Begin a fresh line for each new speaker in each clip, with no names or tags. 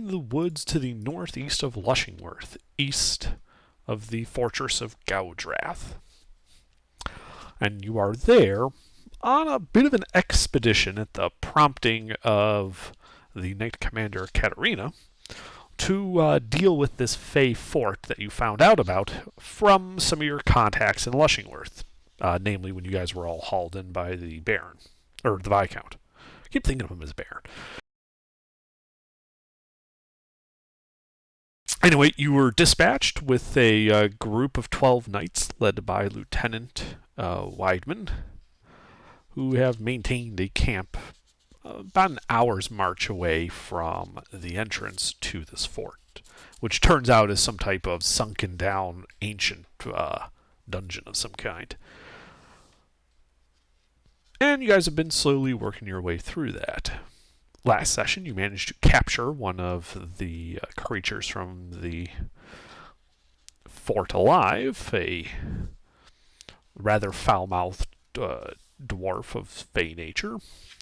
in the woods to the northeast of Lushingworth, east of the fortress of Goudrath. And you are there on a bit of an expedition at the prompting of the Knight Commander Katarina to deal with this Fey fort that you found out about from some of your contacts in Lushingworth, namely when you guys were all hauled in by the Baron, or the Viscount. I keep thinking of him as Baron. Anyway, you were dispatched with a group of 12 knights led by Lieutenant Weidman, who have maintained a camp about an hour's march away from the entrance to this fort, which turns out is some type of sunken down ancient dungeon of some kind. And you guys have been slowly working your way through that. Last session, you managed to capture one of the creatures from the fort alive, a rather foul-mouthed dwarf of Fey nature.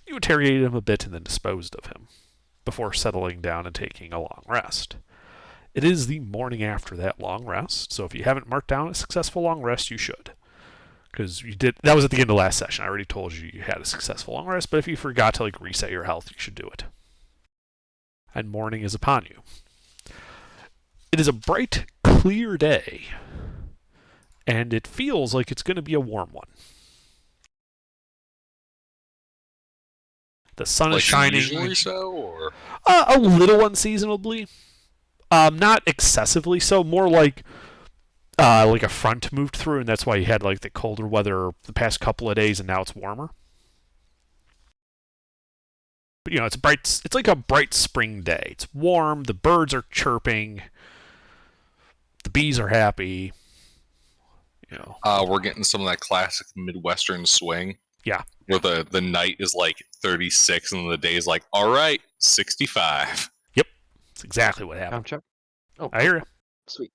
You interrogated him a bit and then disposed of him, before settling down and taking a long rest. It is the morning after that long rest, so if you haven't marked down a successful long rest, you should. Because you did. That was at the end of last session. I already told you you had a successful long rest, but if you forgot to reset your health, you should do it. And morning is upon you. It is a bright, clear day, and it feels like it's going to be a warm one. The sun is shining.
Usually so, or
a little unseasonably, not excessively so. More like a front moved through, and that's why you had the colder weather the past couple of days, and now it's warmer. But it's bright. It's like a bright spring day. It's warm. The birds are chirping. The bees are happy.
we're getting some of that classic Midwestern swing.
Yeah.
Where the night is 36 and the day is all right, 65.
Yep. That's exactly what happened.
Check. Oh,
I hear you.
Sweet.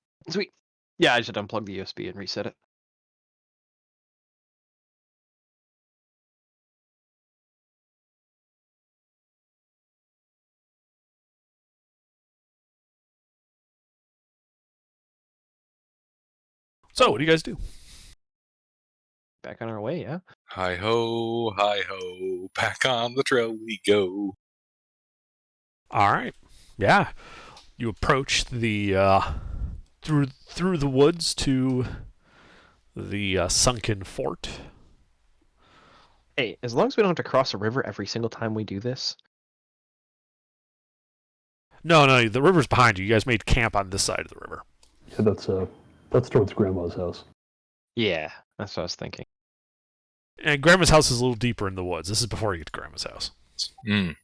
Yeah, I just had to unplug the USB and reset it.
So, what do you guys do?
Back on our way, yeah?
Hi ho, back on the trail we go.
All right. Yeah. You approach the through the woods to the sunken fort.
Hey, as long as we don't have to cross a river every single time we do this.
No, the river's behind you. You guys made camp on this side of the river.
Yeah, that's towards Grandma's house.
Yeah, that's what I was thinking.
And Grandma's house is a little deeper in the woods. This is before you get to Grandma's house.
Mm.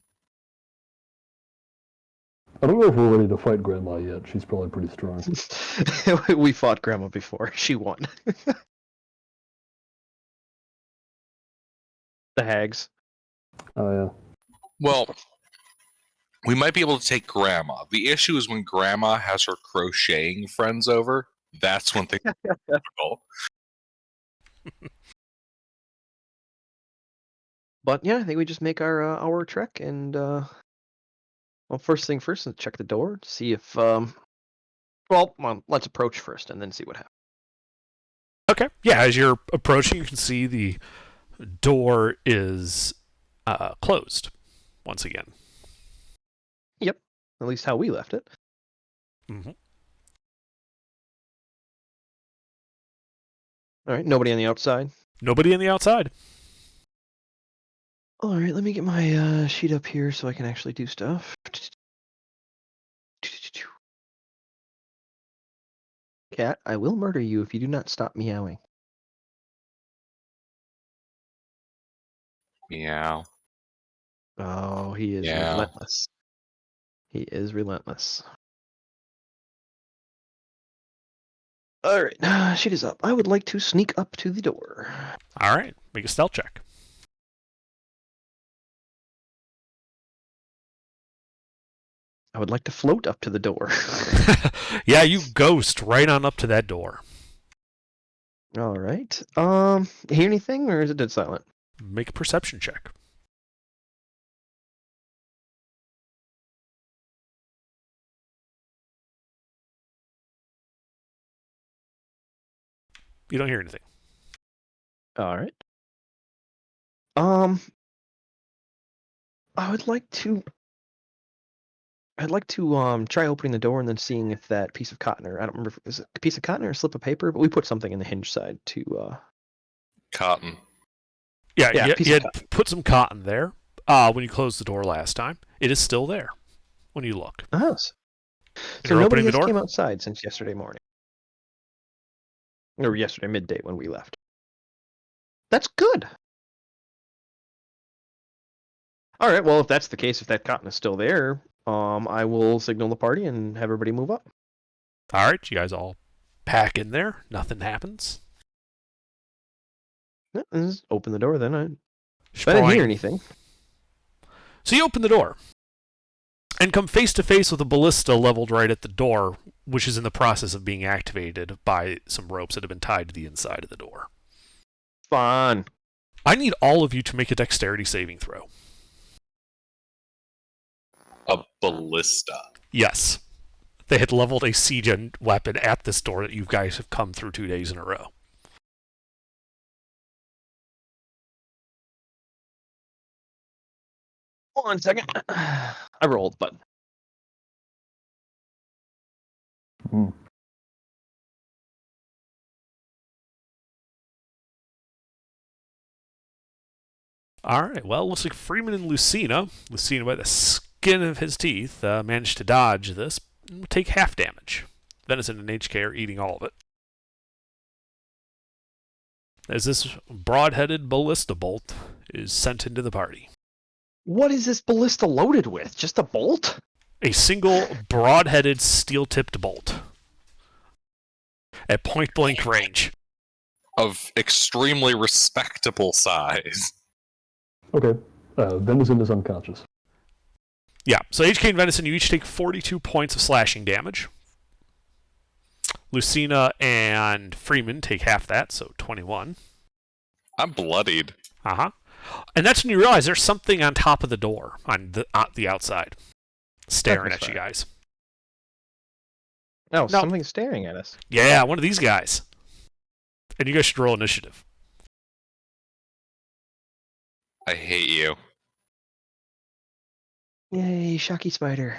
I don't know if we're ready to fight Grandma yet. She's probably pretty strong.
We fought Grandma before. She won. The hags.
Oh, yeah.
Well, we might be able to take Grandma. The issue is when Grandma has her crocheting friends over. That's when things are difficult.
But yeah, I think we just make our trek and first thing first, let's check the door, see if let's approach first and then see what happens.
Okay. Yeah, as you're approaching, you can see the door is closed once again.
Yep. At least how we left it.
Mm-hmm.
All right, nobody on the outside?
Nobody on the outside.
All right, let me get my sheet up here so I can actually do stuff. Cat, I will murder you if you do not stop meowing.
Meow.
Oh, he is relentless. He is relentless. All right, sheet is up. I would like to sneak up to the door.
All right, make a stealth check.
I would like to float up to the door.
Yeah, you ghost right on up to that door.
All right. Hear anything, or is it dead silent?
Make a perception check. You don't hear anything.
All right. I would like to. I'd like to try opening the door and then seeing if that piece of cotton, or I don't remember if it was a piece of cotton or a slip of paper, but we put something in the hinge side to.
Cotton.
Yeah,
Yeah, piece
you
of
had put some cotton there when you closed the door last time. It is still there when you look.
The house. So
You're
nobody
opening the
has
door?
came outside since yesterday morning. Or yesterday midday when we left. That's good. All right, well, if that's the case, if that cotton is still there, I will signal the party and have everybody move up.
All right, you guys all pack in there. Nothing happens.
Yeah, just open the door then. I didn't
Sproing.
hear anything.
So you open the door and come face to face with a ballista leveled right at the door, which is in the process of being activated by some ropes that have been tied to the inside of the door.
Fun.
I need all of you to make a dexterity saving throw.
A ballista.
Yes. They had leveled a siege weapon at this door that you guys have come through 2 days in a row.
Hold on a second. I rolled, but
Hmm.
Alright, well, looks like Freeman and Lucina by the skin of his teeth, managed to dodge this and will take half damage. Venison and HK are eating all of it. As this broad-headed ballista bolt is sent into the party.
what is this ballista loaded with? Just a bolt?
A single broad-headed steel-tipped bolt at point-blank range.
Of extremely respectable size.
Okay. Venison is unconscious.
Yeah, so HK and Venison, you each take 42 points of slashing damage. Lucina and Freeman take half that, so 21.
I'm bloodied.
Uh-huh. And that's when you realize there's something on top of the door, on the outside, staring at you guys.
No,
No.
something's staring at us.
Yeah, one of these guys. And you guys should roll initiative.
I hate you.
Yay, Shocky Spider.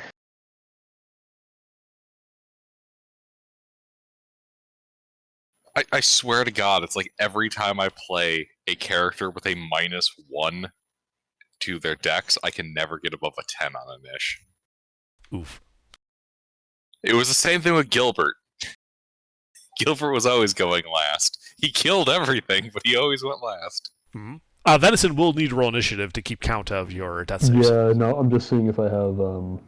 I swear to God, it's like every time I play a character with a -1 to their dex, I can never get above a 10 on a niche.
Oof.
It was the same thing with Gilbert. Gilbert was always going last. He killed everything, but he always went last.
Mm-hmm. Venison will need to roll initiative to keep count of your death saves.
Yeah, no, I'm just seeing if I have. Oh,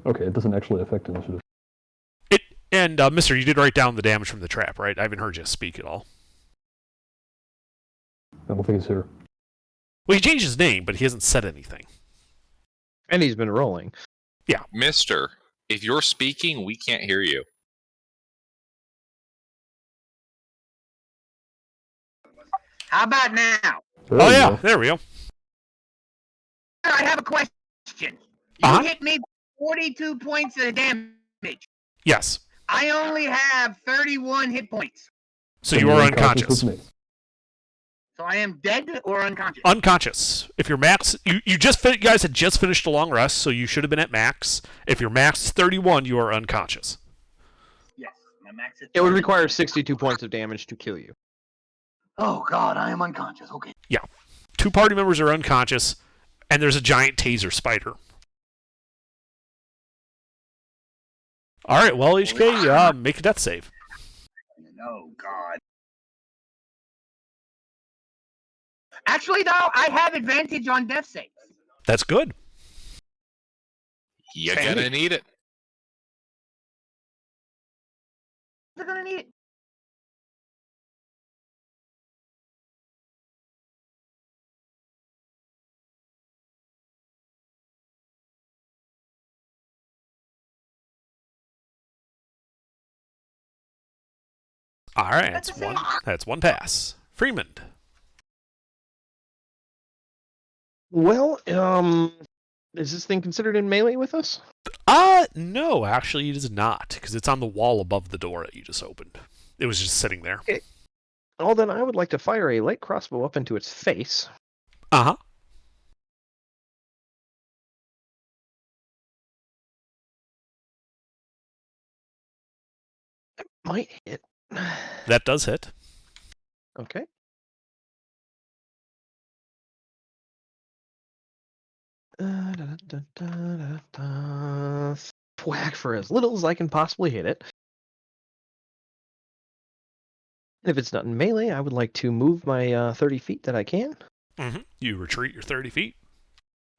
okay. It doesn't actually affect initiative.
And, Mister, you did write down the damage from the trap, right? I haven't heard you speak at all.
I don't think it's here.
Well, he changed his name, but he hasn't said anything.
And he's been rolling.
Mister, if you're speaking, we can't hear you.
How about now?
There
Oh,
we
yeah,
go.
there we go.
I have a question. You
Uh-huh.
hit me 42 points of damage.
Yes.
I only have 31 hit points.
So
And
you
you're
are unconscious.
with me.
So I am dead or unconscious?
Unconscious. If your max, you guys had just finished a long rest, so you should have been at max. If your max is 31, you are unconscious.
Yes. My max is
It would
30.
require 62 points of damage to kill you.
Oh, God, I am unconscious. Okay.
2 party members are unconscious, and there's a giant taser spider. All right, well, HK, make a death save.
Oh, God. Actually, though, I have advantage on death saves.
That's good.
You're
Dang
gonna
it.
need it.
They're going to need it.
All right,
That's
that's
a
one.
save.
That's one pass. Freeman.
Well, is this thing considered in melee with us?
No, actually, it is not, because it's on the wall above the door that you just opened. It was just sitting there.
Well, then I would like to fire a light crossbow up into its face.
Uh-huh.
Might hit.
That does hit.
Okay. Whack for as little as I can possibly hit it. If it's not in melee, I would like to move my 30 feet that I can.
Mm-hmm. You retreat your 30 feet.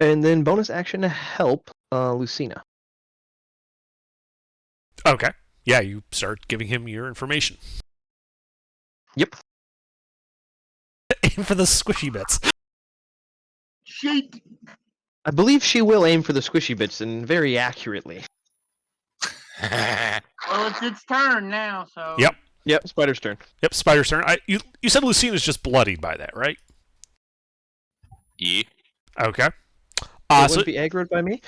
And then bonus action to help Lucina.
Okay. Yeah, you start giving him your information.
Yep.
Aim for the squishy bits.
She.
I believe she will aim for the squishy bits, and very accurately.
Well, it's its turn now, so.
Yep.
Yep, Spider's turn.
Yep, Spider's turn. You said Lucina's just bloodied by that, right?
Yeah.
Okay.
It
So
wouldn't be aggroed by me?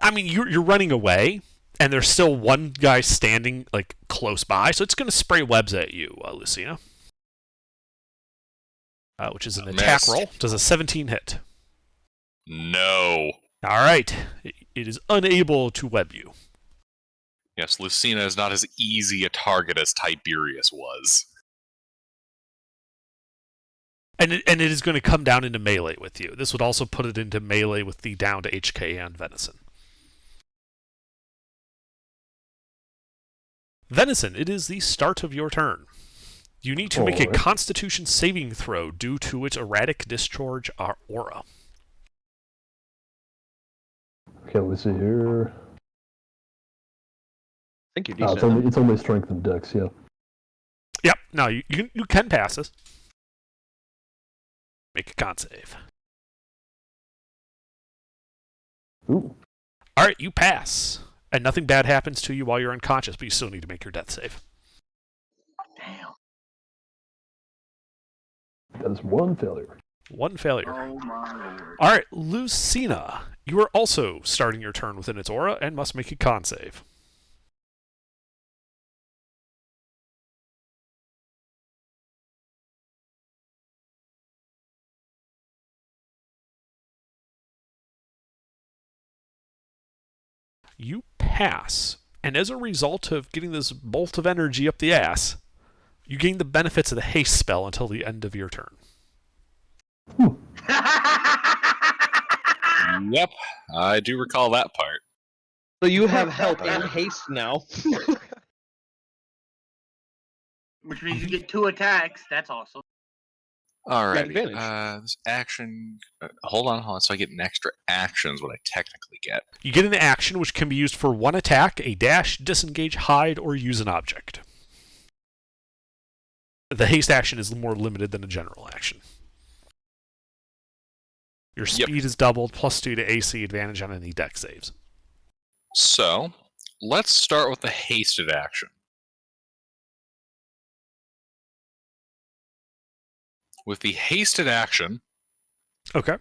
I mean, you're running away, and there's still one guy standing like close by, so it's going to spray webs at you, Lucina. Which is an attack
Missed.
roll. Does a 17 hit?
No.
All right. It is unable to web you.
Yes, Lucina is not as easy a target as Tiberius was.
And it is going to come down into melee with you. This would also put it into melee with the down to HK on Venison. Venison, it is the start of your turn. You need to make a
Alright.
Constitution saving throw due to its erratic discharge aura.
Okay, let's see here.
I think you're
Oh,
decent.
it's only strength and dex, yeah.
Yep. No, you can pass this. Make a con save.
Ooh.
All right, you pass, and nothing bad happens to you while you're unconscious, but you still need to make your death save.
Damn.
That is one failure.
One failure.
Oh my lord.
All right, Lucina, you are also starting your turn within its aura and must make a con save. You pass, and as a result of getting this bolt of energy up the ass, you gain the benefits of the haste spell until the end of your turn.
Yep, I do recall that part.
So you have help and haste now.
Which means you get 2 attacks. That's awesome.
Alright,
advantage.
this action... hold on, so I get an extra action is what I technically get.
You get an action which can be used for one attack, a dash, disengage, hide, or use an object. The haste action is more limited than a general action. Your speed is doubled, +2 to AC, advantage on any dex saves.
So, let's start with the hasted action. With the hasted action,
Okay.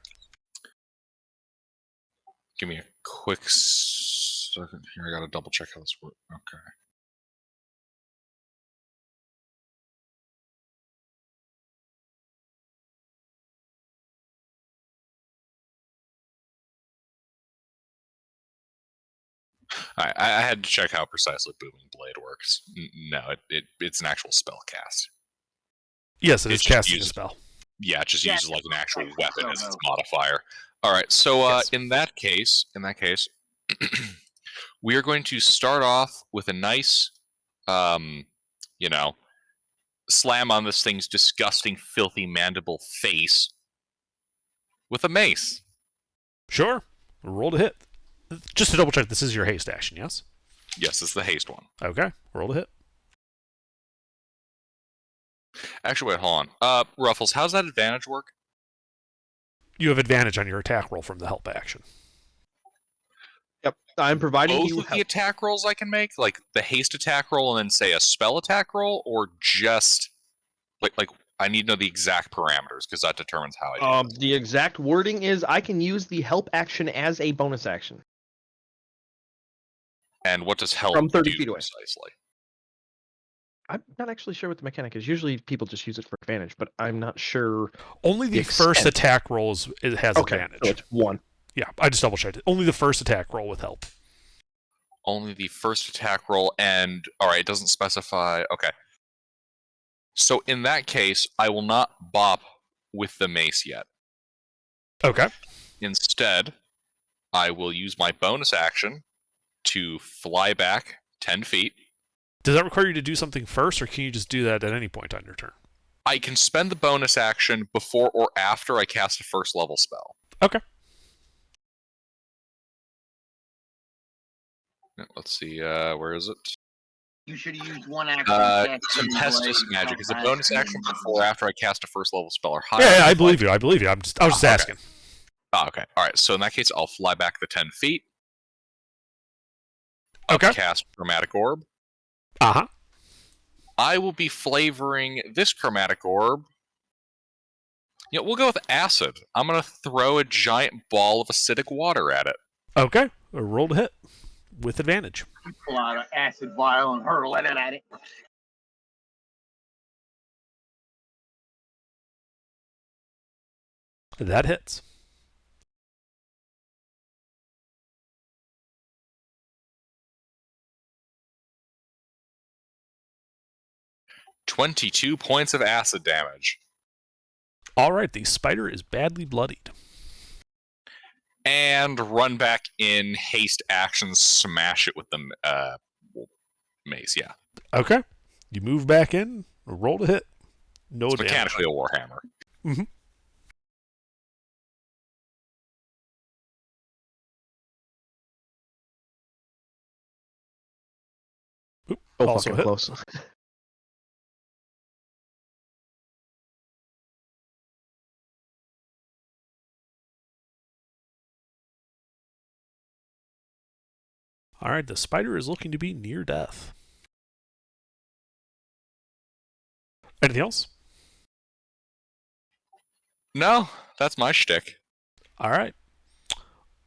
give me a quick second here. I gotta double check how this works. Okay. I had to check how precisely Booming Blade works. No, it's an actual spell cast.
Yes, it is
It's just
casting a
used-
spell.
Yeah, it just
Yeah,
uses like an actual
it's
weapon
so
as its
dope.
modifier. All right, so
Yes.
in that case, we are going to start off with a nice, slam on this thing's disgusting, filthy mandible face with a mace.
Sure. Roll to hit. Just to double check, this is your haste action, yes?
Yes, it's the haste one.
Okay. Roll to hit.
Actually, wait, hold on. Ruffles, how's that advantage work?
You have advantage on your attack roll from the help action.
Yep. I'm providing
Both
you
of the
help.
attack rolls I can make, like the haste attack roll and then say a spell attack roll, or just like I need to know the exact parameters because that determines how I do.
The exact wording is I can use the help action as a bonus action.
And what does help
From 30
do
feet away.
precisely?
I'm not actually sure what the mechanic is. Usually people just use it for advantage, but I'm not sure.
Only the
The
first
extent.
attack rolls it has
Okay,
advantage.
so it's 1.
Yeah, I just double checked it. Only the first attack roll with help.
Only the first attack roll, and alright, it doesn't specify. Okay. So in that case, I will not bop with the mace yet.
Okay.
Instead, I will use my bonus action to fly back 10 feet.
Does that require you to do something first, or can you just do that at any point on your turn?
I can spend the bonus action before or after I cast a first level spell.
Okay.
Let's see, where is it?
You should have used one action. to cast
Tempestus
Blade,
magic is a
Hellfire,
bonus
and
action
then
before or after I cast a first level spell or higher.
Yeah, I believe you. I believe you. I was just
okay.
asking.
Oh, okay. Alright, so in that case, I'll fly back the 10 feet.
Okay.
Cast Chromatic Orb.
Uh-huh.
I will be flavoring this Chromatic Orb. You know, we'll go with acid. I'm going to throw a giant ball of acidic water at it.
Okay. A roll to hit with advantage.
pull out an acid vial and hurl it at it.
That hits.
$22 points of acid damage.
All right, the spider is badly bloodied.
And run back in haste action, smash it with the mace, yeah.
Okay. You move back in, roll to hit. No
It's
damage.
mechanically a warhammer.
Mm-hmm. Oop,
Oh,
also
fucking
hit.
close.
All right, the spider is looking to be near death. Anything else?
No, that's my shtick.
All right.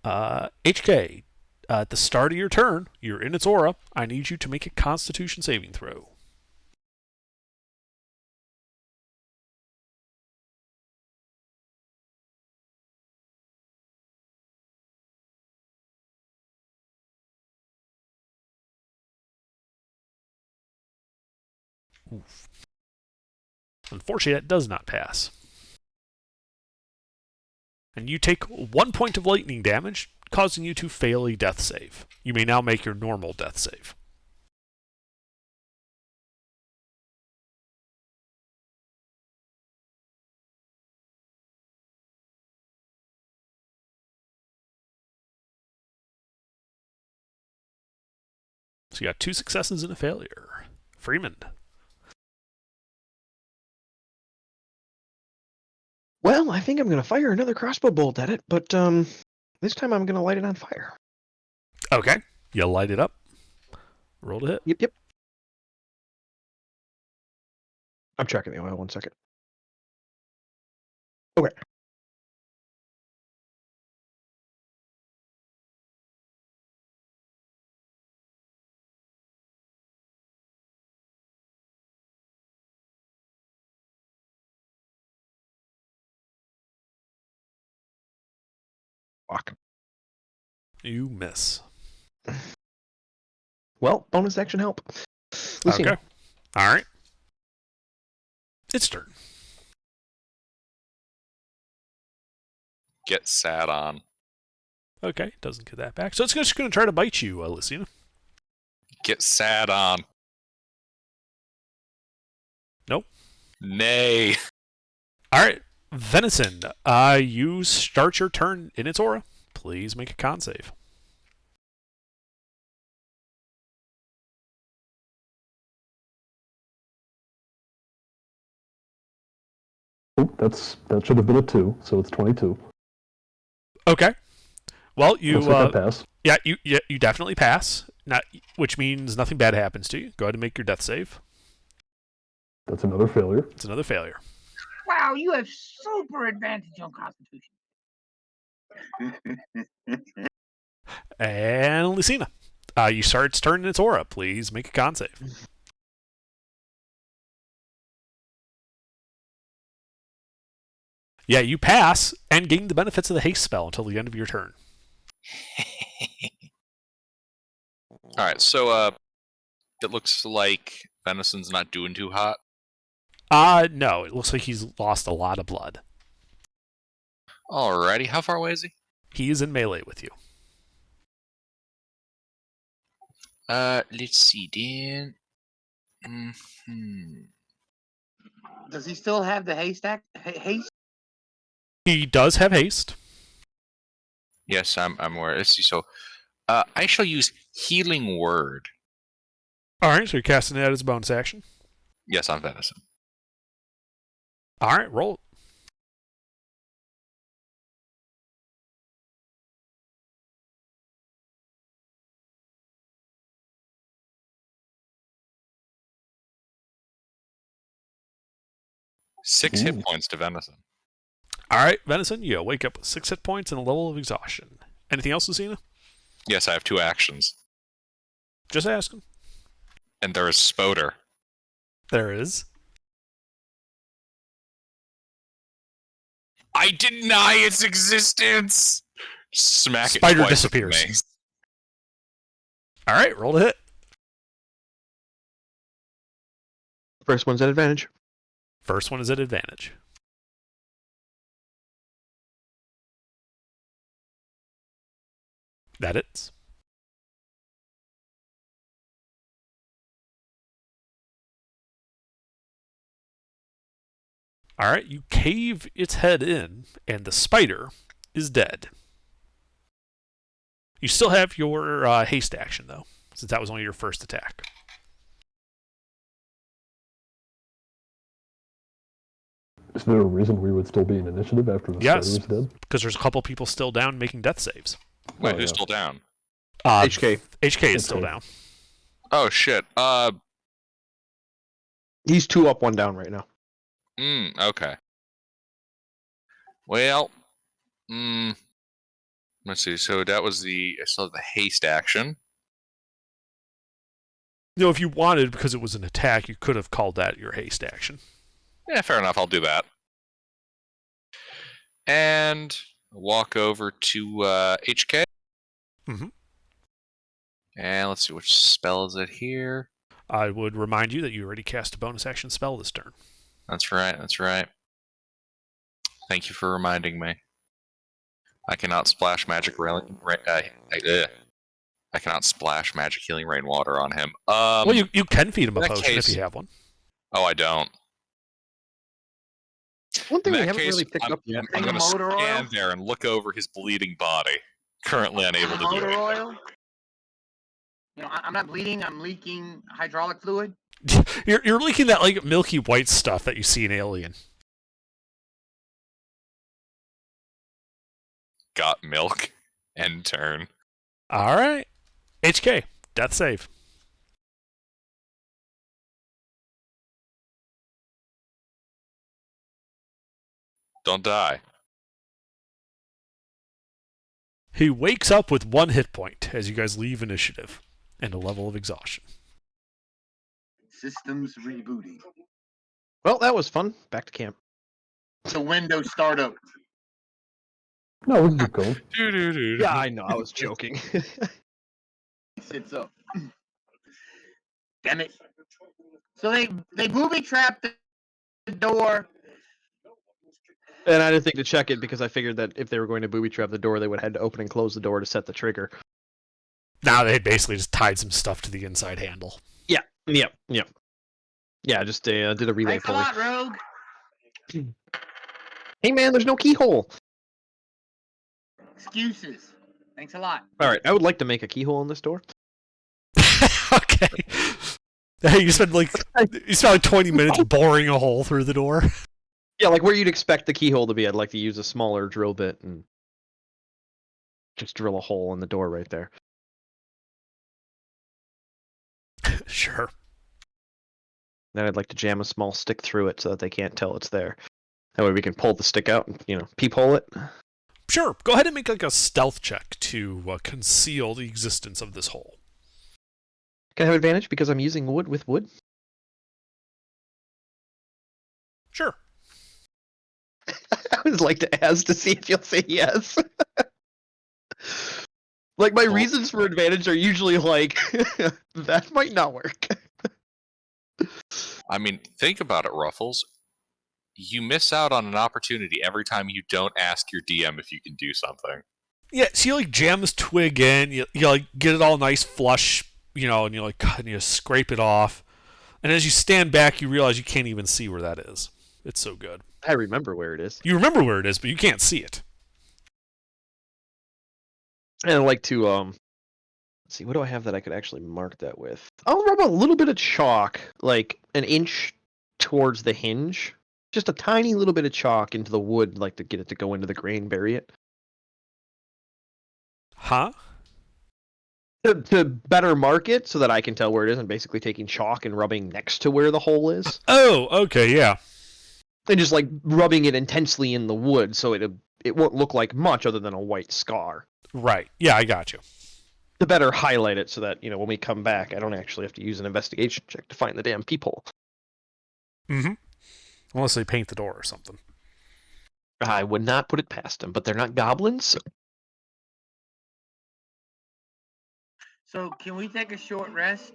HK, at the start of your turn, you're in its aura. I need you to make a Constitution saving throw. Oof. Unfortunately, that does not pass. And you take 1 point of lightning damage, causing you to fail a death save. You may now make your normal death save. So you got 2 successes and a failure. Freeman.
Well, I think I'm gonna fire another crossbow bolt at it, but this time I'm gonna light it on fire.
Okay. You light it up. Roll to hit.
Yep. I'm checking the oil. 1 second. Okay. Fuck.
You miss.
Well, bonus action help. Lucina.
Okay. All right. Its turn.
Get sat on.
Okay, doesn't get that back. So it's just going to try to bite you, Lucina.
Get sat on.
Nope.
Nay.
All right, Venison. You start your turn in its aura. Please make a con save.
Oh, that should have been a 2, so it's 22.
Okay. Well, you
Looks like I pass.
yeah, you definitely pass. Not, which means nothing bad happens to you. Go ahead and make your death save.
That's another failure.
It's another failure.
Wow, you have super advantage on Constitution.
And Lucina. You start its turn in its aura. Please make a con save. Yeah, you pass and gain the benefits of the haste spell until the end of your turn.
All right, so it looks like Venison's not doing too hot.
No, it looks like he's lost a lot of blood.
Alrighty, how far away is he?
He is in melee with you.
Let's see, Dan.
Does he still have the haystack? Haste?
He does have haste.
Yes, I'm aware. Let's see. So, I shall use Healing Word.
All right, so you're casting that as a bonus action.
Yes, on Venison.
All right, roll it.
Six
Ooh.
hit points to Venison.
All right, Venison, you wake up with 6 hit points and a level of exhaustion. Anything else, Lucina?
Yes, I have 2 actions.
Just asking.
And there is Spoder.
There is.
I deny its existence! Smack it
Spider
twice with the
disappears.
mace.
All right, roll to hit.
First one's at advantage.
First one is at advantage. That hits. All right, you cave its head in, and the spider is dead. You still have your haste action, though, since that was only your first attack.
Is there a reason we would still be in initiative after the
Yes.
spider is dead?
Because there's a couple people still down making death saves.
Wait,
Oh,
who's
yeah.
still down?
HK.
HK is still
Okay.
down.
Oh, shit.
He's 2 up, 1 down right now.
Okay. Well, let's see. So that was I still have the haste action.
You know, if you wanted, because it was an attack, you could have called that your haste action.
Yeah, fair enough. I'll do that. And walk over to HK.
Mhm.
And let's see, which spell is it here?
I would remind you that you already cast a bonus action spell this turn.
That's right, that's right. Thank you for reminding me. I cannot splash magic I cannot splash magic healing rainwater on him.
Well, you can feed him a
in that
potion
case-
if you have one.
Oh, I don't.
One thing
In
we
that
haven't
case,
really picked up yet.
I'm going to
Motor oil?
stand there and look over his bleeding body. Currently unable to do
Motor
it.
oil? You know, I'm not bleeding. I'm leaking hydraulic fluid.
You're leaking that like milky white stuff that you see in Alien.
Got milk. End turn.
All right, HK, death save.
Don't die.
He wakes up with 1 hit point as you guys leave initiative and a level of exhaustion.
Systems rebooting.
Well, that was fun. Back to camp.
The Windows startup.
No, we can keep going.
Yeah, I know. I was joking.
Sits up. Damn it. So they booby trapped the door.
And I didn't think to check it because I figured that if they were going to booby trap the door, they would have had to open and close the door to set the trigger.
Now they basically just tied some stuff to the inside handle.
Yep. Yeah, just did a relay
Thanks a
pulley.
lot, Rogue.
Hey man, there's no keyhole.
Excuses. Thanks a lot.
All right, I would like to make a keyhole in this door.
Okay. Hey, you spend like 20 minutes boring a hole through the door.
Yeah, like where you'd expect the keyhole to be. I'd like to use a smaller drill bit and just drill a hole in the door right there.
Sure.
Then I'd like to jam a small stick through it so that they can't tell it's there. That way we can pull the stick out and, peephole it.
Sure. Go ahead and make like a stealth check to conceal the existence of this hole.
Can I have advantage because I'm using wood with wood?
Sure.
I would like to ask to see if you'll say yes. Like, my
Well-
reasons for advantage are usually like, that might not work.
I mean, think about it, Ruffles. You miss out on an opportunity every time you don't ask your DM if you can do something.
Yeah, so you like jam this twig in, you like get it all nice flush, and you like and you scrape it off. And as you stand back, you realize you can't even see where that is. It's so good.
I remember where it is.
You remember where it is, but you can't see it.
And I like to, let's see, what do I have that I could actually mark that with? I'll rub a little bit of chalk, like an inch towards the hinge. Just a tiny little bit of chalk into the wood, like to get it to go into the grain, bury it.
Huh?
To better mark it so that I can tell where it is, and basically taking chalk and rubbing next to where the hole is.
Oh, okay, yeah.
And just like rubbing it intensely in the wood so it won't look like much other than a white scar.
Right. Yeah, I got you.
To better highlight it so that, when we come back, I don't actually have to use an investigation check to find the damn peephole.
Mm-hmm. Unless they paint the door or something.
I would not put it past them, but they're not goblins.
So can we take a short rest?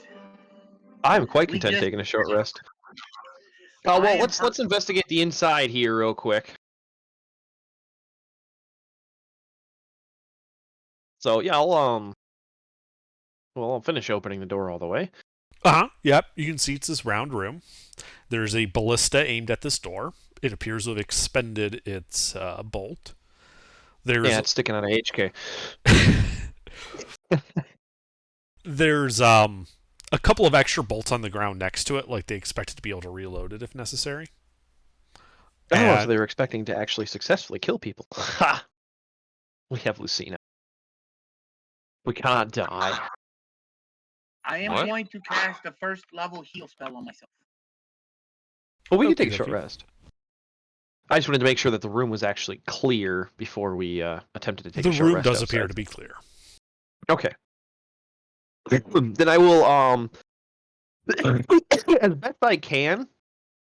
I'm quite
We
content
just-
taking a short rest. Oh
I
well,
am
let's investigate the inside here real quick. So yeah, I'll finish opening the door all the way.
Uh-huh. Yep. You can see it's this round room. There's a ballista aimed at this door. It appears to have expended its bolt. There's
Yeah, it's sticking out of HK.
there's a couple of extra bolts on the ground next to it, like they expected to be able to reload it if necessary.
Oh, so
And-
they were expecting to actually successfully kill people. Ha! We have Lucina. We cannot die.
I am
What?
going to cast a first level heal spell on myself.
Well, we can
Okay,
take a short
okay.
rest. I just wanted to make sure that the room was actually clear before we attempted to take
The
a short
room
rest.
does appear
outside.
to be clear.
Okay. Then I will as best I can,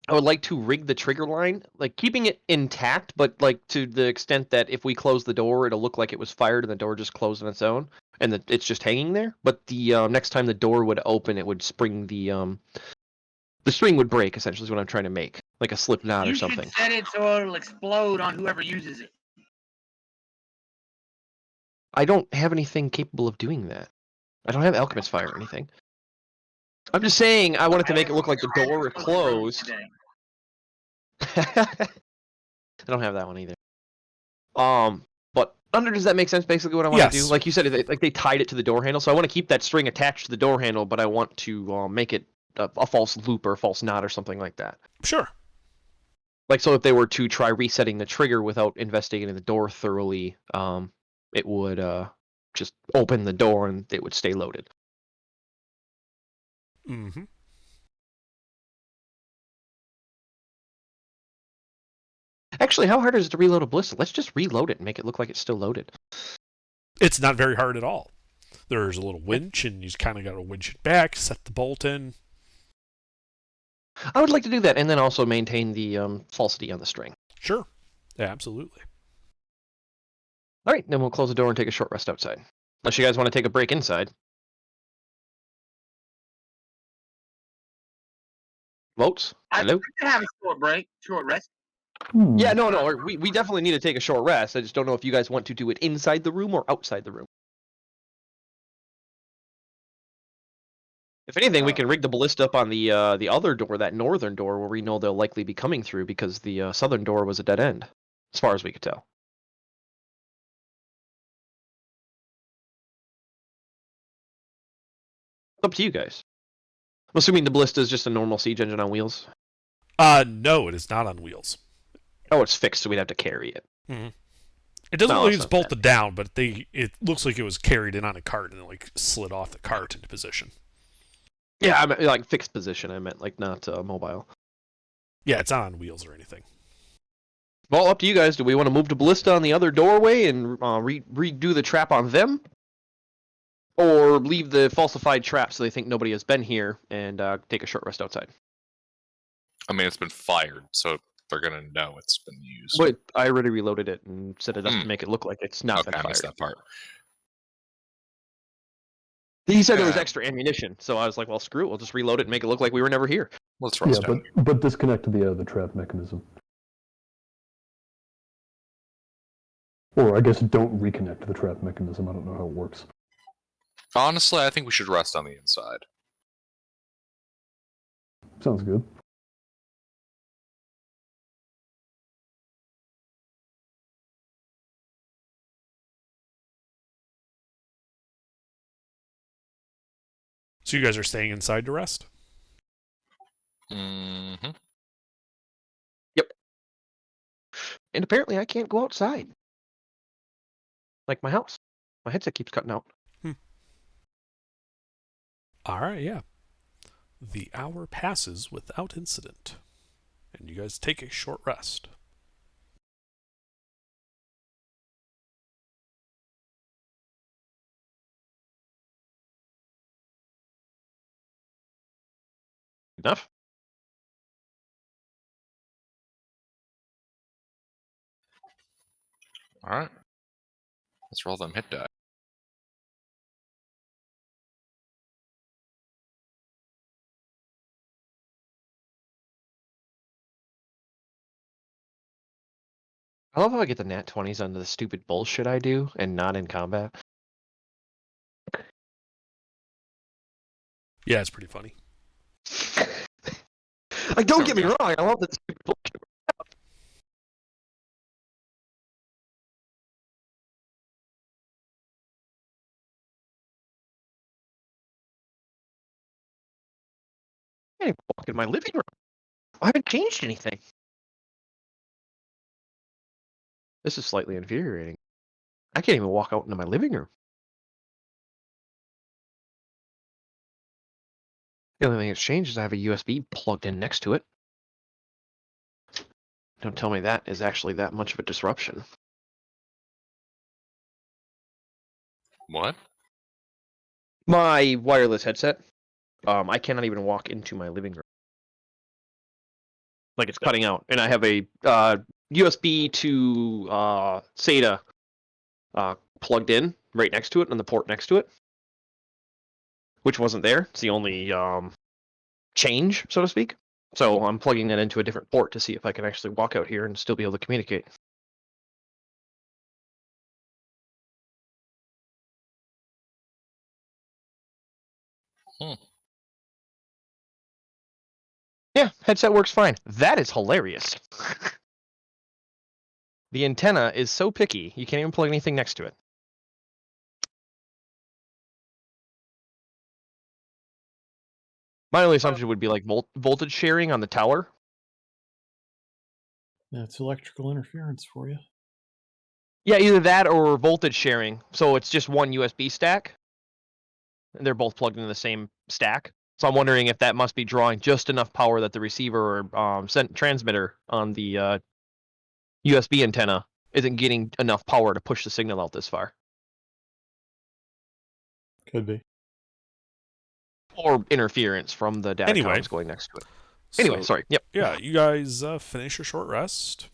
I would like to rig the trigger line, like keeping it intact, but like to the extent that if we close the door, it'll look like it was fired and the door just closed on its own, and that it's just hanging there. But the next time the door would open, it would spring the string would break. Essentially, is what I'm trying to make, like a slip knot
You
or
should
something.
set it so it'll explode on whoever uses it.
I don't have anything capable of doing that. I don't have alchemist fire or anything. I'm just saying I wanted to make it look like the door is closed.
Today.
I don't have that one either. But does that make sense? Basically, what I want to
Yes.
do, like you said, they tied it to the door handle, so I want to keep that string attached to the door handle, but I want to make it a false loop or a false knot or something like that.
Sure.
Like, so if they were to try resetting the trigger without investigating the door thoroughly, it would just open the door and it would stay loaded.
Mm-hmm.
Actually, how hard is it to reload a ballista? Let's just reload it and make it look like it's still loaded.
It's not very hard at all. There's a little winch, and you just kind of got to winch it back, set the bolt in.
I would like to do that, and then also maintain the falsity on the string.
Sure. Yeah, absolutely.
All right, then we'll close the door and take a short rest outside. Unless you guys want to take a break inside. Votes? Hello?
We could have a short rest.
Yeah, no, we definitely need to take a short rest. I just don't know if you guys want to do it inside the room or outside the room. If anything, we can rig the ballista up on the other door, that northern door, where we know they'll likely be coming through, because the southern door was a dead end, as far as we could tell. Up to you guys. I'm assuming the ballista is just a normal siege engine on wheels.
No, it is not on wheels.
Oh, it's fixed, so we'd have to carry it.
It doesn't
No,
look like
it's
it's
not bad.
bolted down, but it looks like it was carried in on a cart and then like slid off the cart into position.
Yeah, I meant like fixed position. I meant like not mobile.
Yeah, it's not on wheels or anything.
Well, up to you guys. Do we want to move to ballista on the other doorway and redo the trap on them? Or leave the falsified trap so they think nobody has been here and take a short rest outside?
I mean, it's been fired, so they're gonna know it's been used.
But I already reloaded it and set it up
Hmm.
to make it look like it's not
Okay,
been
I missed
fired.
that part.
He said there was
Yeah.
extra ammunition, so I was like, well, screw it. We'll just reload it and make it look like we were never here.
Let's
Yeah,
rust out.
but disconnect the trap mechanism. Or I guess don't reconnect the trap mechanism. I don't know how it works.
Honestly, I think we should rest on the inside.
Sounds good.
So you guys are staying inside to rest?
Mm-hmm.
And apparently I can't go outside. Like my house. My headset keeps cutting out.
All right, yeah. The hour passes without incident, and you guys take a short rest.
Enough?
Alright. Let's roll them hit die.
I love how I get the nat 20s on the stupid bullshit I do and not in combat.
Yeah, it's pretty funny.
Like, don't
There
get
we
me
go.
wrong, I love that stupid bullshit. I can't even walk in my living room. I haven't changed anything. This is slightly infuriating. I can't even walk out into my living room. The only thing that's changed is I have a USB plugged in next to it. Don't tell me that is actually that much of a disruption.
What?
My wireless headset, I cannot even walk into my living room. Like, it's cutting out. And I have a USB to SATA plugged in right next to it on the port next to it, which wasn't there. It's the only change, so to speak. So I'm plugging that into a different port to see if I can actually walk out here and still be able to communicate.
Hmm.
Yeah, headset works fine. That is hilarious. The antenna is so picky, you can't even plug anything next to it. My only assumption would be like voltage sharing on the tower.
That's electrical interference for you.
Yeah, either that or voltage sharing. So it's just one USB stack. And they're both plugged into the same stack. So I'm wondering if that must be drawing just enough power that the receiver or transmitter on the USB antenna isn't getting enough power to push the signal out this far.
Could be.
Or interference from the data
Anyway.
comms going next to it. Anyway,
So,
sorry. Yep.
Yeah, you guys finish your short rest.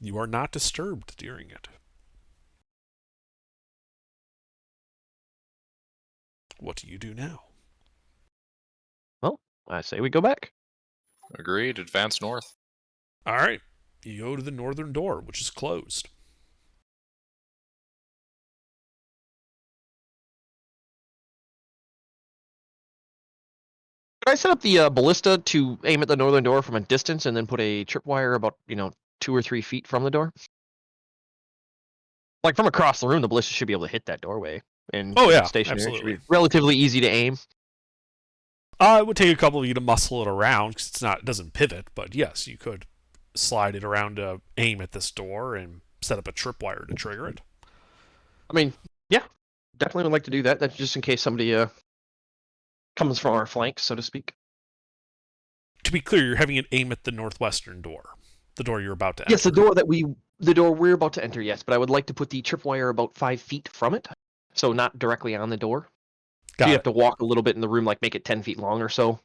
You are not disturbed during it. What do you do now?
Well, I say we go back.
Agreed. Advance north.
All right. You go to the northern door, which is closed.
Could I set up the ballista to aim at the northern door from a distance and then put a tripwire about, 2 or 3 feet from the door? Like from across the room, the ballista should be able to hit that doorway. And
Oh, yeah,
stationary. It should
absolutely.
be relatively easy to aim.
It would take a couple of you to muscle it around because it doesn't pivot, but yes, you could slide it around to aim at this door and set up a tripwire to trigger it.
I mean, yeah, definitely would like to do that. That's just in case somebody comes from our flank, so to speak.
To be clear, you're having it aim at the northwestern door, the door you're about to enter.
Yes, the door we're about to enter. Yes, but I would like to put the tripwire about 5 feet from it, so not directly on the door.
Got
So you
it.
have to walk a little bit in the room, like make it 10 feet long or so.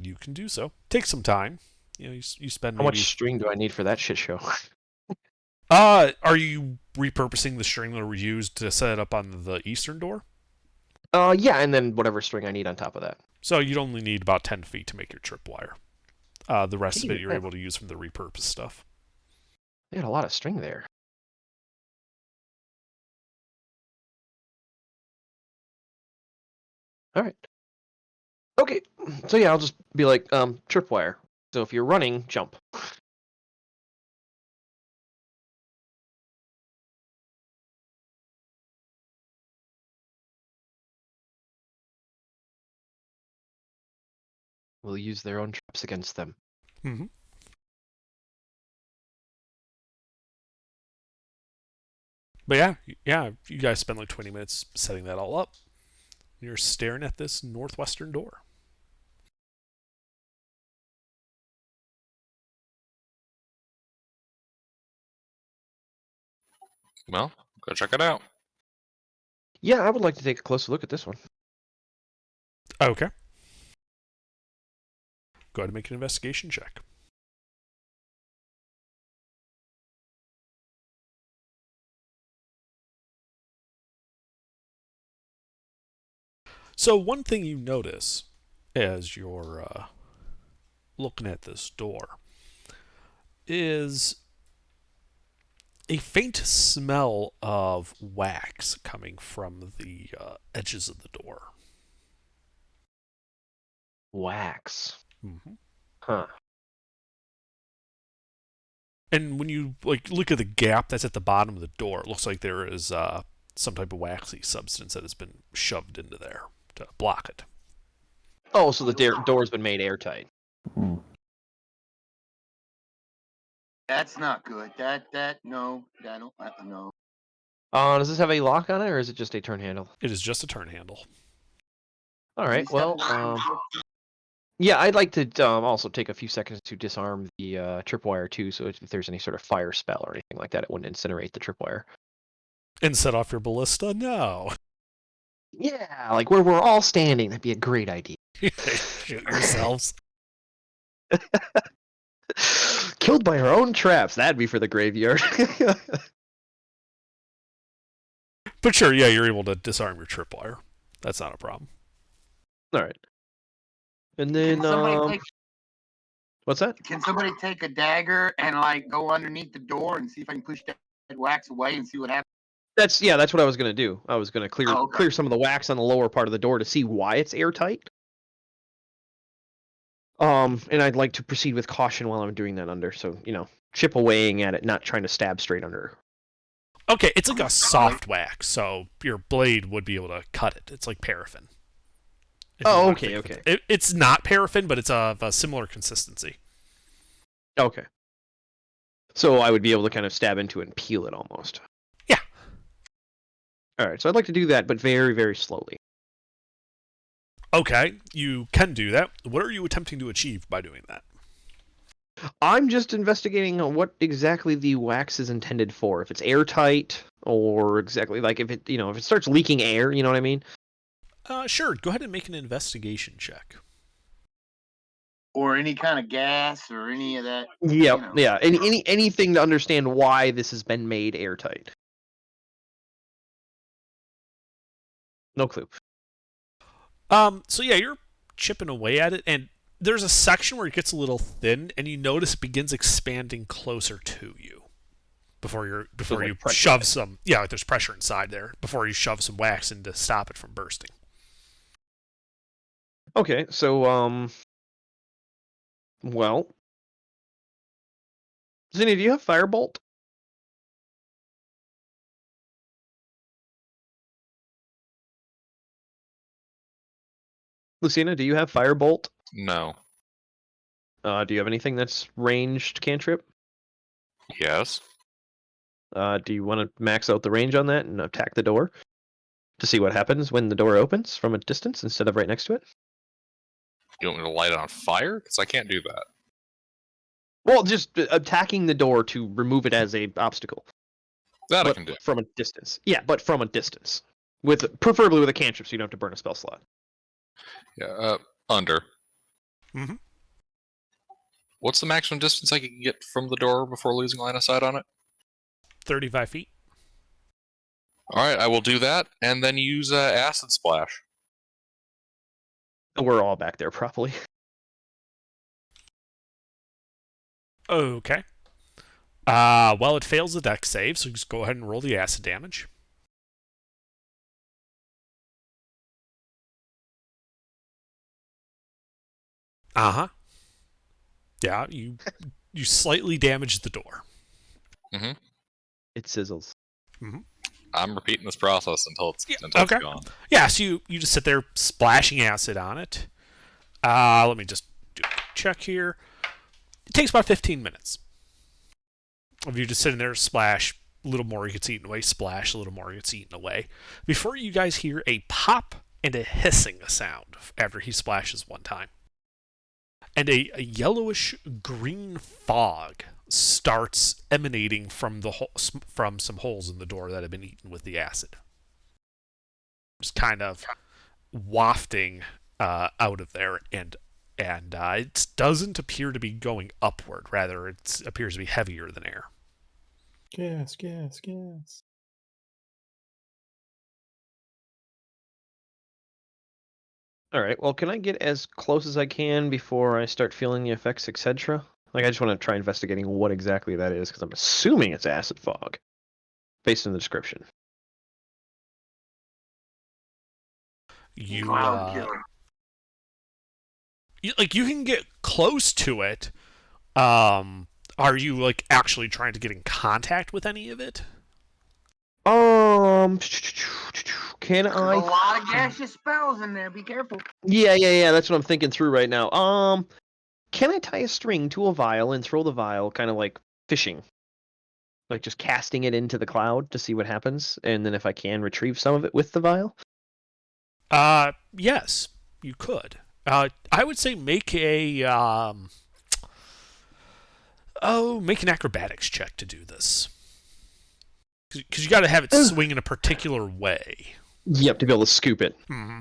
You can do so. Take some time. You spend
How
maybe...
much string do I need for that shit show?
Are you repurposing the string that was used to set it up on the eastern door?
Yeah, and then whatever string I need on top of that.
So you'd only need about 10 feet to make your tripwire. The rest of it you're
Yeah.
able to use from the repurposed stuff.
They had a lot of string there. All right. Okay, so yeah, I'll just be like, tripwire. So if you're running, jump. We'll use their own traps against them.
Mm-hmm. But yeah, you guys spend like 20 minutes setting that all up. You're staring at this northwestern door.
Well, go check it out.
Yeah, I would like to take a closer look at this one.
Okay. Go ahead and make an investigation check. So one thing you notice as you're looking at this door is a faint smell of wax coming from the edges of the door.
Wax.
Mm-hmm.
Huh.
And when you look at the gap that's at the bottom of the door, it looks like there is some type of waxy substance that has been shoved into there to block it.
Oh, so the door's been made airtight.
Hmm.
That's not good. No, I don't no.
Does this have a lock on it, or is it just a turn handle?
It is just a turn handle.
All right. Well, yeah, I'd like to also take a few seconds to disarm the tripwire too, so if there's any sort of fire spell or anything like that, it wouldn't incinerate the tripwire.
And set off your ballista? No.
Yeah, like where we're all standing, that'd be a great idea.
Shoot yourselves.
Killed by our own traps. That'd be for the graveyard.
But sure, yeah, you're able to disarm your tripwire. That's not a problem.
All right. And then, what's that?
Can somebody take a dagger and like go underneath the door and see if I can push that wax away and see what happens?
That's what I was gonna do. I was gonna clear some of the wax on the lower part of the door to see why it's airtight. And I'd like to proceed with caution while I'm doing that under, so chip awaying at it, not trying to stab straight under.
Okay, it's like a soft wax, so your blade would be able to cut it. It's like paraffin.
Oh, okay.
It's not paraffin, but it's of a similar consistency.
Okay. So I would be able to kind of stab into it and peel it almost.
Yeah.
All right, so I'd like to do that, but very, very slowly.
Okay, you can do that. What are you attempting to achieve by doing that?
I'm just investigating on what exactly the wax is intended for. If it's airtight, or exactly like if it starts leaking air, you know what I mean?
Sure. Go ahead and make an investigation check.
Or any kind of gas or any of that.
Yeah, yeah. Anything to understand why this has been made airtight. No clue.
So yeah, you're chipping away at it, and there's a section where it gets a little thin, and you notice it begins expanding closer to you before you shove some. Yeah, like there's pressure inside there before you shove some wax in to stop it from bursting.
Okay, so well, Zinnia, do you have Firebolt? Lucina, do you have Firebolt?
No.
Do you have anything that's ranged cantrip?
Yes.
Do you want to max out the range on that and attack the door to see what happens when the door opens from a distance instead of right next to it?
You want me to light it on fire? Because I can't do that.
Well, just attacking the door to remove it as a obstacle.
That I
But
can do.
from a distance. Yeah, but from a distance. Preferably with a cantrip so you don't have to burn a spell slot.
Yeah. Under.
Mm-hmm.
What's the maximum distance I can get from the door before losing line of sight on it?
35 feet.
All right, I will do that, and then use acid splash.
We're all back there, probably.
Okay. Well, it fails the dex save, so just go ahead and roll the acid damage. Uh-huh. Yeah, you slightly damaged the door.
It sizzles.
I'm repeating this process until it's
okay.
gone.
Yeah, so you just sit there splashing acid on it. Let me just do a check here. It takes about 15 minutes. Of you just sitting there, splash, a little more gets eaten away, splash, a little more gets eaten away. Before you guys hear a pop and a hissing sound after he splashes one time. And a yellowish green fog starts emanating from from some holes in the door that have been eaten with the acid. Just kind of wafting out of there, and it doesn't appear to be going upward. Rather, it appears to be heavier than air.
Gas, gas, gas.
All right. Well, can I get as close as I can before I start feeling the effects, etc.? Like, I just want to try investigating what exactly that is, because I'm assuming it's acid fog, based on the description.
Cloud killer.
You can get close to it. Are you like actually trying to get in contact with any of it?
Can
There's
I?
a lot of gaseous spells in there. Be careful.
Yeah. That's what I'm thinking through right now. Can I tie a string to a vial and throw the vial, kind of like fishing, like just casting it into the cloud to see what happens, and then if I can retrieve some of it with the vial?
Yes, you could. I would say make a make an acrobatics check to do this, because you got to have it swing in a particular way.
Yep, to be able to scoop it.
Mm-hmm.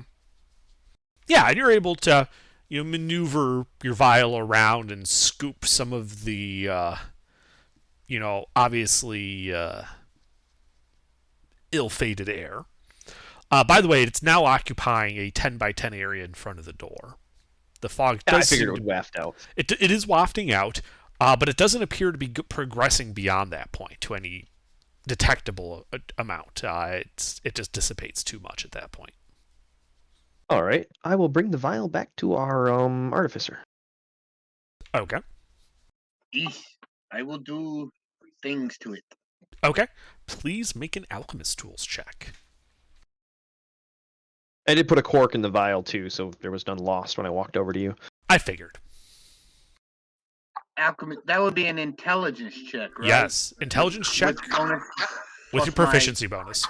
Yeah, and you're able to maneuver your vial around and scoop some of the obviously ill-fated air. By the way, it's now occupying a 10 by 10 area in front of the door. The fog does
I figured it would waft out.
It is wafting out, but it doesn't appear to be progressing beyond that point to any detectable amount. It just dissipates too much at that point.
All right, I will bring the vial back to our artificer.
Okay.
Eesh. I will do things to it.
Okay. Please make an alchemist tools check.
I did put a cork in the vial too, so there was none lost when I walked over to you.
I figured.
Alchemist. That would be an intelligence check, right?
Yes, intelligence check
With bonus
with
plus
your proficiency bonus.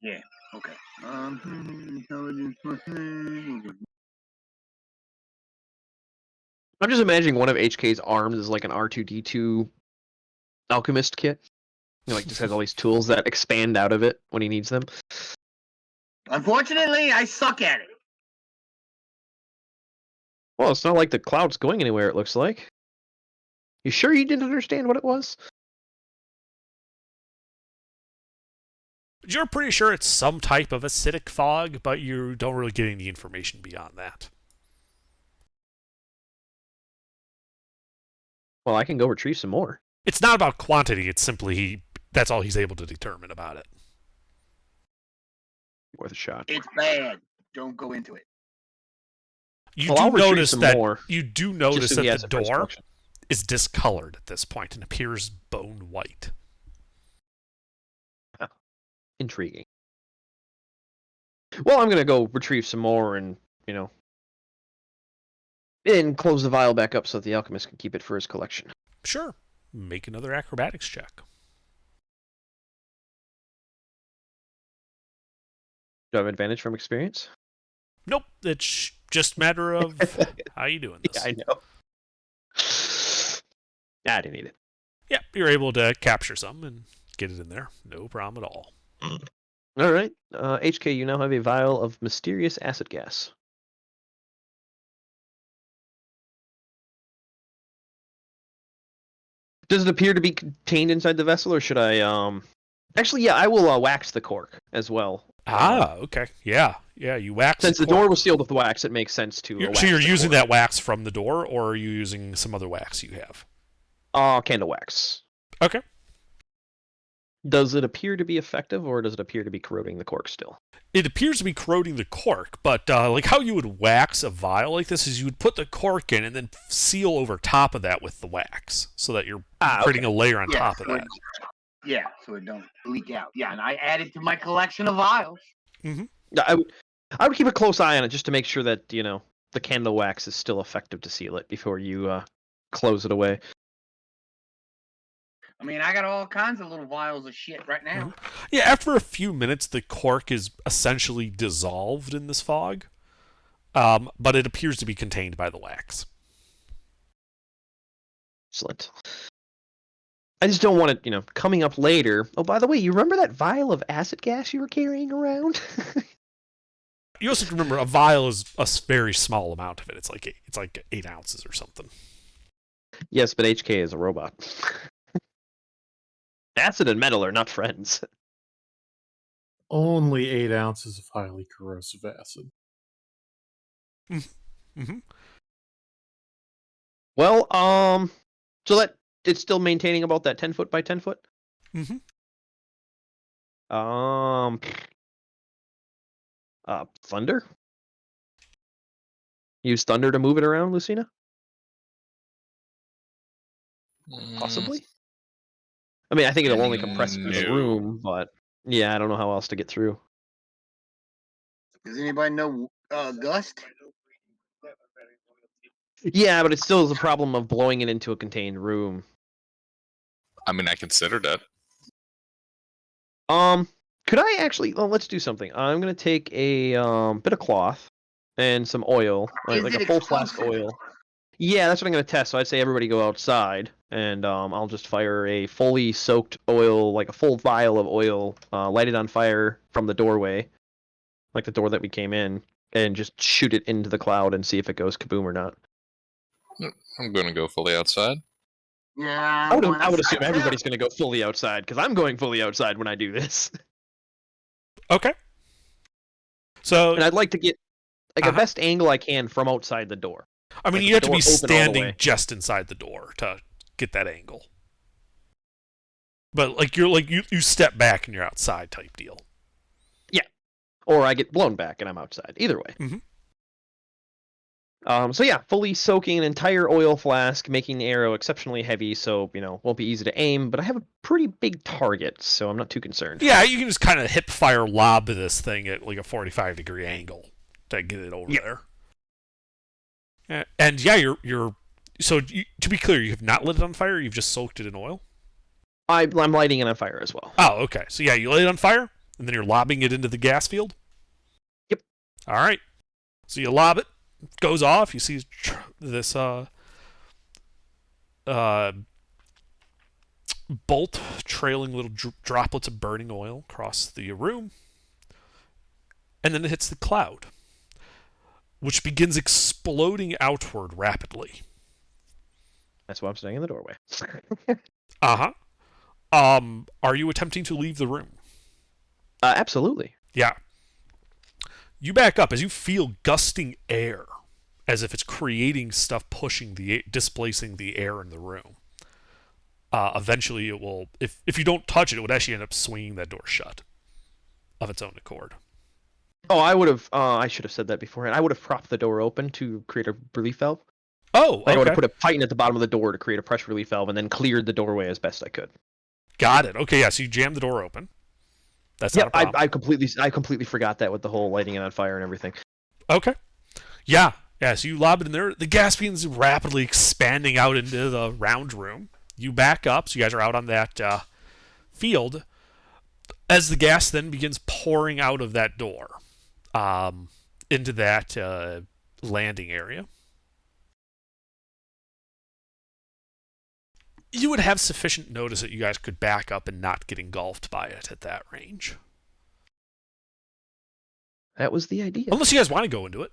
Yeah. Okay. Intelligence plus.
I'm just imagining one of HK's arms is like an R2D2 alchemist kit. Like just has all these tools that expand out of it when he needs them.
Unfortunately, I suck at it.
Well, it's not like the cloud's going anywhere, it looks like. You sure you didn't understand what it was?
You're pretty sure it's some type of acidic fog, but you don't really get any information beyond that.
Well, I can go retrieve some more.
It's not about quantity, it's simply that's all he's able to determine about it.
Worth a shot.
It's bad. Don't go into it.
You
Well, I'll
do
retrieve
notice
some
that
more,
you do
just
notice
so he
that
has
the
it for his
door
collection.
is discolored at this point and appears bone white.
Intriguing. Well, I'm gonna go retrieve some more and and close the vial back up so that the alchemist can keep it for his collection.
Sure. Make another acrobatics check.
Do I have advantage from experience?
Nope, it's just a matter of how you doing this.
Yeah, I know. I didn't need it.
Yeah, you're able to capture some and get it in there. No problem at all.
All right. HK, you now have a vial of mysterious acid gas. Does it appear to be contained inside the vessel, or should I? Actually, yeah, I will wax the cork as well.
Okay. Yeah. You wax.
Since the
cork.
door was sealed with wax, it makes sense to.
So
wax
you're
the
using
cork.
that wax from the door, or are you using some other wax you have?
Candle wax.
Okay.
Does it appear to be effective, or does it appear to be corroding the cork still?
It appears to be corroding the cork, but like how you would wax a vial like this is you would put the cork in and then seal over top of that with the wax, so that you're creating a layer on top of
so
that.
Yeah, so it don't leak out. Yeah, and I added to my collection of vials.
I would keep a close eye on it just to make sure that the candle wax is still effective to seal it before you close it away.
I mean, I got all kinds of little vials of shit right now.
Yeah, after a few minutes, the cork is essentially dissolved in this fog, but it appears to be contained by the wax.
Excellent. I just don't want it, coming up later. Oh, by the way, you remember that vial of acid gas you were carrying around?
You also have to remember a vial is a very small amount of it. It's like 8 ounces or something.
Yes, but HK is a robot. Acid and metal are not friends.
Only 8 ounces of highly corrosive acid.
Mm-hmm.
Well, so that it's still maintaining about that 10 foot by 10 foot.
Mm-hmm.
Thunder. Use thunder to move it around, Lucina. Possibly. I mean, I think it'll only compress through the
No.
room, but yeah, I don't know how else to get through.
Does anybody know Gust?
Yeah, but it still is a problem of blowing it into a contained room.
I mean, I considered it.
Could I actually? Well, let's do something. I'm gonna take a bit of cloth and some oil,
Is
like
it
a full flask
explosive?
oil. Yeah, that's what I'm gonna test. So I'd say everybody go outside, and I'll just fire a fully soaked oil, like a full vial of oil, light it on fire from the doorway, like the door that we came in, and just shoot it into the cloud and see if it goes kaboom or not.
I'm gonna go fully outside.
Yeah,
I would assume everybody's gonna go fully outside because I'm going fully outside when I do this,
Okay. So
and I'd like to get like
Uh-huh.
the best angle I can from outside the door.
I mean,
like
you have
the
to be
door open all the
standing
way.
just inside the door to get that angle. But like you step back and you're outside type deal.
Or I get blown back and I'm outside. Either way.
Mhm.
So yeah, fully soaking an entire oil flask, making the arrow exceptionally heavy, so won't be easy to aim. But I have a pretty big target, so I'm not too concerned.
Yeah, you can just kind of hip fire lob this thing at like a 45-degree angle to get it over
Yep.
there. And yeah, you're so to be clear, you have not lit it on fire. You've just soaked it in oil.
I'm lighting it on fire as well.
Oh, okay. So yeah, you light it on fire, and then you're lobbing it into the gas field.
Yep.
All right. So you lob it, goes off. You see this bolt trailing little droplets of burning oil across the room, and then it hits the cloud, which begins exploding outward rapidly.
That's why I'm staying in the doorway.
Uh-huh. Are you attempting to leave the room?
Absolutely.
Yeah. You back up as you feel gusting air, as if it's creating stuff pushing displacing the air in the room. Eventually it will, if you don't touch it, it would actually end up swinging that door shut of its own accord.
Oh, I should have said that beforehand. I would have propped the door open to create a relief valve.
Oh,
I would
okay.
have put a titan at the bottom of the door to create a pressure relief valve and then cleared the doorway as best I could.
Got it. Okay, yeah, so you jammed the door open. That's not a
Yep,
problem.
I completely forgot that with the whole lighting it on fire and everything.
Okay. Yeah, so you lob it in there. The gas begins rapidly expanding out into the round room. You back up, so you guys are out on that field. As the gas then begins pouring out of that door into that landing area, you would have sufficient notice that you guys could back up and not get engulfed by it at that range.
That was the idea.
Unless you guys want to go into it.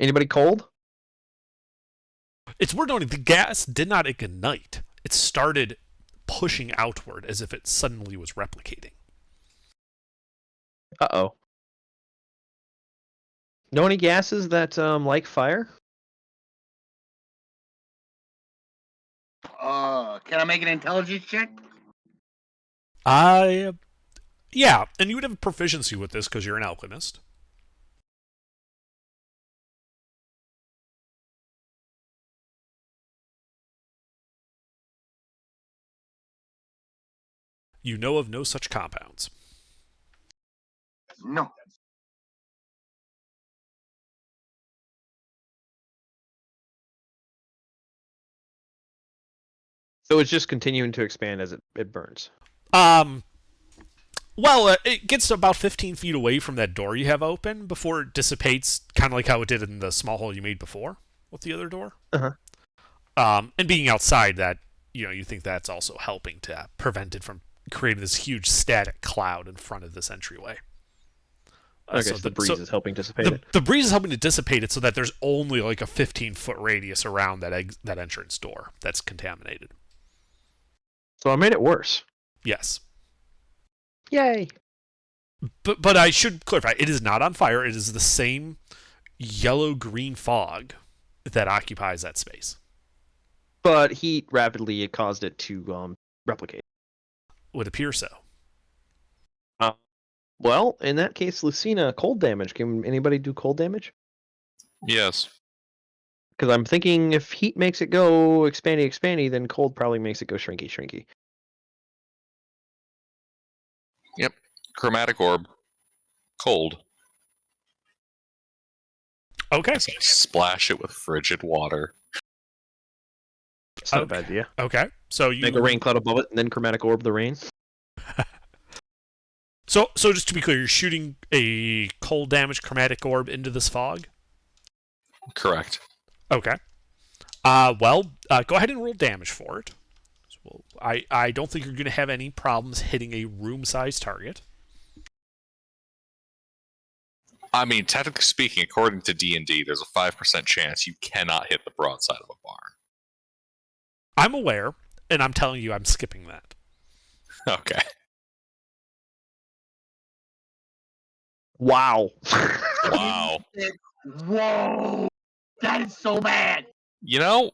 Anybody cold?
It's worth noting the gas did not ignite. It started pushing outward as if it suddenly was replicating.
Uh-oh. Know any gases that like fire?
Can I make an intelligence check?
Yeah, and you would have proficiency with this because you're an alchemist. You know of no such compounds.
No.
So it's just continuing to expand as it burns.
Well, it gets to about 15 feet away from that door you have open before it dissipates, kind of like how it did in the small hole you made before with the other door.
Uh-huh.
And being outside that, you think that's also helping to prevent it from creating this huge static cloud in front of this entryway.
Okay, so the breeze is helping dissipate it.
The breeze is helping to dissipate it so that there's only like a 15-foot radius around that entrance door that's contaminated.
So I made it worse.
Yes.
Yay!
But I should clarify, it is not on fire. It is the same yellow-green fog that occupies that space.
But heat rapidly caused it to replicate.
Would appear so.
Well, in that case, Lucina, cold damage. Can anybody do cold damage?
Yes.
Because I'm thinking if heat makes it go expandy, then cold probably makes it go shrinky.
Yep. Chromatic orb. Cold.
Okay.
So splash it with frigid water.
It's not a bad idea.
Okay. So you
Make a rain cloud above it, and then chromatic orb the rain.
So just to be clear, you're shooting a cold damage chromatic orb into this fog?
Correct.
Okay. Go ahead and roll damage for it. So I don't think you're going to have any problems hitting a room-sized target.
I mean, technically speaking, according to D&D, there's a 5% chance you cannot hit the broadside of a barn.
I'm aware, and I'm telling you I'm skipping that.
Okay.
Wow.
Wow.
Whoa! That is so bad.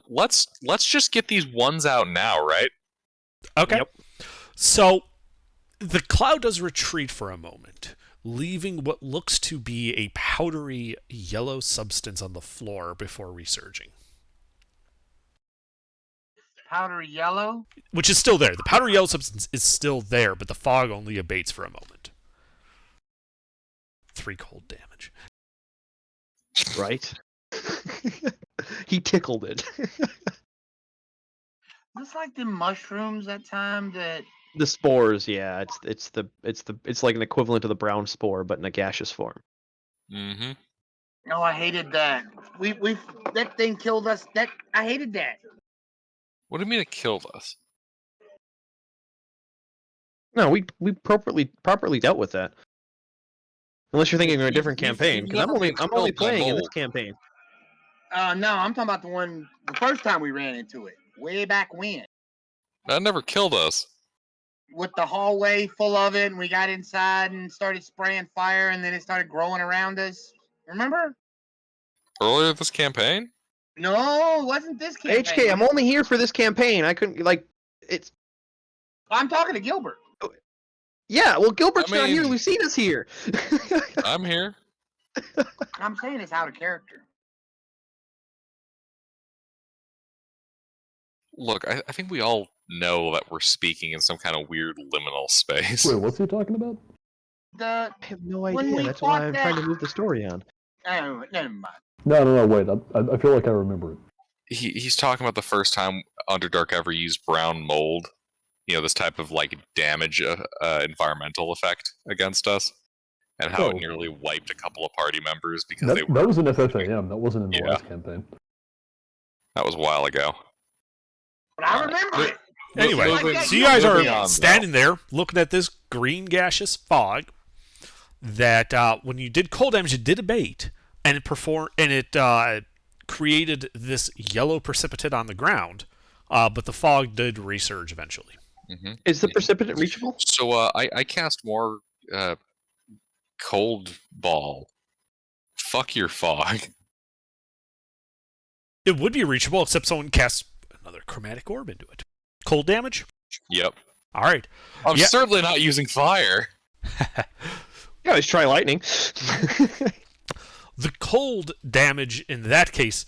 Let's just get these ones out now, right?
Okay.
Yep.
So the cloud does retreat for a moment, leaving what looks to be a powdery yellow substance on the floor before resurging.
Powdery yellow?
Which is still there. The powdery yellow substance is still there, but the fog only abates for a moment. 3 cold damage.
Right? He tickled it.
Looks like the mushrooms that time that.
The spores, yeah, it's like an equivalent of the brown spore, but in a gaseous form.
Mm-hmm.
No, I hated that. We that thing killed us. I hated that.
What do you mean it killed us?
No, we properly dealt with that. Unless you're thinking of a different campaign, because I'm only playing in this campaign.
No, I'm talking about the first time we ran into it, way back when,
That never killed us.
with the hallway full of it, and we got inside and started spraying fire, and then it started growing around us. Remember?
Earlier this campaign?
No, it wasn't this campaign.
HK, I'm only here for this campaign. I couldn't it's.
I'm talking to Gilbert.
Yeah, well, Gilbert's not here.
mean-
Lucina's here.
I'm here.
I'm saying it's out of character.
Look, I think we all know that we're speaking in some kind of weird liminal space.
Wait, what's he talking about?
The
I have no
When
idea.
we
That's why
fought
I'm
that-
trying to move the story on.
oh, never mind.
No, wait. I feel like I remember it.
He's talking about the first time Underdark ever used brown mold. This type of damage environmental effect against us. And how it
Oh.
nearly wiped a couple of party members because
That,
they were...
that was in FFAM. That wasn't in the
Yeah.
last campaign.
That was a while ago.
But I remember it.
Anyway,
Moving-
so you guys are
moving on,
standing there looking at this green gaseous fog that when you did cold damage, it did abate, and it created this yellow precipitate on the ground, but the fog did resurge eventually.
Mm-hmm.
Is the precipitate reachable?
So I cast more cold ball. Fuck your fog.
It would be reachable, except someone casts another chromatic orb into it. Cold damage?
Yep.
All right.
I'm
Yeah.
certainly not using fire.
Yeah, let's try lightning.
The cold damage in that case,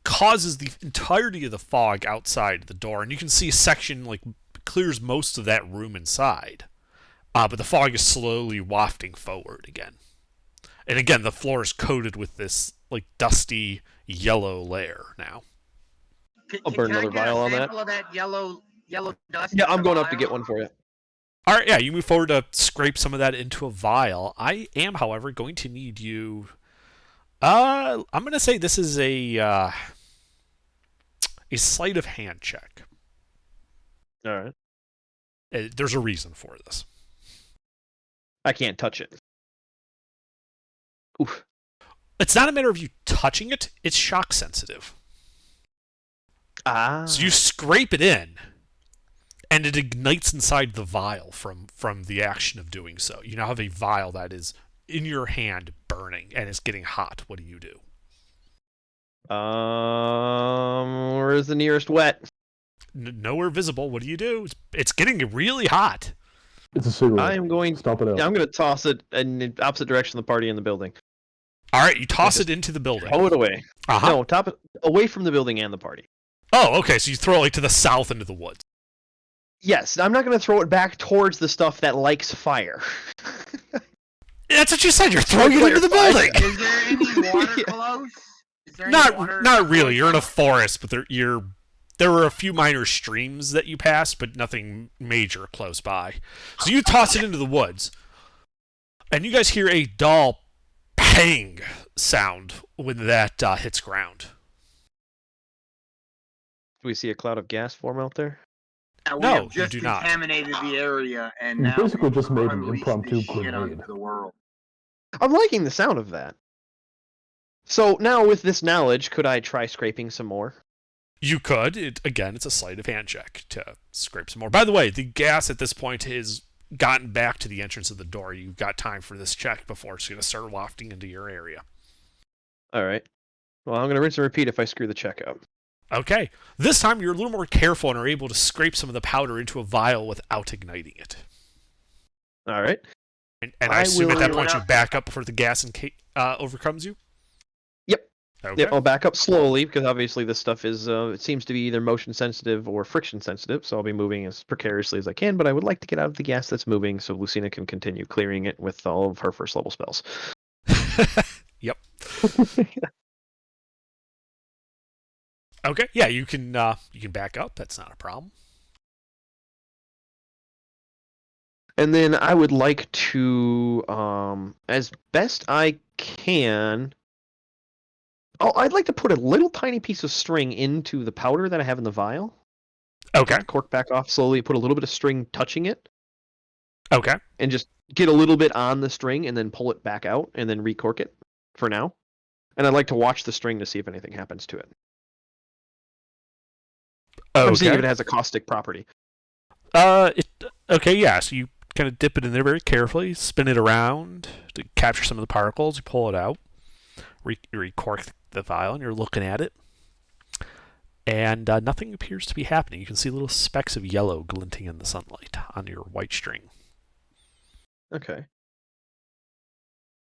causes the entirety of the fog outside the door, and you can see a section clears most of that room inside. But the fog is slowly wafting forward again. And again, the floor is coated with this dusty yellow layer now.
I'll burn
Can I
another
get a
vial on that.
sample of that yellow dust.
Yeah,
in
I'm
the
going up to
vial?
get one for you.
All right, yeah, you move forward to scrape some of that into a vial. I am, however, going to need you. I'm going to say this is a sleight of hand check.
All right.
There's a reason for this.
I can't touch it. Oof.
It's not a matter of you touching it; it's shock sensitive.
Ah.
So you scrape it in, and it ignites inside the vial from the action of doing so. You now have a vial that is in your hand burning and it's getting hot. What do you do?
Where's the nearest wet?
Nowhere visible. What do you do? It's getting really hot.
It's a cigarette.
I am going.
Stop it out.
I'm going to toss it in the opposite direction of the party in the building.
All right, you toss it into the building.
Throw it away.
Uh-huh.
No, top it away from the building and the party.
Oh, okay. So you throw it to the south into the woods.
Yes, I'm not going to throw it back towards the stuff that likes fire.
That's what you said. You're throwing it into the building.
Is there any water close? Is there any water
Not really.
close?
You're in a forest, but there were a few minor streams that you passed, but nothing major close by. So you toss it into the woods, and you guys hear a dull pang sound when that hits ground.
Do we see a cloud of gas form out there?
Now, we
No,
have
you
just
do not.
contaminated the area, and
You
now
basically
we've
just made an
unleashed
impromptu
this shit onto
grenade.
the world.
I'm liking the sound of that. So now with this knowledge, could I try scraping some more?
You could. Again, it's a sleight of hand check to scrape some more. By the way, the gas at this point has gotten back to the entrance of the door. You've got time for this check before it's going to start wafting into your area.
All right. Well, I'm going to rinse and repeat if I screw the check up.
Okay. This time you're a little more careful and are able to scrape some of the powder into a vial without igniting it.
All right.
And I
I
assume at
will-
that point you back up before the gas overcomes you?
Yep.
Okay.
Yep, I'll back up slowly because obviously this stuff is, it seems to be either motion sensitive or friction sensitive, so I'll be moving as precariously as I can, but I would like to get out of the gas that's moving so Lucina can continue clearing it with all of her first level spells.
Yep. Okay. Yeah, you can back up. That's not a problem.
And then I would like to, as best I can, I'd like to put a little tiny piece of string into the powder that I have in the vial.
Okay.
Cork back off slowly, put a little bit of string touching it,
Okay.
and just get a little bit on the string and then pull it back out and then recork it for now. And I'd like to watch the string to see if anything happens to it. I'm seeing if it has a caustic property.
Okay, yeah, so you kind of dip it in there very carefully, spin it around to capture some of the particles, you pull it out, recork the vial, and you're looking at it. And nothing appears to be happening. You can see little specks of yellow glinting in the sunlight on your white string.
Okay.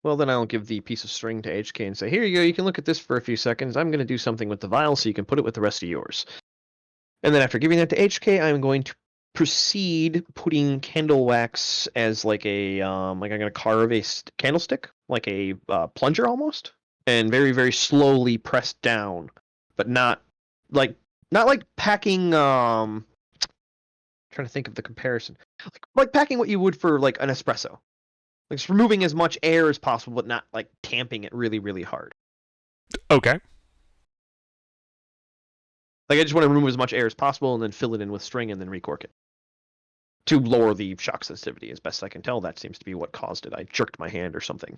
Well, then I'll give the piece of string to HK and say, here you go, you can look at this for a few seconds. I'm going to do something with the vial so you can put it with the rest of yours. And then after giving that to HK, I'm going to proceed putting candle wax as like a, I'm going to carve a candlestick, like a plunger almost, and very, very slowly press down, but not like packing, trying to think of the comparison, like packing what you would for like an espresso. Like just removing as much air as possible, but not like tamping it really, really hard.
Okay.
Like I just want to remove as much air as possible and then fill it in with string and then recork it. To lower the shock sensitivity as best I can tell. That seems to be what caused it. I jerked my hand or something.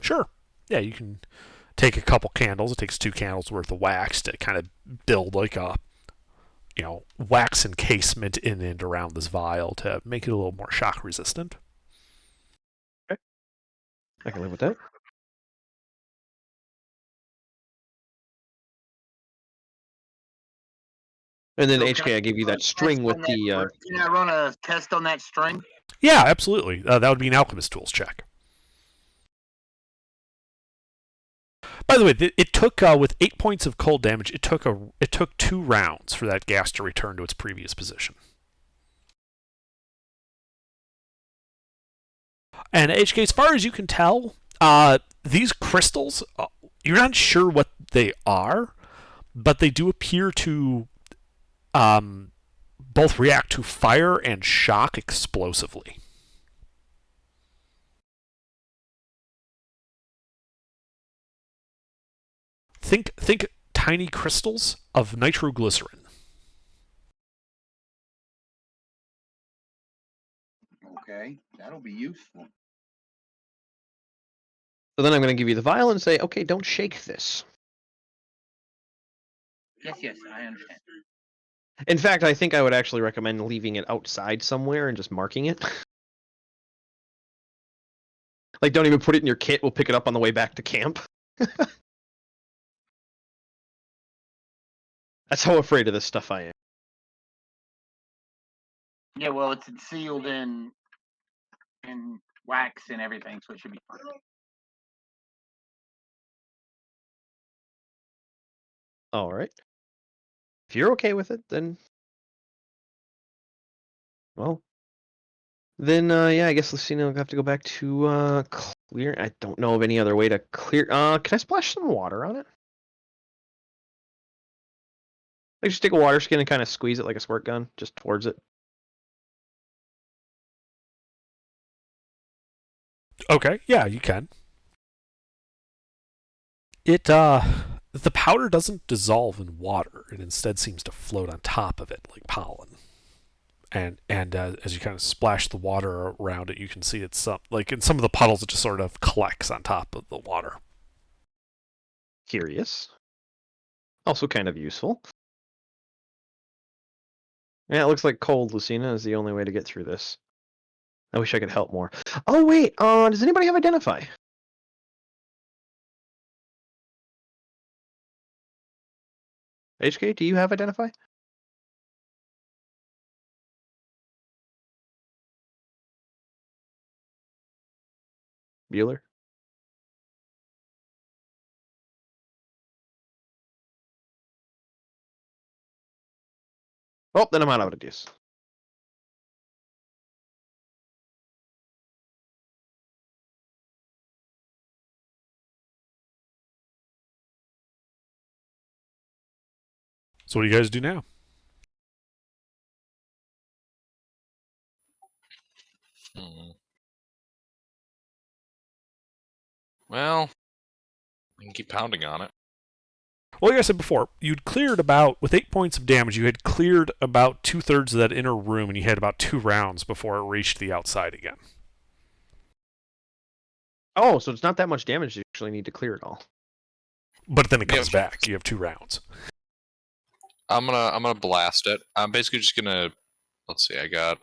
Sure. yeah, you can take a couple candles. It takes 2 candles worth of wax to kind of build like a, wax encasement in and around this vial to make it a little more shock resistant.
I can live with that. And then
So
HK, I gave you that string with the.
Can I run a test on that string?
Yeah, absolutely. That would be an alchemist tools check. By the way, it took with 8 points of cold damage. It took 2 rounds for that gas to return to its previous position. And HK, as far as you can tell, these crystals, you're not sure what they are, but they do appear to both react to fire and shock explosively. Think tiny crystals of nitroglycerin.
Okay, that'll be useful.
So then I'm going to give you the vial and say, okay, don't shake this.
Yes, I understand.
In fact, I think I would actually recommend leaving it outside somewhere and just marking it. Like, don't even put it in your kit. We'll pick it up on the way back to camp. That's how afraid of this stuff I am.
Yeah, well, it's sealed in wax and everything, so it should be fine.
All right. If you're okay with it, then... Well... Then, yeah, I guess Lucina will have to go back to, clear... I don't know of any other way to clear... can I splash some water on it? Like, just take a water skin and kind of squeeze it like a squirt gun, just towards it.
Okay, yeah, you can. The powder doesn't dissolve in water. It instead seems to float on top of it like pollen. And as you kind of splash the water around it, you can see it's like in some of the puddles, it just sort of collects on top of the water.
Curious. Also kind of useful. Yeah, it looks like cold, Lucina, is the only way to get through this. I wish I could help more. Oh, wait, does anybody have Identify? HK, do you have Identify? Bueller? Oh, then I'm out of ideas.
So what do you guys do now?
Well, we can keep pounding on it.
Well, like I said before, you'd cleared with 8 points of damage, you had cleared about 2/3 of that inner room, and you had about 2 rounds before it reached the outside again.
Oh, so it's not that much damage you actually need to clear it all.
But then it comes back. You have 2 rounds.
I'm gonna blast it. I'm basically just gonna, let's see, I got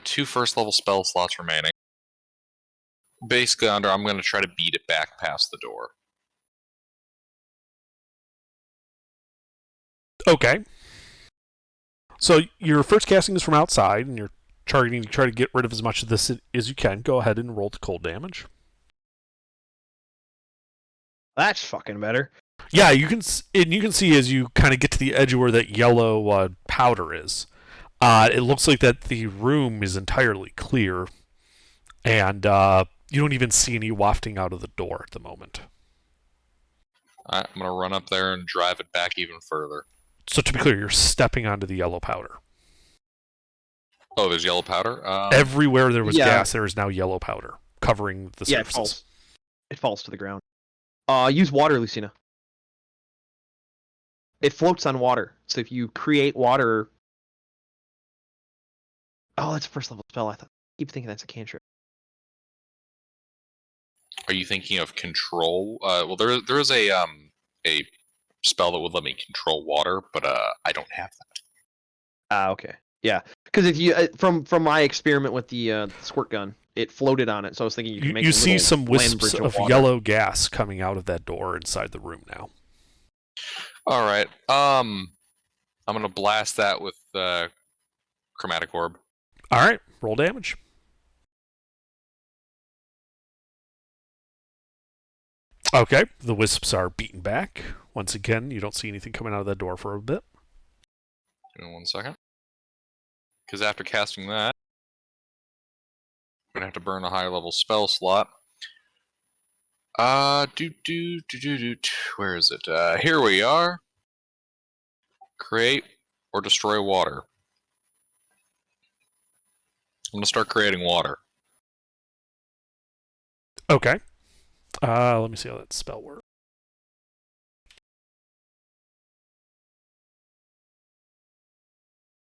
2 first level spell slots remaining. Basically, I'm gonna try to beat it back past the door.
Okay. So your first casting is from outside, and you're targeting to try to get rid of as much of this as you can. Go ahead and roll the cold damage.
That's fucking better.
Yeah, you can see as you kind of get to the edge of where that yellow powder is. It looks like that the room is entirely clear, and you don't even see any wafting out of the door at the moment.
I'm gonna run up there and drive it back even further.
So to be clear, you're stepping onto the yellow powder.
Oh, there's yellow powder?
Everywhere there was gas, there is now yellow powder covering the surfaces.
It falls to the ground. Use water, Lucina. It floats on water. So if you create water... Oh, that's a first level spell. I keep thinking that's a cantrip.
Are you thinking of control? Well, there is a spell that would let me control water, but I don't have that.
Ah, okay. Yeah, because if you from my experiment with the squirt gun, it floated on it, so I was thinking you can make
You
a
see
little
some
land
wisps
bridge
of
water.
yellow gas coming out of that door inside the room now.
All right. I'm gonna blast that with chromatic orb.
All right, roll damage. Okay, the wisps are beaten back. Once again, you don't see anything coming out of that door for a bit.
Give me 1 second. Because after casting that, I'm gonna have to burn a higher level spell slot. Where is it? Here we are. Create or destroy water. I'm gonna start creating water.
Okay. Let me see how that spell works.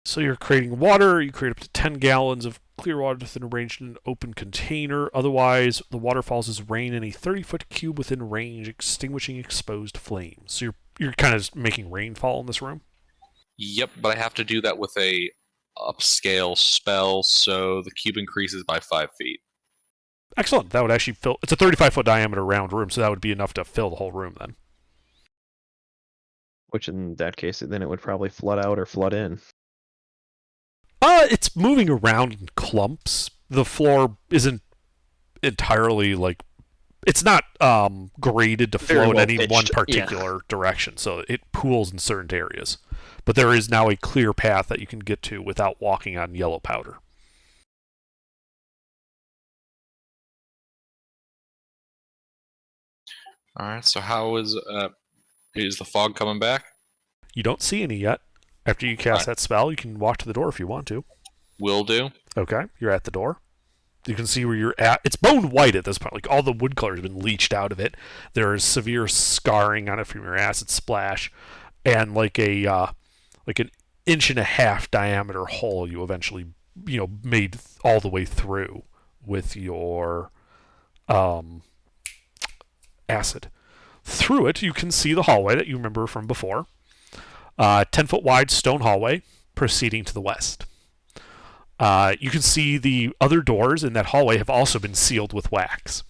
So you're creating water. You create up to 10 gallons of clear water within arranged in an open container. Otherwise, the water falls as rain in a 30-foot cube within range, extinguishing exposed flames. So you're kind of making rainfall in this room.
Yep, but I have to do that with a upscale spell, so the cube increases by 5 feet.
Excellent. That would actually fill. It's a 35-foot diameter round room, so that would be enough to fill the whole room then.
Which in that case, then it would probably flood out or flood in.
It's moving around in clumps. The floor isn't entirely like it's not graded to
Very
flow in
well
any
pitched,
one
yeah.
particular direction, so it pools in certain areas. But there is now a clear path that you can get to without walking on yellow powder.
All right. So how is the fog coming back?
You don't see any yet. After you cast that spell, you can walk to the door if you want to.
Will do.
Okay, you're at the door. You can see where you're at. It's bone white at this point. Like all the wood color has been leached out of it. There is severe scarring on it from your acid splash, and like an 1.5-inch diameter hole you eventually made all the way through with your acid. Through it, you can see the hallway that you remember from before. 10-foot wide stone hallway proceeding to the west. You can see the other doors in that hallway have also been sealed with wax.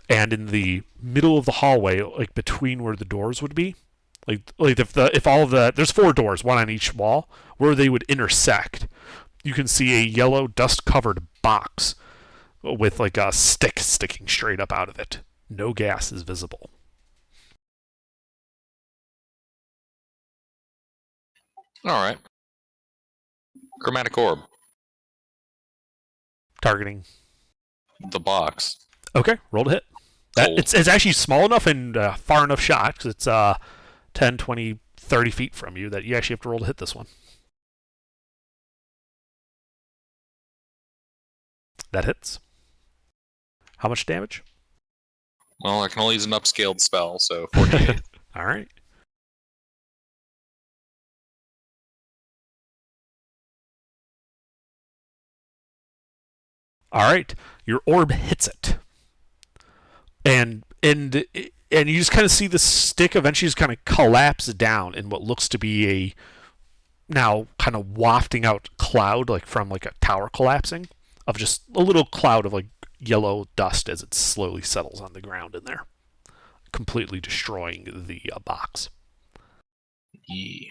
And in the middle of the hallway, like between where the doors would be, like if all of the there's 4 doors, one on each wall, where they would intersect, you can see a yellow dust-covered box with like a stick sticking straight up out of it. No gas is visible.
All right. Chromatic orb.
Targeting.
The box.
Okay, roll to hit.
Cool.
It's actually small enough and far enough shot, because it's 10, 20, 30 feet from you, that you actually have to roll to hit this one. That hits. How much damage?
Well, I can only use an upscaled spell, so 48.
All right. All right. Your orb hits it. And you just kind of see the stick eventually just kind of collapse down in what looks to be a now kind of wafting out cloud, like from like a tower collapsing, of just a little cloud of like yellow dust as it slowly settles on the ground in there, completely destroying the box.
Yeah.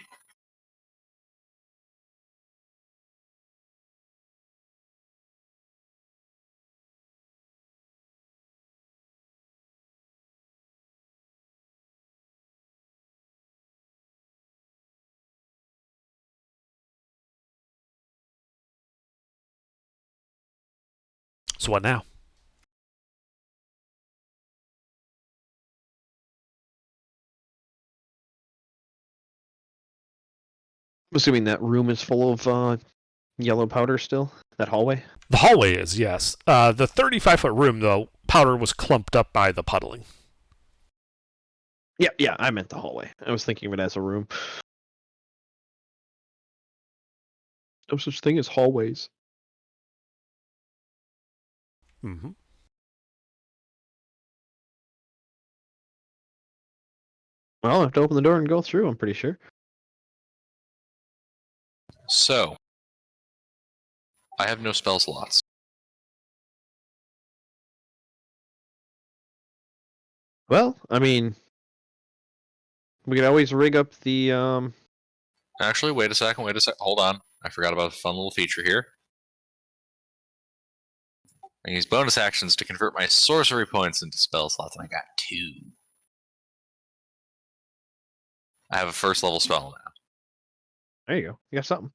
So what now?
I'm assuming that room is full of yellow powder still. That hallway.
The hallway is, yes. The 35-foot room, though, powder was clumped up by the puddling.
Yeah, I meant the hallway. I was thinking of it as a room. No such thing as hallways.
Mm-hmm.
Well, I have to open the door and go through, I'm pretty sure.
So, I have no spell slots.
Well, I mean, we could always rig up the
Actually, wait a second. Hold on. I forgot about a fun little feature here. I use bonus actions to convert my sorcery points into spell slots, and I got 2. I have a first level spell now.
There you go. You got something.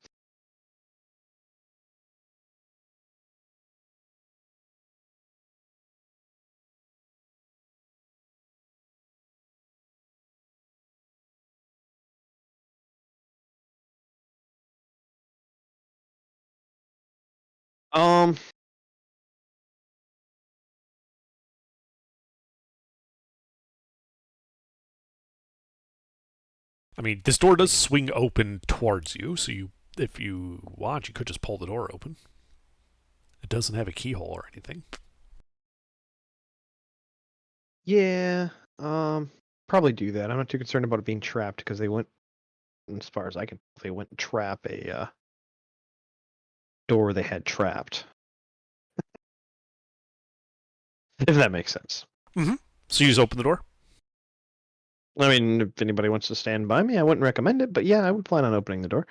Um,
I mean, this door does swing open towards you, so if you want, you could just pull the door open. It doesn't have a keyhole or anything.
yeah. Probably do that. I'm not too concerned about it being trapped because they went, as far as I can, they went and trap a door they had trapped. If that makes sense.
So you just open the door?
I mean, if anybody wants to stand by me, I wouldn't recommend it, but yeah, I would plan on opening the door.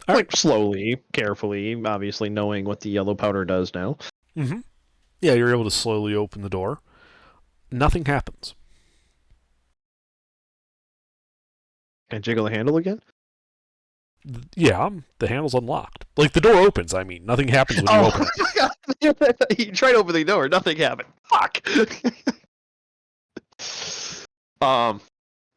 All
Like slowly, carefully, obviously knowing what the yellow powder does now.
Mm-hmm. Yeah, you're able to slowly open the door. Nothing happens.
Can I jiggle the handle again?
Yeah, the handle's unlocked. Like, the door opens, I mean. Nothing happens when you open it.
You tried opening the door, nothing happened. Fuck!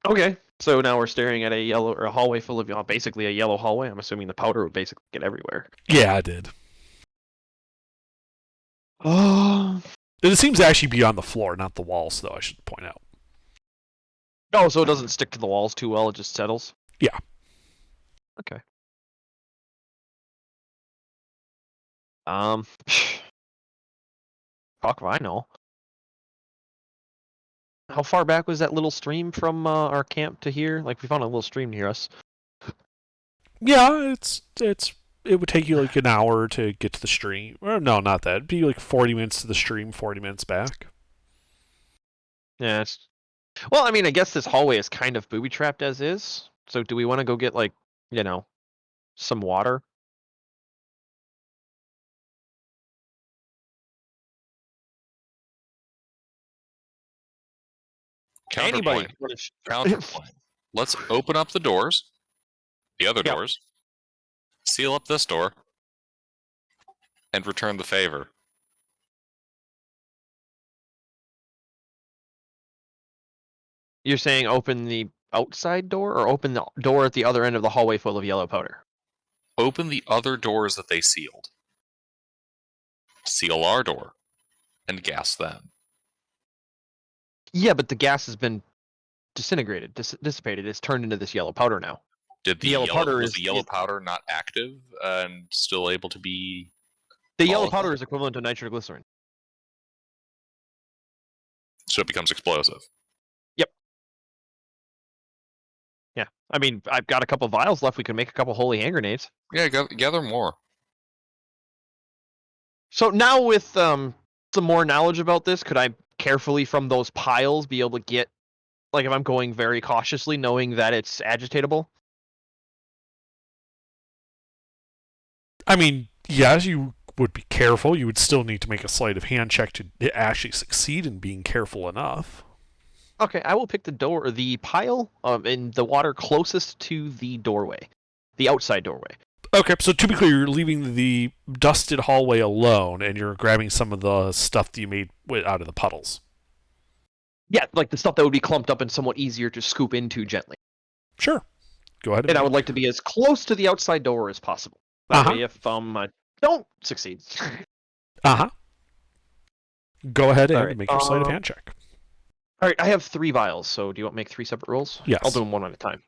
Okay. So now we're staring at a hallway full of, basically a yellow hallway. I'm assuming the powder would basically get everywhere.
Yeah, I did.
Oh.
It seems to actually be on the floor, not the walls, though, I should point out.
Oh, so it doesn't stick to the walls too well, it just settles?
Yeah.
Okay. Fuck if I know. How far back was that little stream from our camp to here? Like, we found a little stream near us.
Yeah, it would take you like an hour to get to the stream. Or no, not that. It'd be like 40 minutes to the stream, 40 minutes back.
Yeah, well, I mean, I guess this hallway is kind of booby-trapped as is. So do we want to go get, like, some water?
Counterpoint. Counterpoint. Let's open up the doors. The other
Yep.
doors. Seal up this door. And return the favor.
You're saying open the outside door or open the door at the other end of the hallway full of yellow powder?
Open the other doors that they sealed. Seal our door. And gas them.
Yeah, but the gas has been disintegrated, dissipated. It's turned into this yellow powder now.
Did the
yellow powder
was
is-
the yellow powder not active and still able to be?
The yellow
Volatile.
powder is equivalent to nitroglycerin.
So it becomes explosive.
Yeah, I mean, I've got a couple vials left. We can make a couple holy hand grenades.
Yeah, gather more.
So now with some more knowledge about this, could I carefully from those piles be able to get, like, if I'm going very cautiously, knowing that it's agitatable?
I mean, yes, you would be careful. You would still need to make a sleight of hand check to actually succeed in being careful enough.
Okay, I will pick the pile in the water closest to the doorway, the outside doorway.
Okay, so typically you're leaving the dusted hallway alone, and you're grabbing some of the stuff that you made out of the puddles.
Yeah, like the stuff that would be clumped up and somewhat easier to scoop into gently.
Sure. Go ahead.
And I would like to be as close to the outside door as possible. That way if I don't succeed.
Uh-huh. Go ahead and
All right,
make your sleight of hand check.
All right, I have 3 vials, so do you want to make 3 separate rolls?
Yes.
I'll do them one at a time.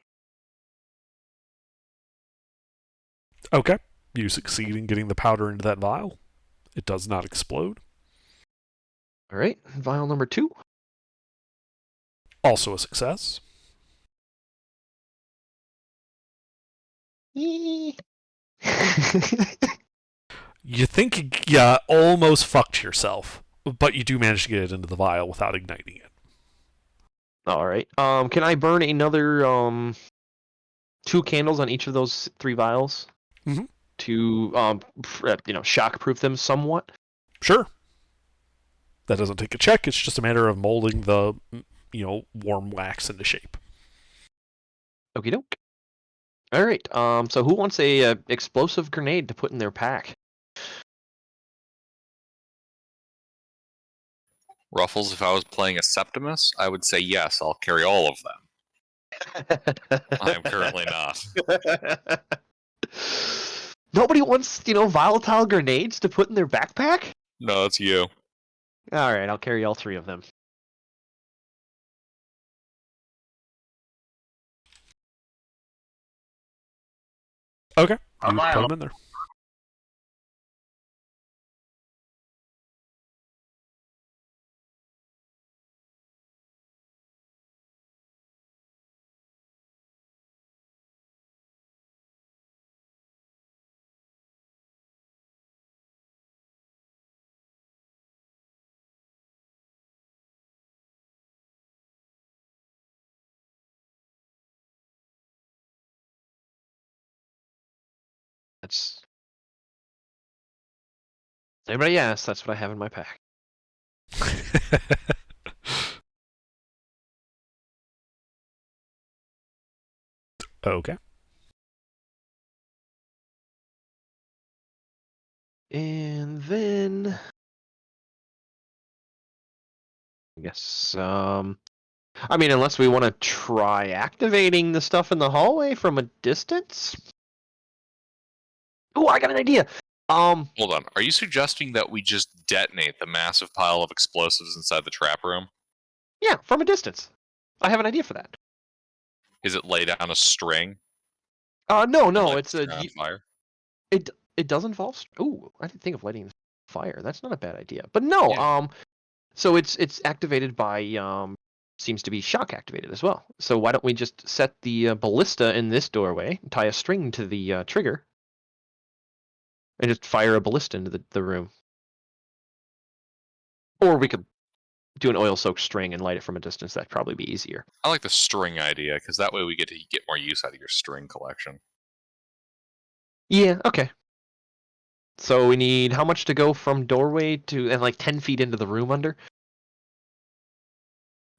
Okay. You succeed in getting the powder into that vial. It does not explode.
All right, vial number 2.
Also a success.
Eee.
You think you almost fucked yourself, but you do manage to get it into the vial without igniting it.
All right. Can I burn another 2 candles on each of those 3 vials
Mhm.
to shock-proof them somewhat?
Sure. That doesn't take a check. It's just a matter of molding the, warm wax into shape.
Okie doke. All right. So who wants a explosive grenade to put in their pack?
Ruffles, if I was playing a Septimus, I would say yes, I'll carry all of them. I am currently not.
Nobody wants, volatile grenades to put in their backpack?
No, it's you.
All right, I'll carry all 3 of them.
Okay.
A
You
vial.
put them in there.
That's anybody asks, that's what I have in my pack.
Okay.
And then I guess unless we want to try activating the stuff in the hallway from a distance. Oh, I got an idea.
Hold on. Are you suggesting that we just detonate the massive pile of explosives inside the trap room?
Yeah, from a distance. I have an idea for that.
Is it lay down a string?
No,
and light
it's
the
a
string on fire?
it does involve. Ooh, I didn't think of lighting fire. That's not a bad idea. But no,
Yeah.
so it's activated by seems to be shock activated as well. So why don't we just set the ballista in this doorway, tie a string to the trigger, and just fire a ballista into the room? Or we could do an oil-soaked string and light it from a distance. That'd probably be easier.
I like the string idea, because that way we get to get more use out of your string collection.
Yeah, okay. So we need how much to go from doorway to and like 10 feet into the room under?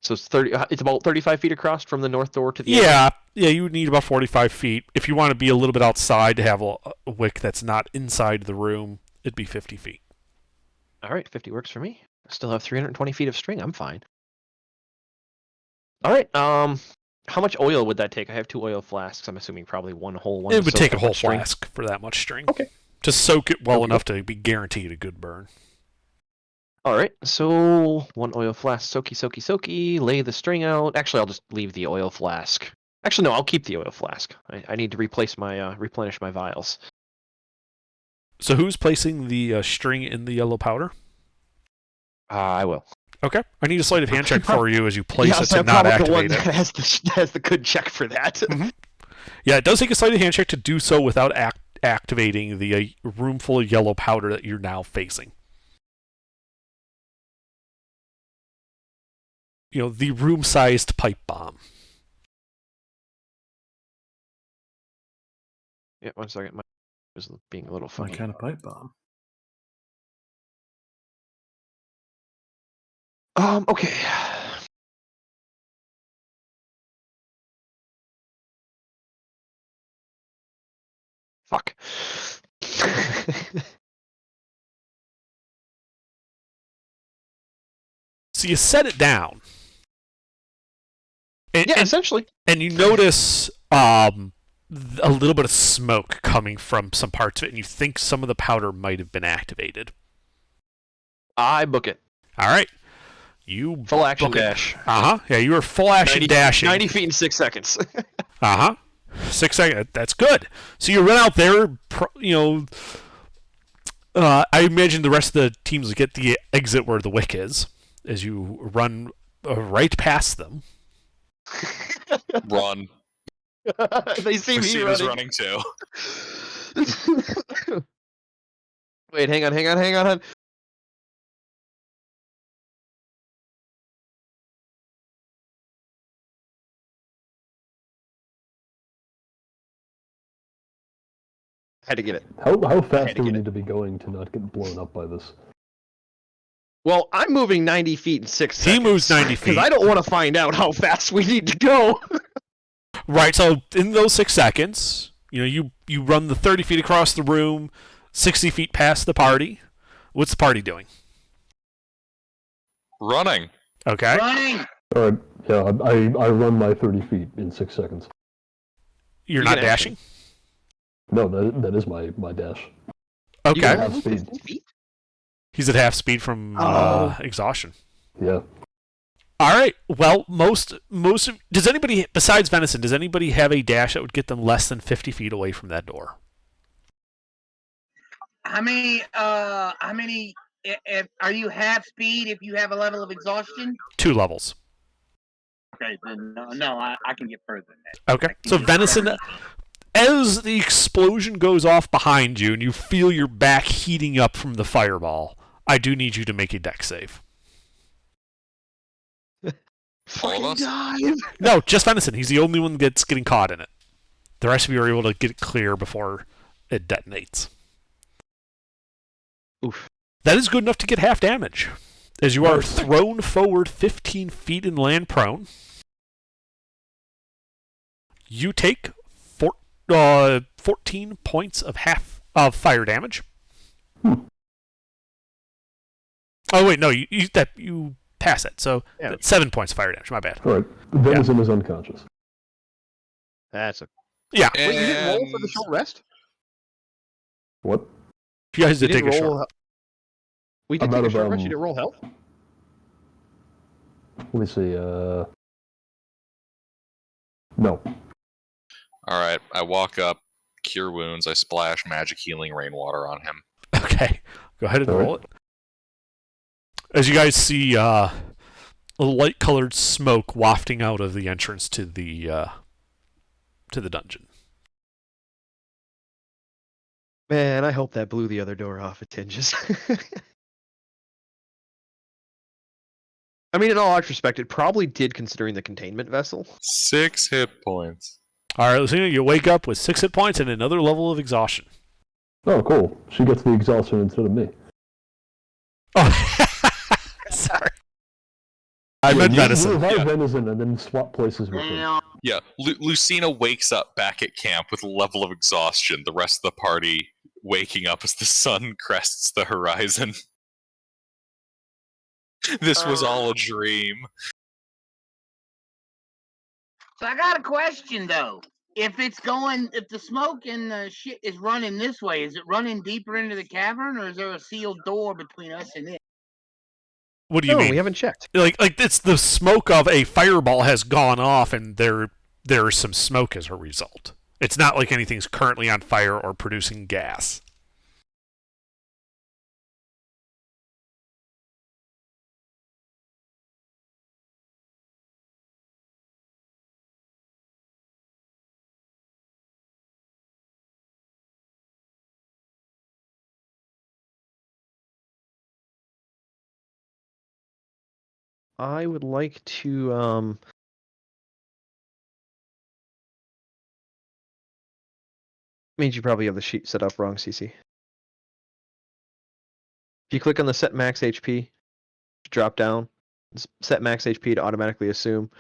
So it's 30. It's about 35 feet across from the north door to the end.
Yeah, you would need about 45 feet. If you want to be a little bit outside to have a wick that's not inside the room, it'd be 50 feet.
All right, 50 works for me. I still have 320 feet of string. I'm fine. All right. How much oil would that take? I have 2 oil flasks. I'm assuming probably one whole one.
It
to
would
soak
take a
that
whole
much string.
flask for that much string.
Okay.
To soak it well
Okay.
enough to be guaranteed a good burn.
All right. So 1 oil flask, soaky. Lay the string out. Actually, I'll just leave the oil flask. Actually, no. I'll keep the oil flask. I need to replace my replenish my vials.
So who's placing the string in the yellow powder?
I will.
Okay. I need a sleight of hand check for you as you place it to
I'm
not
probably the one
activate it.
that has the good check for that.
Yeah, it does take a sleight of hand check to do so without activating the room full of yellow powder that you're now facing. The room-sized pipe bomb.
Yeah, 1 second. My was being a little
Some
funny.
kind of pipe bomb.
Okay. Fuck.
So you set it down. And,
Yeah,
and,
essentially.
and you notice a little bit of smoke coming from some parts of it, and you think some of the powder might have been activated.
I book it.
All right. You
Full action
book it.
dash.
Uh-huh. Yeah, you were full action dashing.
90 feet in 6 seconds.
Uh-huh. 6 seconds. That's good. So you run out there, I imagine the rest of the teams get the exit where the wick is, as you run right past them.
Run.
They see me
Christina's
running.
running too.
Wait, hang on. Had to get it.
How fast do we
get it.
need to be going to not get blown up by this?
Well, I'm moving 90 feet in 6
He
seconds.
moves 90
Because
feet.
I don't want to find out how fast we need to go.
Right, so in those 6 seconds, you run the 30 feet across the room, 60 feet past the party. What's the party doing?
Running.
Okay.
Running.
All right, yeah, I run my 30 feet in 6 seconds.
You're
You
not
can
dashing?
No, that is my dash.
You
Okay.
can
have
move
speed.
50 feet?
He's at half speed from
Oh.
exhaustion.
Yeah.
All right. Well, most does anybody besides Venison, does anybody have a dash that would get them less than 50 feet away from that door?
How many? If are you half speed if you have a level of exhaustion?
2 levels.
Okay, then no, I can get further than that.
Okay. So Venison, as the explosion goes off behind you and you feel your back heating up from the fireball, I do need you to make a dex save.
All of us?
Dive.
No, just Venison. He's the only one that's getting caught in it. The rest of you are able to get it clear before it detonates.
Oof.
That is good enough to get half damage, as you are
Nice.
thrown forward 15 feet and land prone. You take 14 points of fire damage.
Hmm.
Oh wait, no, you pass it. So
Yeah.
that's 7 points of fire damage. My bad.
All right, Venison is unconscious.
That's a.
Yeah,
Wait, you didn't roll for the
And-
short rest?
What?
you guys
You
did take
didn't
a
roll.
short.
We did
I'm
take
out
a
of,
short rest. You didn't roll health?
Let me see. No.
All right. I walk up, cure wounds. I splash magic healing rainwater on him.
Okay, go ahead and
All right.
roll it. As you guys see, a light-colored smoke wafting out of the entrance to the dungeon.
Man, I hope that blew the other door off. It tinges. I mean, in all retrospect, it probably did, considering the containment vessel.
6 hit points.
All right, Lucina, you wake up with 6 hit points and another level of exhaustion.
Oh, cool. She gets the exhaustion instead of me.
Oh, sorry. I meant
You
Venison.
revive
Yeah.
Venison and then swap places with her.
Damn.
Yeah, Lucina wakes up back at camp with a level of exhaustion. The rest of the party waking up as the sun crests the horizon. This was all a dream.
So I got a question though. If the smoke and the shit is running this way, is it running deeper into the cavern, or is there a sealed door between us and it?
What do you
No,
mean?
we haven't checked.
Like it's the smoke of a fireball has gone off and there's some smoke as a result. It's not like anything's currently on fire or producing gas.
I would like to means you probably have the sheet set up wrong, CC. If you click on the set max HP, drop down, set max HP to automatically assume,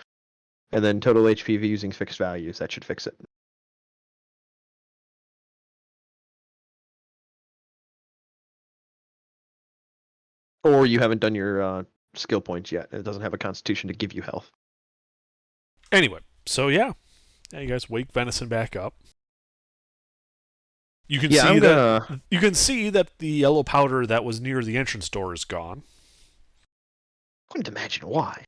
and then total HP using fixed values. That should fix it. Or you haven't done your skill points yet, and it doesn't have a constitution to give you health.
Anyway, so yeah, you guys wake Venison back up. You can
Yeah,
see
I'm
that
gonna.
you can see that the yellow powder that was near the entrance door is gone.
Couldn't imagine why.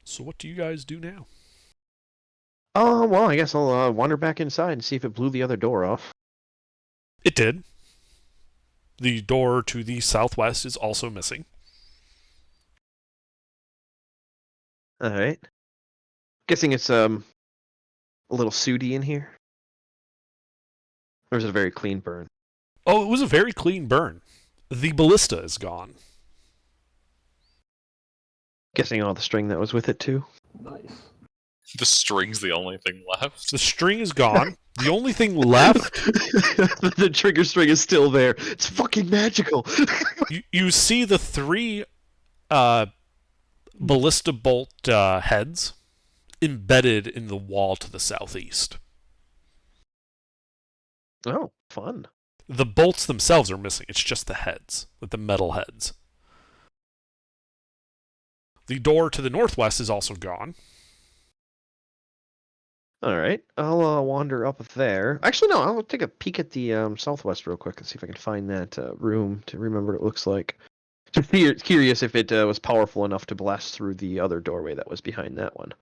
So what do you guys do now?
Oh, well, I guess I'll wander back inside and see if it blew the other door off.
It did. The door to the southwest is also missing.
All right. Guessing it's a little sooty in here. Or is it a very clean burn?
Oh, it was a very clean burn. The ballista is gone.
Guessing all the string that was with it too.
Nice.
The string's the only thing left.
The string is gone. The only thing left,
The trigger string is still there. It's fucking magical.
you see the 3 ballista bolt heads embedded in the wall to the southeast.
Oh, fun.
The bolts themselves are missing. It's just the heads, with the metal heads. The door to the northwest is also gone.
All right, I'll wander up there. Actually, no, I'll take a peek at the southwest real quick and see if I can find that room to remember what it looks like. Just curious if it was powerful enough to blast through the other doorway that was behind that one.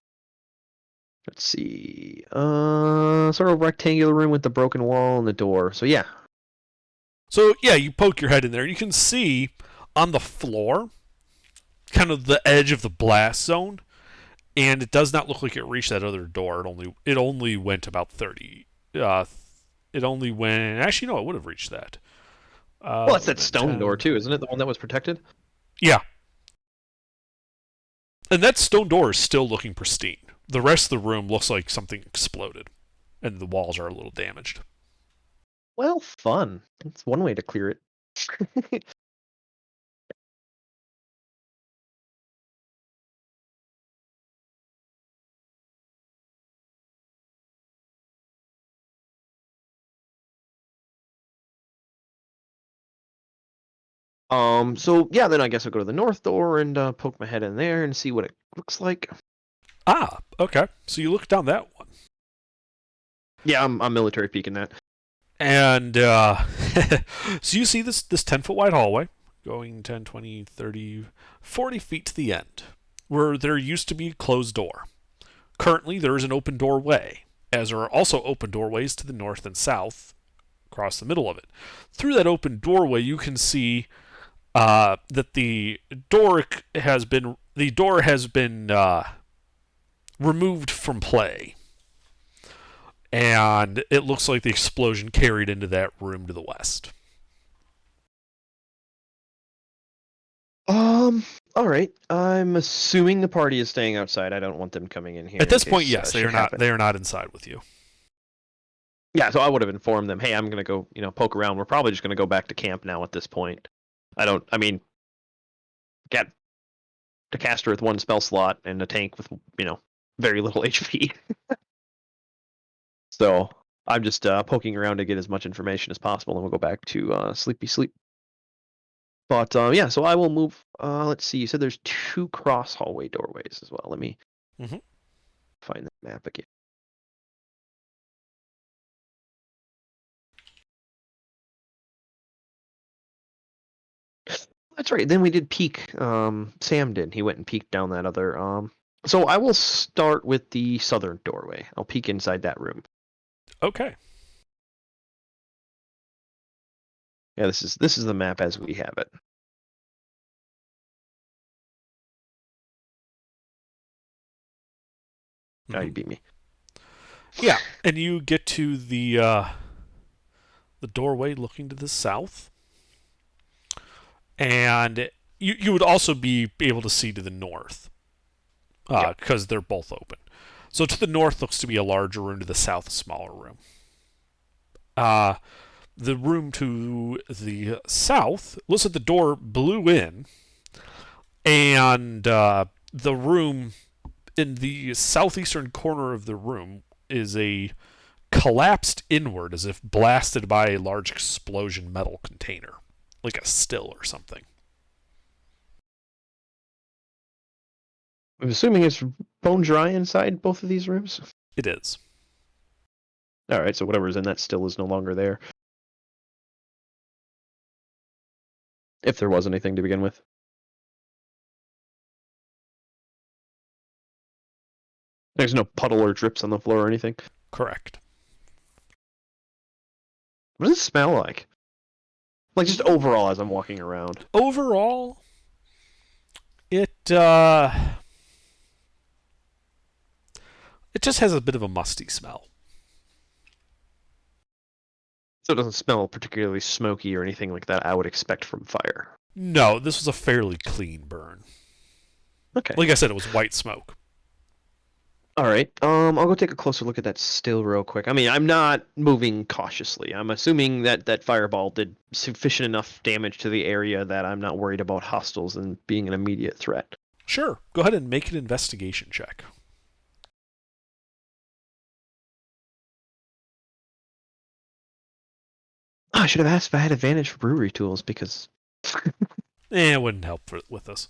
Let's see. Sort of rectangular room with the broken wall and the door. So yeah.
So, yeah, you poke your head in there. You can see on the floor, kind of the edge of the blast zone, and it does not look like it reached that other door. It only went about 30. It only went... Actually, no, it would have reached that.
Well, that's that stone door too, isn't it? The one that was protected?
Yeah. And that stone door is still looking pristine. The rest of the room looks like something exploded, and the walls are a little damaged.
Well, fun. That's one way to clear it. So yeah, then I guess I'll go to the north door and poke my head in there and see what it looks like.
Ah, okay. So you look down that one.
Yeah, I'm military peeking that.
And so you see this 10-foot wide hallway going 10, 20, 30, 40 feet to the end, where there used to be a closed door. Currently, there is an open doorway, as there are also open doorways to the north and south across the middle of it. Through that open doorway, you can see that the door has been removed from play. And it looks like the explosion carried into that room to the west.
All right. I'm assuming the party is staying outside. I don't want them coming in here.
At this
in
point,
case,
yes, they
shit
are not.
happens.
They are not inside with you.
Yeah, so I would have informed them. Hey, I'm gonna go, poke around. We're probably just gonna go back to camp now at this point. Get the caster with 1 spell slot and a tank with, very little HP. So I'm just poking around to get as much information as possible, and we'll go back to sleepy sleep. But yeah, so I will move. Let's see. You said there's 2 cross hallway doorways as well. Let me find the map again. That's right. Then we did peek. Sam did. He went and peeked down that other. So I will start with the southern doorway. I'll peek inside that room.
Okay.
Yeah, this is the map as we have it. Oh, you beat me.
Yeah, and you get to the doorway looking to the south, and you would also be able to see to the north, because they're both open. So to the north looks to be a larger room, to the south a smaller room. The room to the south looks like the door blew in, and the room in the southeastern corner of the room is a collapsed inward as if blasted by a large explosion metal container, like a still or something.
I'm assuming it's bone dry inside both of these rooms.
It is.
All right, so whatever's in that still is no longer there. If there was anything to begin with. There's no puddle or drips on the floor or anything.
Correct.
What does it smell like? Like just overall as I'm walking around.
Overall, it just has a bit of a musty smell.
So it doesn't smell particularly smoky or anything like that I would expect from fire.
No, this was a fairly clean burn.
Okay.
Like I said, it was white smoke.
All right. I'll go take a closer look at that still real quick. I mean, I'm not moving cautiously. I'm assuming that that fireball did sufficient enough damage to the area that I'm not worried about hostiles and being an immediate threat.
Sure, go ahead and make an investigation check.
Oh, I should have asked if I had advantage for brewery tools because
It wouldn't help with this.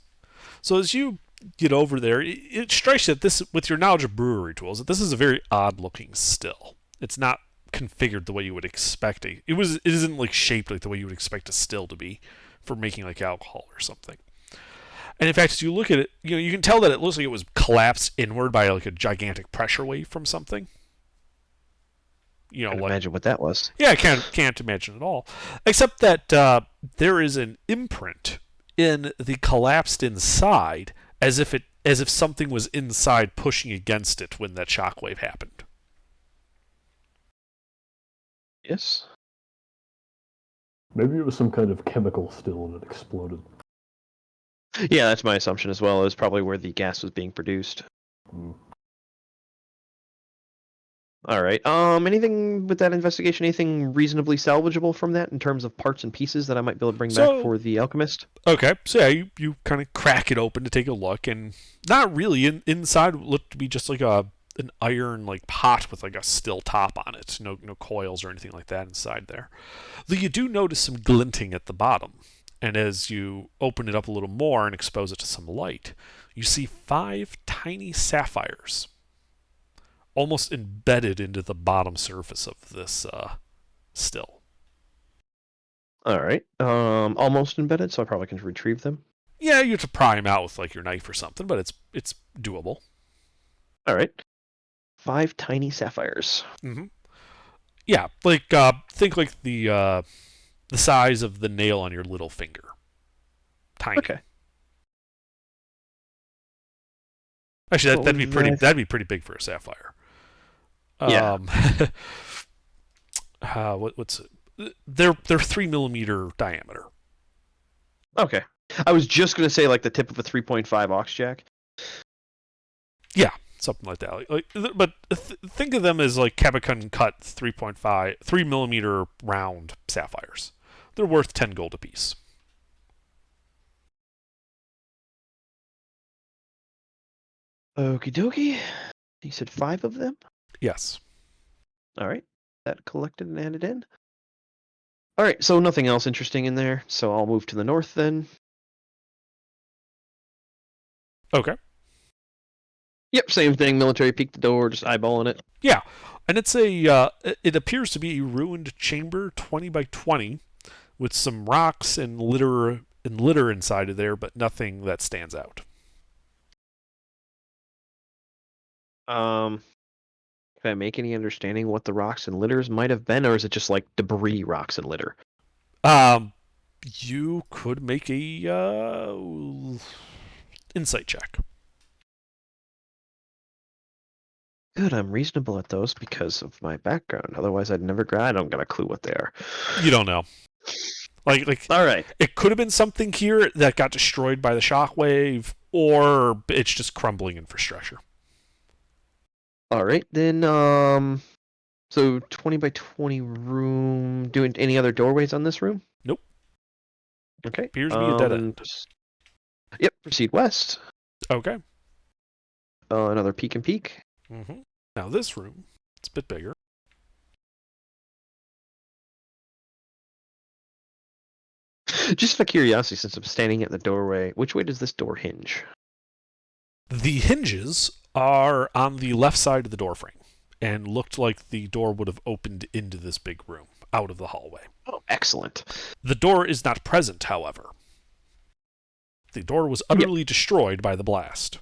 So as you get over there, it strikes you that this, with your knowledge of brewery tools, that this is a very odd-looking still. It's not configured the way you would expect it. It isn't like shaped like the way you would expect a still to be for making like alcohol or something. And in fact, as you look at it, you can tell that it looks like it was collapsed inward by like a gigantic pressure wave from something.
I can imagine what that was.
Yeah, I can't imagine at all. Except that there is an imprint in the collapsed inside, as if something was inside pushing against it when that shockwave happened.
Yes.
Maybe it was some kind of chemical still and it exploded.
Yeah, that's my assumption as well. It was probably where the gas was being produced.
Hmm.
All right. Anything with that investigation? Anything reasonably salvageable from that in terms of parts and pieces that I might be able to bring back for the alchemist?
Okay, so yeah, you kind of crack it open to take a look, and not really. Inside looked to be just like an iron like pot with like a still top on it. No coils or anything like that inside there. Though you do notice some glinting at the bottom, and as you open it up a little more and expose it to some light, you see 5 tiny sapphires almost embedded into the bottom surface of this still.
All right. Almost embedded, so I probably can retrieve them.
Yeah, you have to pry them out with like your knife or something, but it's doable.
All right. 5 tiny sapphires.
Mm-hmm. Yeah, like think like the size of the nail on your little finger. Tiny.
Okay.
Actually,
What
that'd be
was
pretty.
that?
That'd be pretty big for a sapphire.
Yeah.
What's it? They're 3 millimeter diameter.
Okay. I was just gonna say like the tip of a 3.5 ox jack.
Yeah, something like that. But think of them as like Kabakun cut 3 millimeter round sapphires. They're worth 10 gold apiece.
Okie dokie. You said 5 of them?
Yes.
All right. That collected and added in. All right, so nothing else interesting in there. So I'll move to the north then.
Okay.
Yep, same thing. Military peek the door, just eyeballing it.
Yeah, and it's it appears to be a ruined chamber, 20 by 20, with some rocks and litter inside of there, but nothing that stands out.
Can I make any understanding what the rocks and litters might have been, or is it just like debris, rocks, and litter?
You could make a insight check.
Good, I'm reasonable at those because of my background. Otherwise, I'd never. I don't got a clue what they are.
You don't know. Like
All right.
it could have been something here that got destroyed by the shockwave, or it's just crumbling infrastructure.
All right, then. So 20 by 20 room. Doing any other doorways on this room?
Nope.
Okay.
Appears to be a dead end.
Yep. Proceed west.
Okay.
Another peek and peek.
Mm-hmm. Now this room, it's a bit bigger.
Just for curiosity, since I'm standing at the doorway, which way does this door hinge?
The hinges are on the left side of the doorframe, and looked like the door would have opened into this big room, out of the hallway.
Oh, excellent.
The door is not present, however. The door was utterly destroyed by the blast.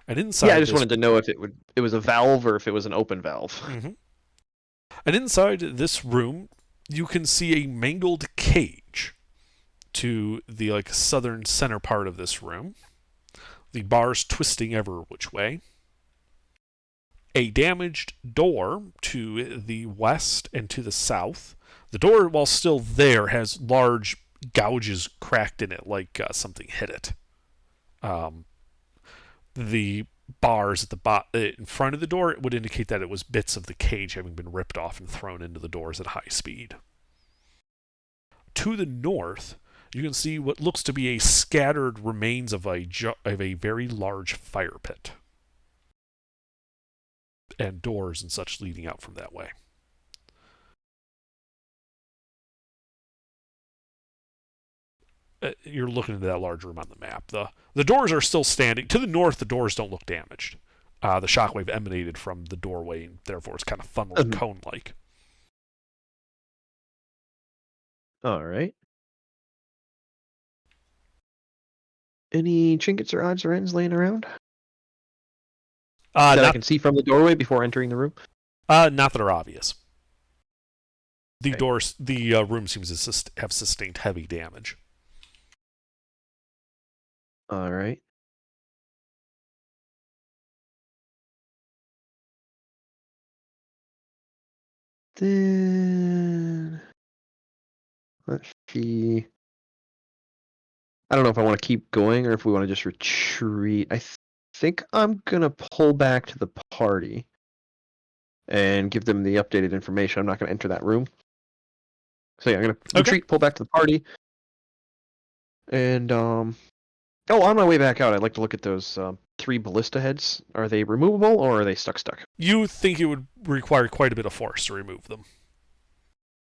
And inside
Yeah, I just
this
wanted to know if it was a valve or if it was an open valve.
hmm And inside this room, you can see a mangled cage to the southern center part of this room. The bars twisting ever which way. A damaged door to the west and to the south. The door, while still there, has large gouges cracked in it, like something hit it. The bars at the in front of the door would indicate that it was bits of the cage having been ripped off and thrown into the doors at high speed. To the north, you can see what looks to be a scattered remains of a very large fire pit. And doors and such leading out from that way. You're looking into that large room on the map. The doors are still standing. To the north, the doors don't look damaged. The shockwave emanated from the doorway, and therefore it's kind of funneled cone-like.
All right. Any trinkets or odds or ends laying around that I can see from the doorway before entering the room?
Not that are obvious. The
Okay.
the room seems to have sustained heavy damage.
All right. Then let's see. I don't know if I want to keep going or if we want to just retreat. I think I'm gonna pull back to the party and give them the updated information. I'm not gonna enter that room. So yeah, I'm gonna retreat, pull back to the party, and on my way back out, I'd like to look at those 3 ballista heads. Are they removable or are they stuck?
You think it would require quite a bit of force to remove them.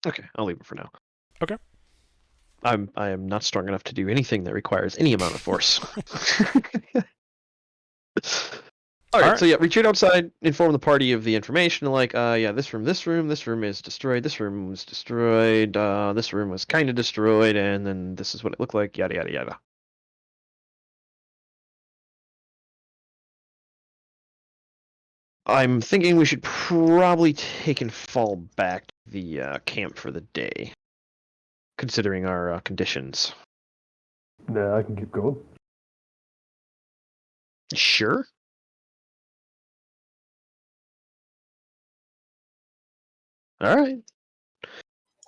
Okay, I'll leave it for now.
Okay.
I am not strong enough to do anything that requires any amount of force. All right, so yeah, retreat outside, inform the party of the information, this room is destroyed, this room was destroyed, this room was kind of destroyed, and then this is what it looked like, yada, yada, yada. I'm thinking we should probably take and fall back to the camp for the day, considering our conditions.
Yeah, I can keep going.
Sure. All right.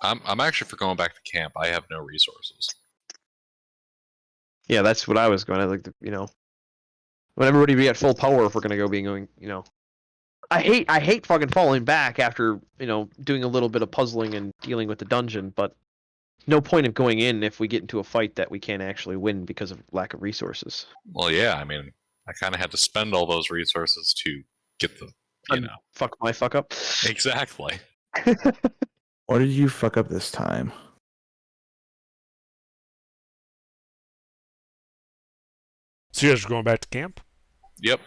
I'm actually for going back to camp. I have no resources.
Yeah, that's what I was going to like. When everybody be at full power, if we're going to be going. I hate fucking falling back after doing a little bit of puzzling and dealing with the dungeon, but no point of going in if we get into a fight that we can't actually win because of lack of resources.
Well, yeah, I mean, I kind of had to spend all those resources to get the,
fuck my fuck up.
Exactly.
What did you fuck up this time?
So you guys are going back to camp?
Yep.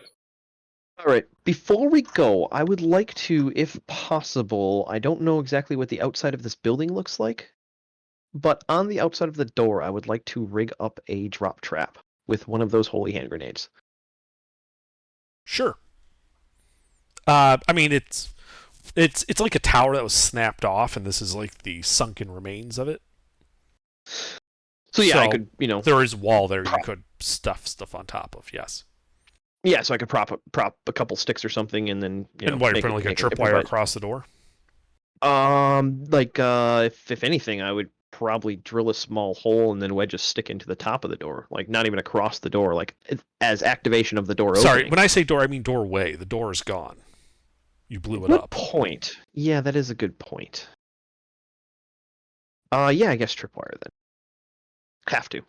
All right. Before we go, I would like to, if possible, I don't know exactly what the outside of this building looks like, but on the outside of the door, I would like to rig up a drop trap with one of those holy hand grenades.
Sure. I mean, it's like a tower that was snapped off, and this is like the sunken remains of it.
So yeah, I could,
there is a wall there you could stuff stuff on top of. Yes.
Yeah, so I could prop a couple sticks or something, and then
and what, you're putting like a tripwire across the door?
If anything, I would probably drill a small hole and then wedge a stick into the top of the door, like not even across the door, like as activation of the door opening.
Sorry, when I say door, I mean doorway. The door is gone. You blew it up.
Good point. Yeah, that is a good point. Yeah, I guess tripwire then. Have to.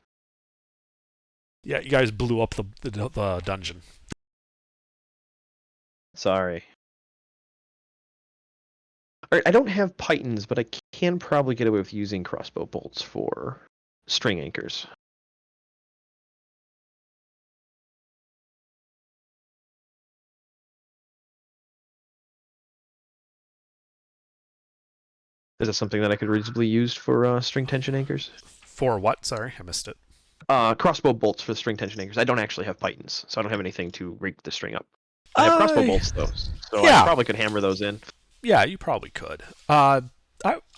Yeah, you guys blew up the dungeon.
Sorry. Alright, I don't have pythons, but I can probably get away with using crossbow bolts for string anchors. Is that something that I could reasonably use for string tension anchors?
For what? Sorry, I missed it.
Crossbow bolts for the string tension anchors. I don't actually have pythons, so I don't have anything to rig the string up. I have crossbow bolts though, so
yeah.
I probably could hammer those in.
Yeah, you probably could. I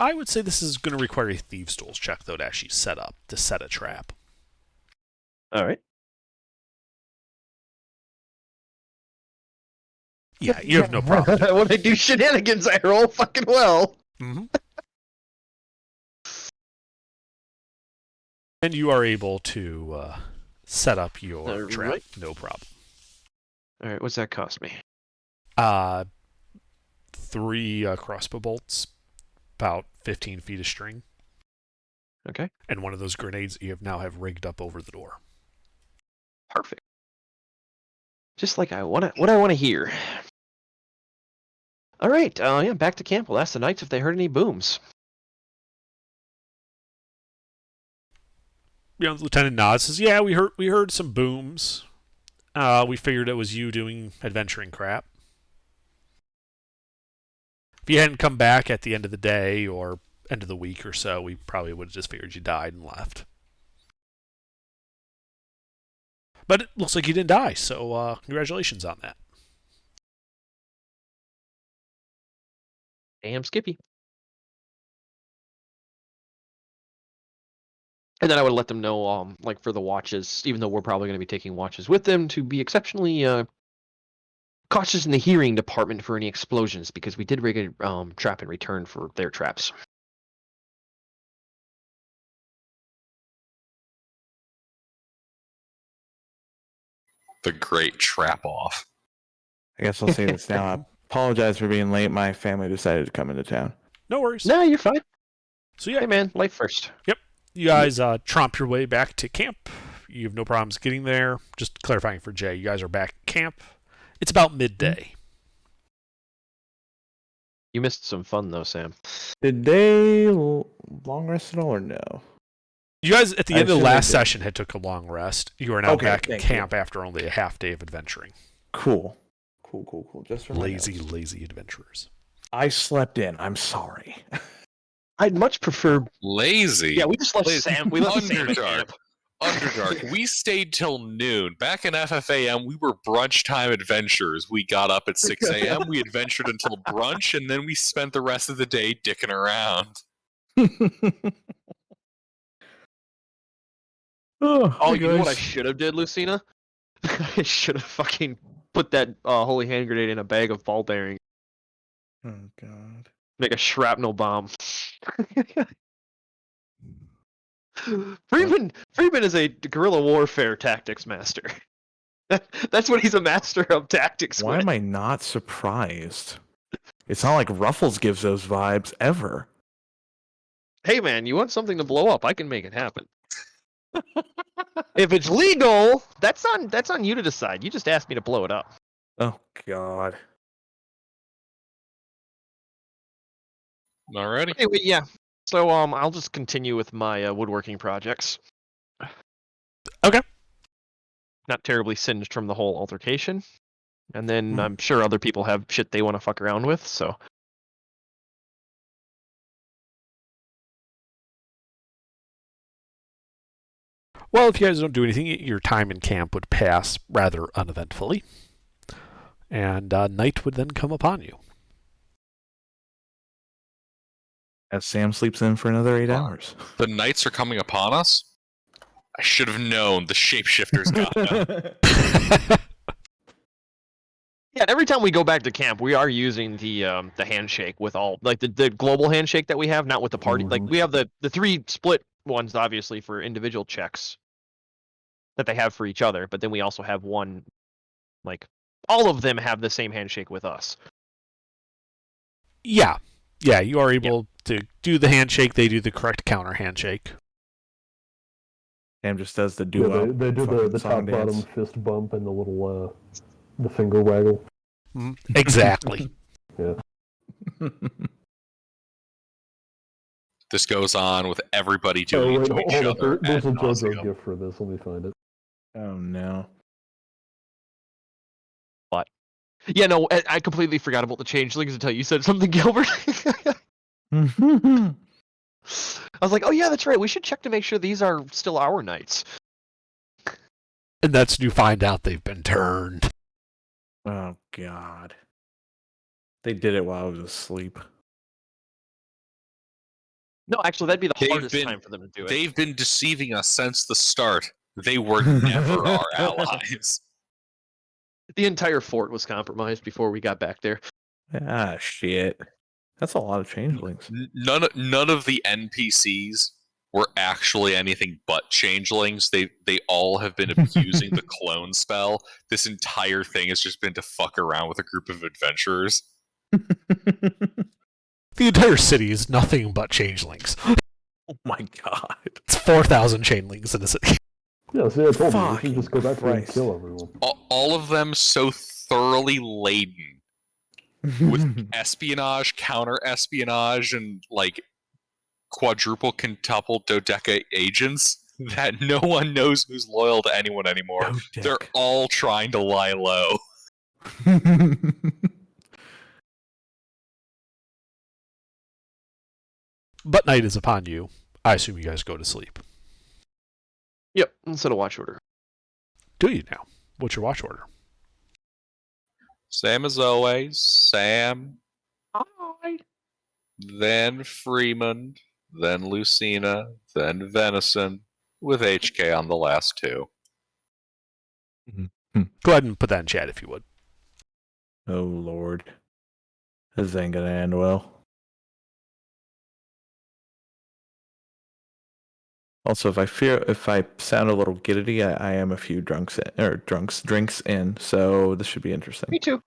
would say this is going to require a thieves' tools check though to actually set a trap.
All right.
Yeah, you have no problem.
When I do shenanigans, I roll fucking well.
Mm-hmm. And you are able to set up your trap,
right.
no problem.
All right, what's that cost me?
3 crossbow bolts, about 15 feet of string,
Okay,
and one of those grenades you now have rigged up over the door.
perfect. Just like what I want to hear. All right, yeah, back to camp. We'll ask the knights if they heard any booms.
The lieutenant nods, says, "Yeah, we heard some booms. We figured it was you doing adventuring crap. If you hadn't come back at the end of the day or end of the week or so, we probably would have just figured you died and left. But it looks like you didn't die, so congratulations on that."
Damn, Skippy. And then I would let them know, like for the watches, even though we're probably going to be taking watches with them, to be exceptionally cautious in the hearing department for any explosions, because we did rig a trap in return for their traps.
The great trap off.
I guess I'll say this now. I apologize for being late. My family decided to come into town.
No worries.
No, you're fine.
So yeah,
Hey man, life first.
you guys tromp your way back to camp. You have no problems getting there. Just clarifying for Jay, you guys are back at camp. It's about midday.
You missed some fun though, Sam.
Did they long rest at all or no?
You guys, at the
I
end of the
assume they
last
did.
session, had took a long rest. You are now
Okay,
back at
thank
camp after only a half day of adventuring.
Cool. Just for my
Lazy,
notes.
lazy adventurers.
I slept in. I'm sorry.
I'd much prefer.
Lazy.
Yeah, we just left
Lazy.
Sam. We left Sam at
Underdark.
camp.
Underdark. We stayed till noon. Back in FFAM, we were brunch time adventurers. We got up at 6 a.m., we adventured until brunch, and then we spent the rest of the day dicking around.
Oh, you know what I should have did, Lucina? I should have fucking put that holy hand grenade in a bag of ball bearings.
Oh god.
Make a shrapnel bomb. Freeman is a guerrilla warfare tactics master. That's what he's a master of tactics
Why
with.
am I not surprised? It's not like Ruffles gives those vibes ever.
Hey man, you want something to blow up? I can make it happen. If it's legal, that's on you to decide. You just asked me to blow it up.
Oh god.
Alrighty.
Anyway, yeah. So I'll just continue with my woodworking projects.
Okay.
Not terribly singed from the whole altercation. And then I'm sure other people have shit they want to fuck around with, so.
Well, if you guys don't do anything, your time in camp would pass rather uneventfully. And night would then come upon you.
As Sam sleeps in for another 8 hours.
The knights are coming upon us? I should have known the shapeshifters got them.
Yeah, and every time we go back to camp, we are using the handshake with all, like the global handshake that we have, not with the party. Like we have the 3 split ones, obviously, for individual checks that they have for each other, but then we also have one, like, all of them have the same handshake with us.
Yeah. Yeah, you are able to do the handshake. They do the correct counter handshake.
Sam just does the
Yeah,
duo.
they do the top bottom fist bump and the little the finger waggle.
Exactly.
Yeah.
This goes on with everybody doing it to each
hold
other.
up. There's a
ad
JoJo
nauseam.
gift for this. Let me find it.
Oh no.
Yeah, no, I completely forgot about the changelings until you said something, Gilbert. I was like, oh yeah, that's right. We should check to make sure these are still our knights.
And that's when you find out they've been turned.
Oh God. They did it while I was asleep.
No, actually, that'd be the
They've
hardest
been-
time for them to do it.
They've been deceiving us since the start. They were never our allies.
The entire fort was compromised before we got back there.
Ah, shit. That's a lot of changelings.
None of the NPCs were actually anything but changelings. They all have been abusing the clone spell. This entire thing has just been to fuck around with a group of adventurers.
The entire city is nothing but changelings.
Oh my God.
It's 4,000 changelings in a city.
Yeah, see, I told you, we
Fucking
should just go back there and
Christ.
kill everyone.
All of them so thoroughly laden with espionage, counter-espionage, and like quadruple, quintuple, dodeca agents that no one knows who's loyal to anyone anymore.
Oh,
They're
dick.
all trying to lie low.
But night is upon you. I assume you guys go to sleep.
Yep, instead of watch order.
Do you now? What's your watch order?
Same as always. Sam,
Hi.
then Freeman, then Lucina, then Venison, with HK on the last two.
Go ahead and put that in chat if you would.
Oh Lord. This ain't gonna end well. Also, if I sound a little giddity, I am a few drinks in, so this should be interesting.
Me too.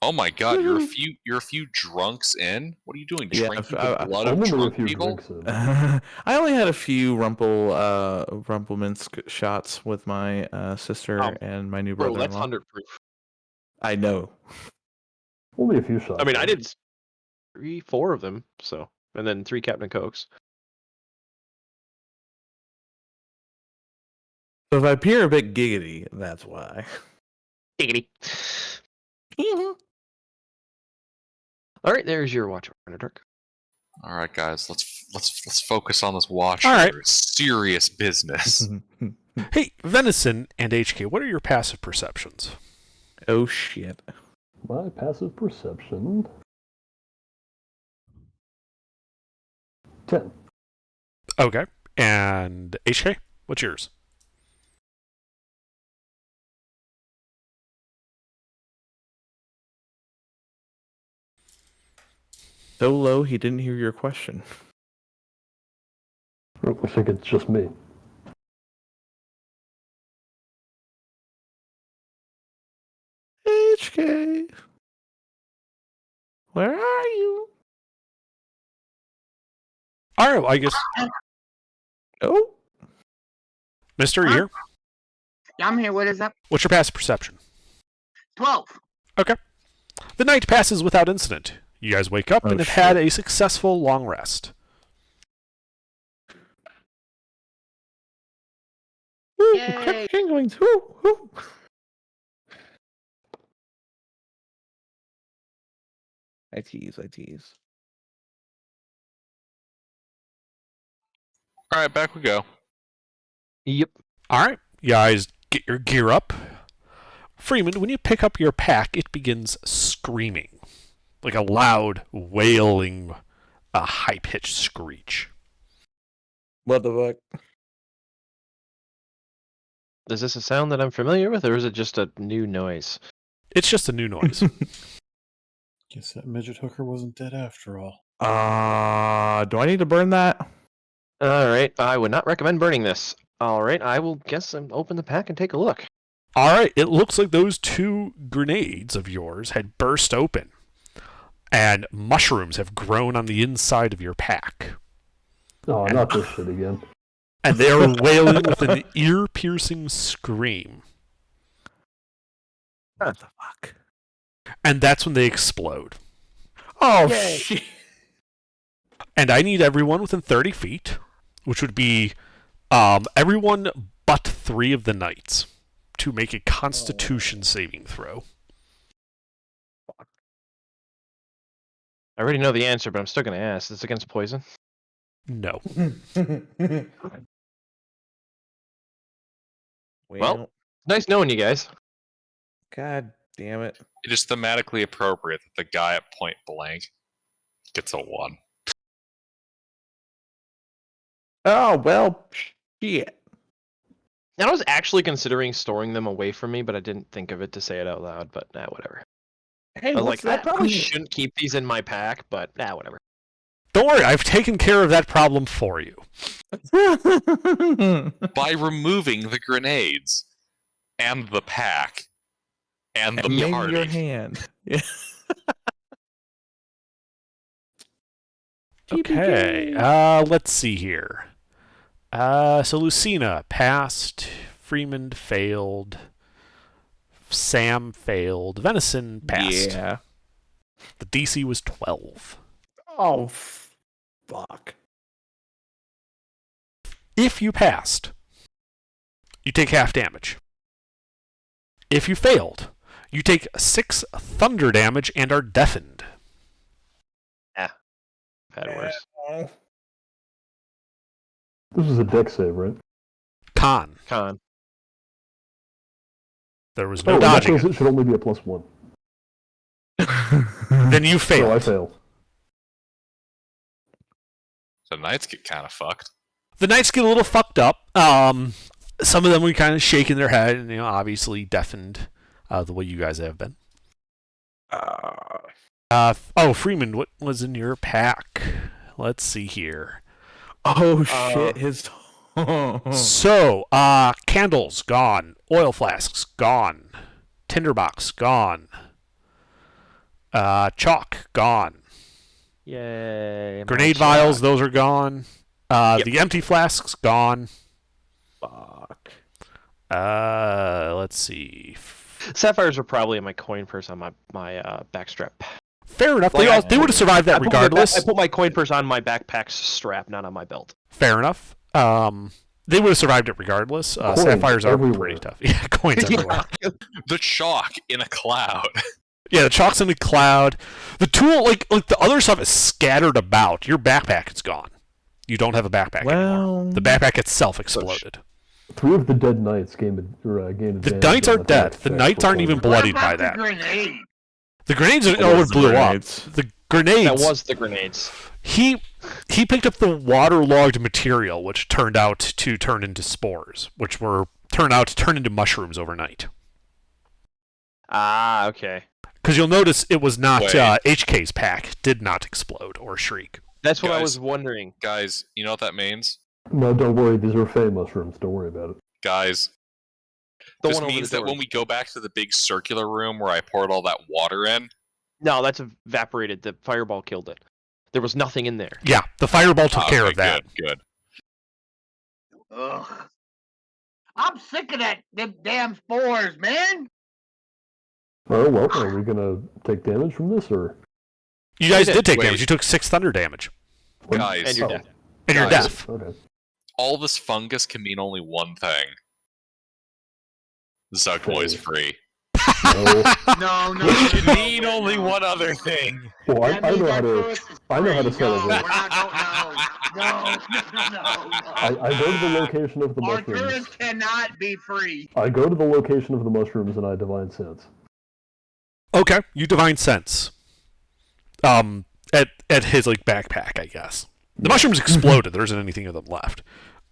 Oh my God, you're a few drunks in. What are you doing?
Yeah,
Drinking
I-
the blood
I'm
of
only a
drunk
few
people?
drinks in.
I only had a few Rumpleminsk shots with my sister
Oh,
and my new
Bro,
brother.
that's 100 proof.
I know.
Only a few shots.
I mean, I
though.
did 3-4 of them, so, and then 3 Captain Cokes.
So if I appear a bit giggity, that's why.
Giggity. All right, there's your watch order, Dirk.
All right, guys, let's focus on this watch.
All right.
order. Serious business.
Hey, Venison and HK, what are your passive perceptions?
Oh shit.
My passive perception. 10.
Okay. And HK, what's yours?
So low, he didn't hear your question.
I think it's just me.
HK, where are you?
All right, well, I guess,
Oh,
Mister, you here?
Yeah, I'm here. What is up?
What's your passive perception?
12.
The night passes without incident. You guys wake up
Oh,
and have
shit.
had a successful long rest.
woo,
Yay.
changelings, woo, woo. I tease.
All right, back we go.
Yep.
All right, you guys get your gear up. Freeman, when you pick up your pack, it begins screaming, like a loud, wailing, a high-pitched screech.
What the fuck?
Is this a sound that I'm familiar with, or is it just a new noise?
It's just a new noise.
Guess that midget hooker wasn't dead after all.
Do I need to burn that?
All right, I would not recommend burning this. All right, I will guess and open the pack and take a look.
All right, it looks like those 2 grenades of yours had burst open, and mushrooms have grown on the inside of your pack.
Oh, not this shit again.
And they are wailing with an ear-piercing scream.
What the fuck?
And that's when they explode.
Oh
Yay.
shit!
And I need everyone within 30 feet, which would be everyone but 3 of the knights, to make a Constitution saving throw.
I already know the answer, but I'm still going to ask. Is this against poison?
No.
Well, Nice knowing you guys.
God damn it.
It is thematically appropriate that the guy at point blank gets a 1.
Oh, well, shit.
And I was actually considering storing them away from me, but I didn't think of it to say it out loud. But whatever.
Hey,
I was
what's
like, I
that?
probably shouldn't keep these in my pack, but whatever.
Don't worry, I've taken care of that problem for you.
By removing the grenades and the pack and the
And maybe
party.
your hand. Yeah.
Okay, let's see here. So Lucina passed, Freeman failed, Sam failed, Venison passed.
Yeah.
The DC was 12.
Oh, fuck.
If you passed, you take half damage. If you failed, you take 6 thunder damage and are deafened.
Had worse.
This is a deck save, right?
Con.
Con.
There was no
in that
dodging
case,
it.
it should only be a +1.
Then you
So I
failed.
fail.
The knights get kind of fucked.
The knights get a little fucked up. Some of them were kind of shaking their head and, obviously deafened the way you guys have been. Freeman, what was in your pack? Let's see here.
Oh, shit. His.
So, candles, gone. Oil flasks, gone. Tinderbox, gone. Chalk, gone.
Yay.
Grenade vials, those are gone. The empty flasks, gone.
Fuck.
Let's see.
Sapphires are probably in my coin purse on my backstrap.
Fair enough.
Like,
They would have survived that regardless.
I put my coin purse on my backpack strap, not on my belt.
Fair enough. They would have survived it regardless.
Coins
Sapphires are
everywhere.
pretty tough. Yeah, coins everywhere.
The chalk in a cloud.
Yeah, the chalk's in the cloud. The tool, like the other stuff is scattered about. Your backpack is gone. You don't have a backpack anymore. The backpack itself exploded.
3 of the dead knights gained
The
advantage.
knights
on
are dead.
attacks
The
that
knights aren't
were
even
close.
bloodied
What
by
about the
that.
grenade?
The grenades are
What was
it
the
blew
grenades?
up. The grenades.
That was the grenades.
He picked up the waterlogged material, which turned out to turn into spores, which turned out to turn into mushrooms overnight.
Ah, okay.
Because you'll notice it was not
Wait.
HK's pack did not explode or shriek.
That's what I
Guys.
was wondering.
Guys, you know what that means?
No, don't worry. These are Fey mushrooms. Don't worry about it.
Guys,
The
this
one over
means
the
that
door.
when we go back to the big circular room where I poured all that water in,
No, that's evaporated. The fireball killed it. There was nothing in there.
Yeah, the fireball took care
okay,
of that.
Good.
Ugh. I'm sick of them damn spores, man.
Oh, well, are we going to take damage from this, or?
You guys did take
Wait.
damage. You took 6 thunder damage.
Guys,
And you're
Oh,
dead.
And you're
Guys.
deaf.
Okay.
all this fungus can mean only one thing. Zugboy is free.
No.
No, no.
It can
no,
mean
no,
only
no.
one other thing.
Well, I
That
know
means
how
our
to.
tourist is
I know how to
free.
settle
No,
this.
we're not going- no.
I go to the location of the
Our
mushrooms.
tourists cannot be free.
I go to the location of the mushrooms and I divine sense.
Okay, you divine sense. At his backpack, I guess. The mushrooms exploded. There isn't anything of them left.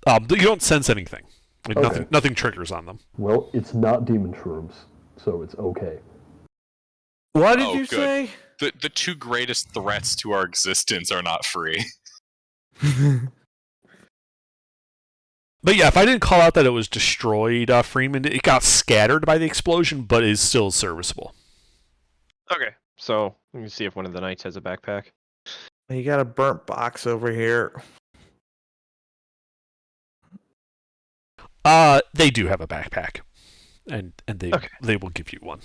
You don't sense anything. Like,
Okay.
Nothing triggers on them.
Well, it's not demon shrooms, so it's okay.
What did
Oh,
you
good.
say?
The two greatest threats to our existence are not free.
But yeah, if I didn't call out that it was destroyed, Freeman, it got scattered by the explosion, but is still serviceable.
Okay. So, let me see if one of the knights has a backpack.
You got a burnt box over here.
They do have a backpack, and they
Okay.
they will give you one.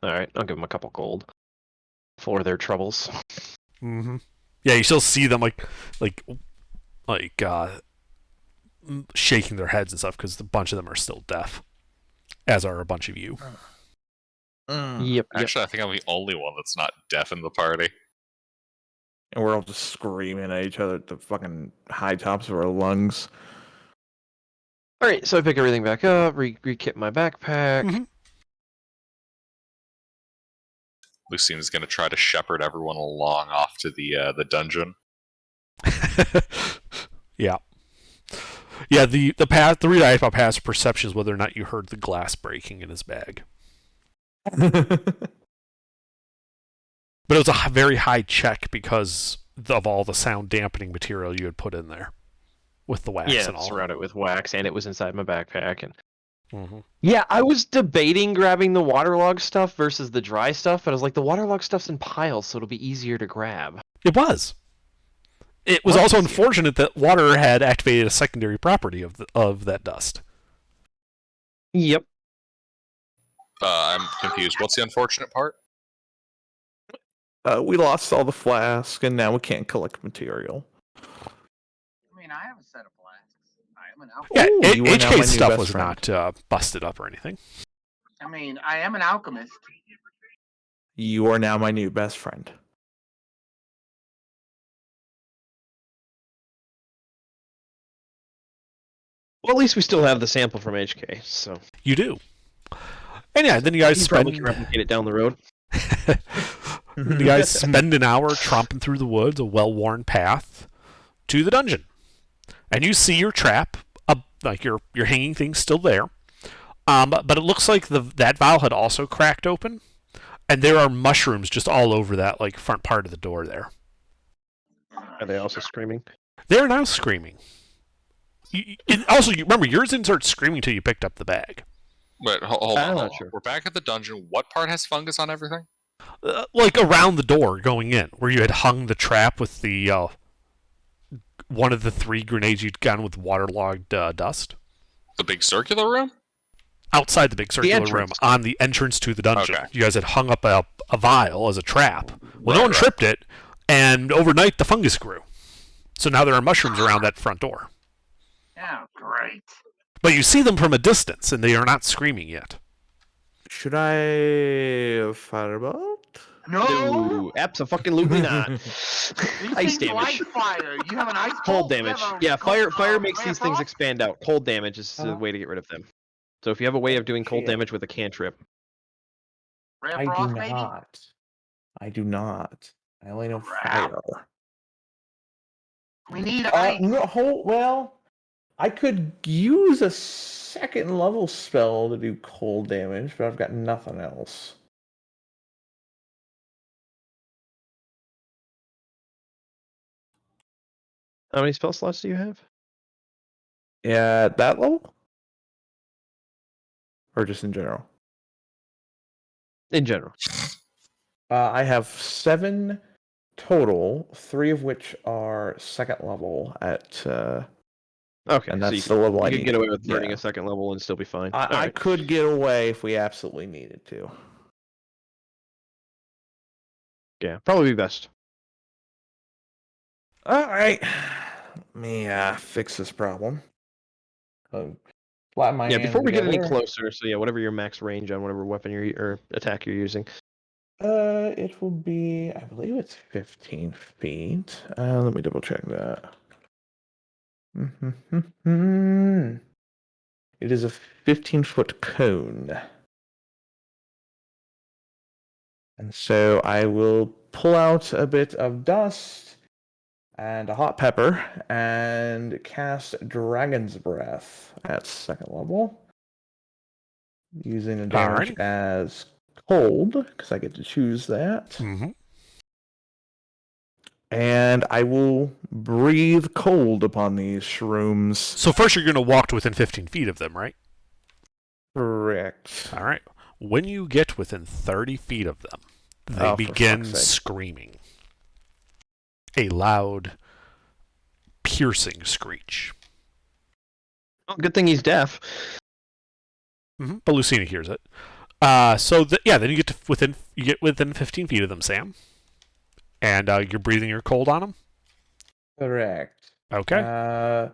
Alright, I'll give them a couple gold for their troubles.
Mm-hmm. Yeah, you still see them shaking their heads and stuff because a bunch of them are still deaf, as are a bunch of you.
Yep.
Actually, I think I'm the only one that's not deaf in the party.
And we're all just screaming at each other at the fucking high tops of our lungs.
All right, so I pick everything back up, re-kit my backpack.
Mhm.
Lucine's going to try to shepherd everyone along off to the dungeon.
Yeah. Yeah, the read I have about passive perception is whether or not you heard the glass breaking in his bag. But it was a very high check because of all the sound dampening material you had put in there with the wax
Yeah,
and all.
surrounded with wax, and it was inside my backpack. And
Mm-hmm.
yeah, I was debating grabbing the waterlogged stuff versus the dry stuff, but I was like, the waterlogged stuff's in piles, so it'll be easier to grab.
It was. It was
Much
also
easier.
unfortunate that water had activated a secondary property of that dust.
Yep.
I'm confused. What's the unfortunate part?
We lost all the flasks, and now we can't collect material.
I mean, I have a set of flasks. I am an
Yeah,
alchemist.
Ooh, you are now my
HK's
new
stuff
best
was
friend.
not busted up or anything.
I mean, I am an alchemist.
You are now my new best friend.
Well, at least we still have the sample from HK, so
You do. And yeah, then you guys
he probably
spend
can replicate it down the road.
you guys spend an hour tromping through the woods, a well-worn path to the dungeon, and you see your trap, like your hanging thing, still there. But it looks like that vial had also cracked open, and there are mushrooms just all over that like front part of the door there.
Are they also screaming?
They're now screaming. And also, you remember yours didn't start screaming until you picked up the bag.
Wait, hold
I'm
on.
not sure.
We're back at the dungeon. What part has fungus on everything?
Like around the door going in, where you had hung the trap with the one of the 3 grenades you'd gotten with waterlogged dust.
The big circular room?
Outside the big circular room,
entrance.
on the entrance to the dungeon.
Okay.
You guys had hung up a vial as a trap. Well, no
Right,
one
right.
tripped it, and overnight the fungus grew. So now there are mushrooms around that front door.
Oh, great.
But you see them from a distance, and they are not screaming yet.
Should I firebolt?
No.
No, absolutely not.
These
Ice
things like
damage.
fire. You have an ice
Cold
bolt? You
damage.
have a
Yeah, fire
cold-
makes
ray
these
of
things
frost?
expand out. Cold damage is the way to get rid of them. So if you have a way of doing cold
Shit.
damage with a cantrip,
Ray of
I
frost,
do
maybe?
not. I do not. I only know
Crap.
fire.
We need ice.
Well, I could use a second level spell to do cold damage, but I've got nothing else.
how many spell slots do you have?
Yeah, at that level? Or just in general?
In general.
I have 7 total, 3 of which are second level at
Okay,
and
so
that's
you
the level I
could
need.
get away with burning
Yeah.
a second level and still be fine.
I
Alright.
could get away if we absolutely needed to.
Yeah, probably be best.
Alright. Let me fix this problem. Flatten my
Yeah, before we get any
together.
closer, so yeah, whatever your max range on whatever weapon or attack you're using.
It will be, I believe it's 15 feet. Let me double check that. It is a 15-foot cone. And so I will pull out a bit of dust and a hot pepper and cast Dragon's Breath at second level. Using the damage
Alrighty.
as cold, because I get to choose that.
Mm-hmm.
And I will breathe cold upon these shrooms.
So first you're going to walk to within 15 feet of them, right?
Correct.
All right. When you get within 30 feet of them, they
Oh, for
begin
fuck's sake.
screaming. A loud, piercing screech.
Oh, good thing he's deaf.
Mm-hmm. But Lucina hears it. Then you get within 15 feet of them, Sam. And you're breathing your cold on them?
Correct.
Okay.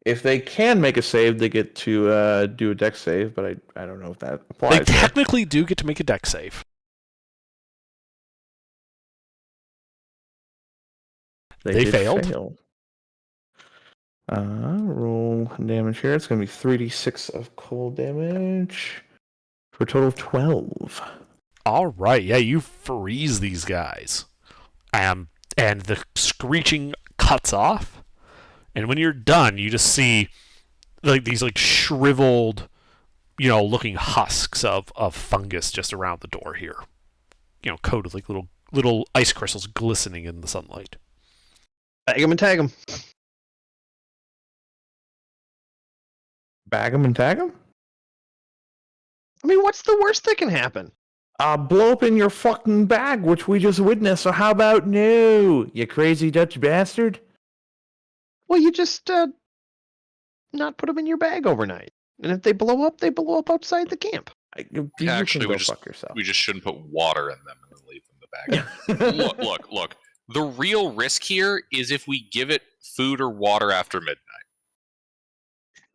If they can make a save, they get to do a dex save, but I don't know if that
They
applies. here.
technically do get to make a dex save. They
did
failed.
fail. Roll damage here. It's going to be 3d6 of cold damage for a total of 12.
All right, yeah, you freeze these guys, and the screeching cuts off. And when you're done, you just see like these like shriveled, looking husks of fungus just around the door here. Coated like little ice crystals glistening in the sunlight.
Tag him and tag him.
Bag him and tag him?
I mean, what's the worst that can happen?
Blow up in your fucking bag, which we just witnessed. So how about no, you crazy Dutch bastard?
Well, you just not put them in your bag overnight. And if they blow up outside the camp.
You
Actually,
can
we
go
just-
fuck yourself.
We just shouldn't put water in them and then leave them in the bag. Look. The real risk here is if we give it food or water after midnight.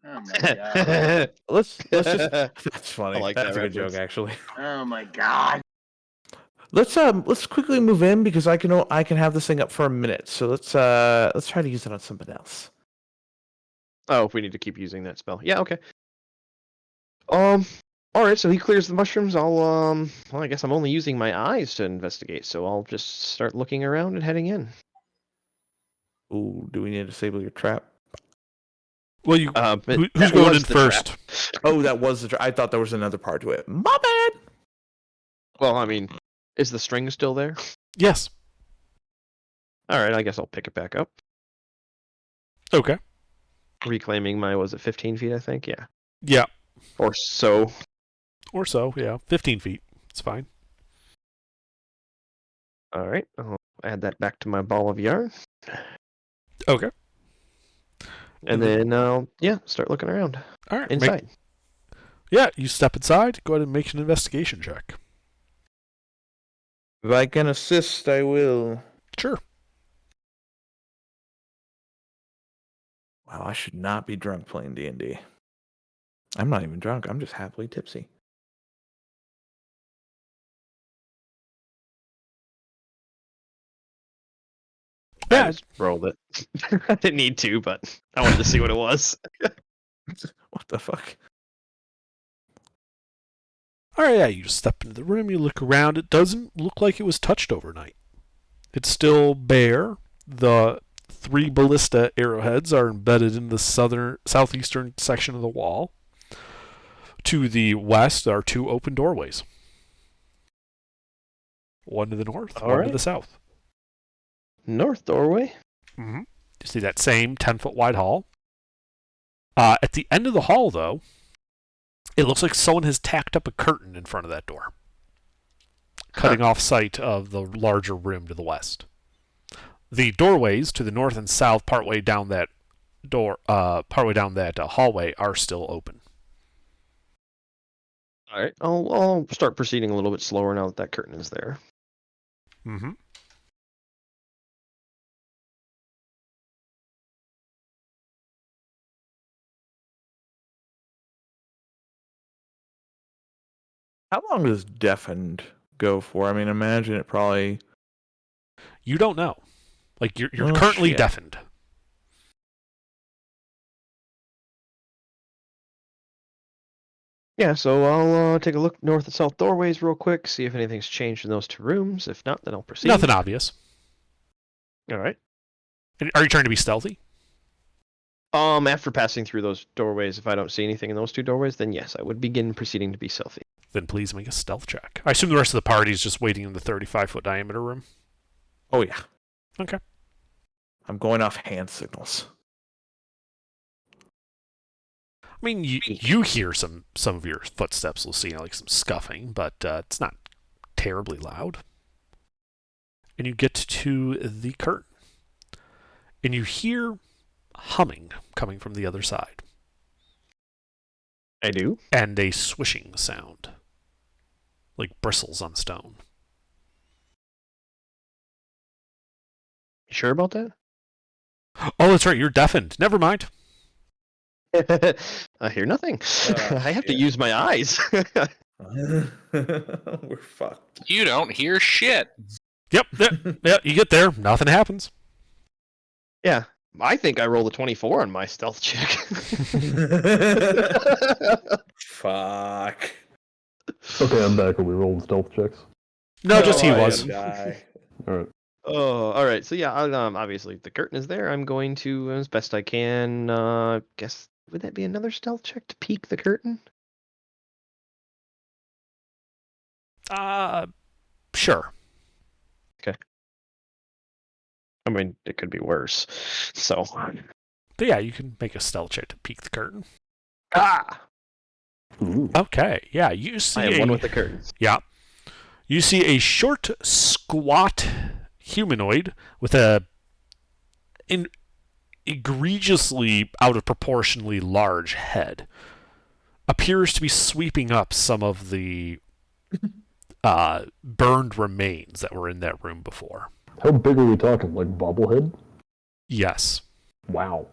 Oh my god.
Let's just. That's funny.
I like
That's
that
a good joke,
reference.
actually.
Oh my god.
Let's quickly move in because I can have this thing up for a minute. So let's try to use it on something else.
Oh, if we need to keep using that spell. Yeah, okay. Alright, so he clears the mushrooms. Well, I guess I'm only using my eyes to investigate, so I'll just start looking around and heading in.
Ooh, do we need to disable your trap?
Well, you
But
who's
that
going
was
in
the
first?
trap.
Oh, that was the trap. I thought there was another part to it. My bad.
Well, I mean, is the string still there?
Yes.
Alright, I guess I'll pick it back up.
Okay.
Reclaiming my, was it 15 feet, I think? Yeah.
Yeah.
Or so.
Or so. Yeah. 15 feet. It's fine.
Alright, I'll add that back to my ball of yarn.
Okay.
And then I'll, start looking around.
All right.
Inside.
Yeah. You step inside. Go ahead and make an investigation check.
If I can assist, I will.
Sure.
Wow, I should not be drunk playing D&D. I'm not even drunk. I'm just happily tipsy.
Yeah.
I just rolled it. I didn't need to, but I wanted to see what it was.
What the fuck?
All right. Yeah. You just step into the room. You look around. It doesn't look like it was touched overnight. It's still bare. The 3 ballista arrowheads are embedded in the southeastern section of the wall. To the west are 2 open doorways. One to the north,
All
one to
right.
the south.
North doorway.
Mm-hmm. You see that same 10-foot wide hall. At the end of the hall, though, it looks like someone has tacked up a curtain in front of that door, cutting off sight of the larger room to the west. The doorways to the north and south, partway down that hallway, are still open.
All right, I'll start proceeding a little bit slower now that that curtain is there.
Mm-hmm.
How long does deafened go for? I mean, imagine it probably.
You don't know. Like you're
Well,
currently
shit.
deafened.
Yeah, so I'll take a look north and south doorways real quick, see if anything's changed in those 2 rooms. If not, then I'll proceed.
Nothing obvious.
All right.
And are you trying to be stealthy?
After passing through those doorways, if I don't see anything in those 2 doorways, then yes, I would begin proceeding to be stealthy.
Then please make a stealth check. I assume the rest of the party is just waiting in the 35-foot diameter room.
Oh yeah.
Okay.
I'm going off hand signals.
I mean, you hear some of your footsteps, Lucina, like some scuffing, but it's not terribly loud. And you get to the curtain. And you hear humming coming from the other side.
I do.
And a swishing sound. Like bristles on stone.
You sure about that?
Oh, that's right, you're deafened. Never mind.
I hear nothing.
Oh,
I have to
shit.
use my eyes.
We're fucked.
You don't hear shit.
Yep, yeah, you get there, nothing happens.
Yeah. I think I rolled a 24 on my stealth check.
Fuck.
Okay, I'm back. Are we rolling stealth checks?
No, just he
I
was.
die.
All right.
Oh, all right. So yeah, obviously the curtain is there. I'm going to, as best I can, guess would that be another stealth check to peek the curtain?
Sure.
I mean, it could be worse. So,
But yeah, you can make a stealth check to peek the curtain.
Ooh.
Okay, yeah, you see
I am one with the curtains.
Yeah. You see a short, squat humanoid with an egregiously out of proportionally large head. Appears to be sweeping up some of the burned remains that were in that room before.
How big are we talking? Like bobblehead?
Yes.
Wow.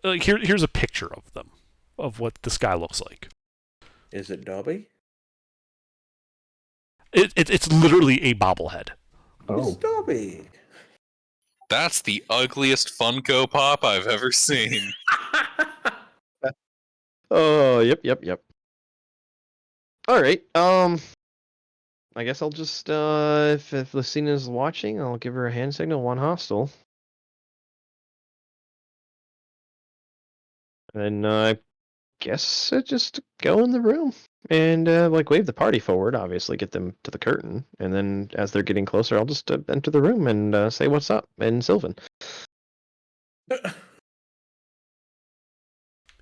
Here's a picture of them, of what this guy looks like.
Is it Dobby?
It's literally a bobblehead.
Oh.
It's Dobby.
That's the ugliest Funko Pop I've ever seen.
Oh, yep. All right. I guess I'll just if Lucina's watching, I'll give her a hand signal, one hostile. And I guess just go in the room and wave the party forward. Obviously, get them to the curtain, and then as they're getting closer, I'll just enter the room and say what's up in Sylvan.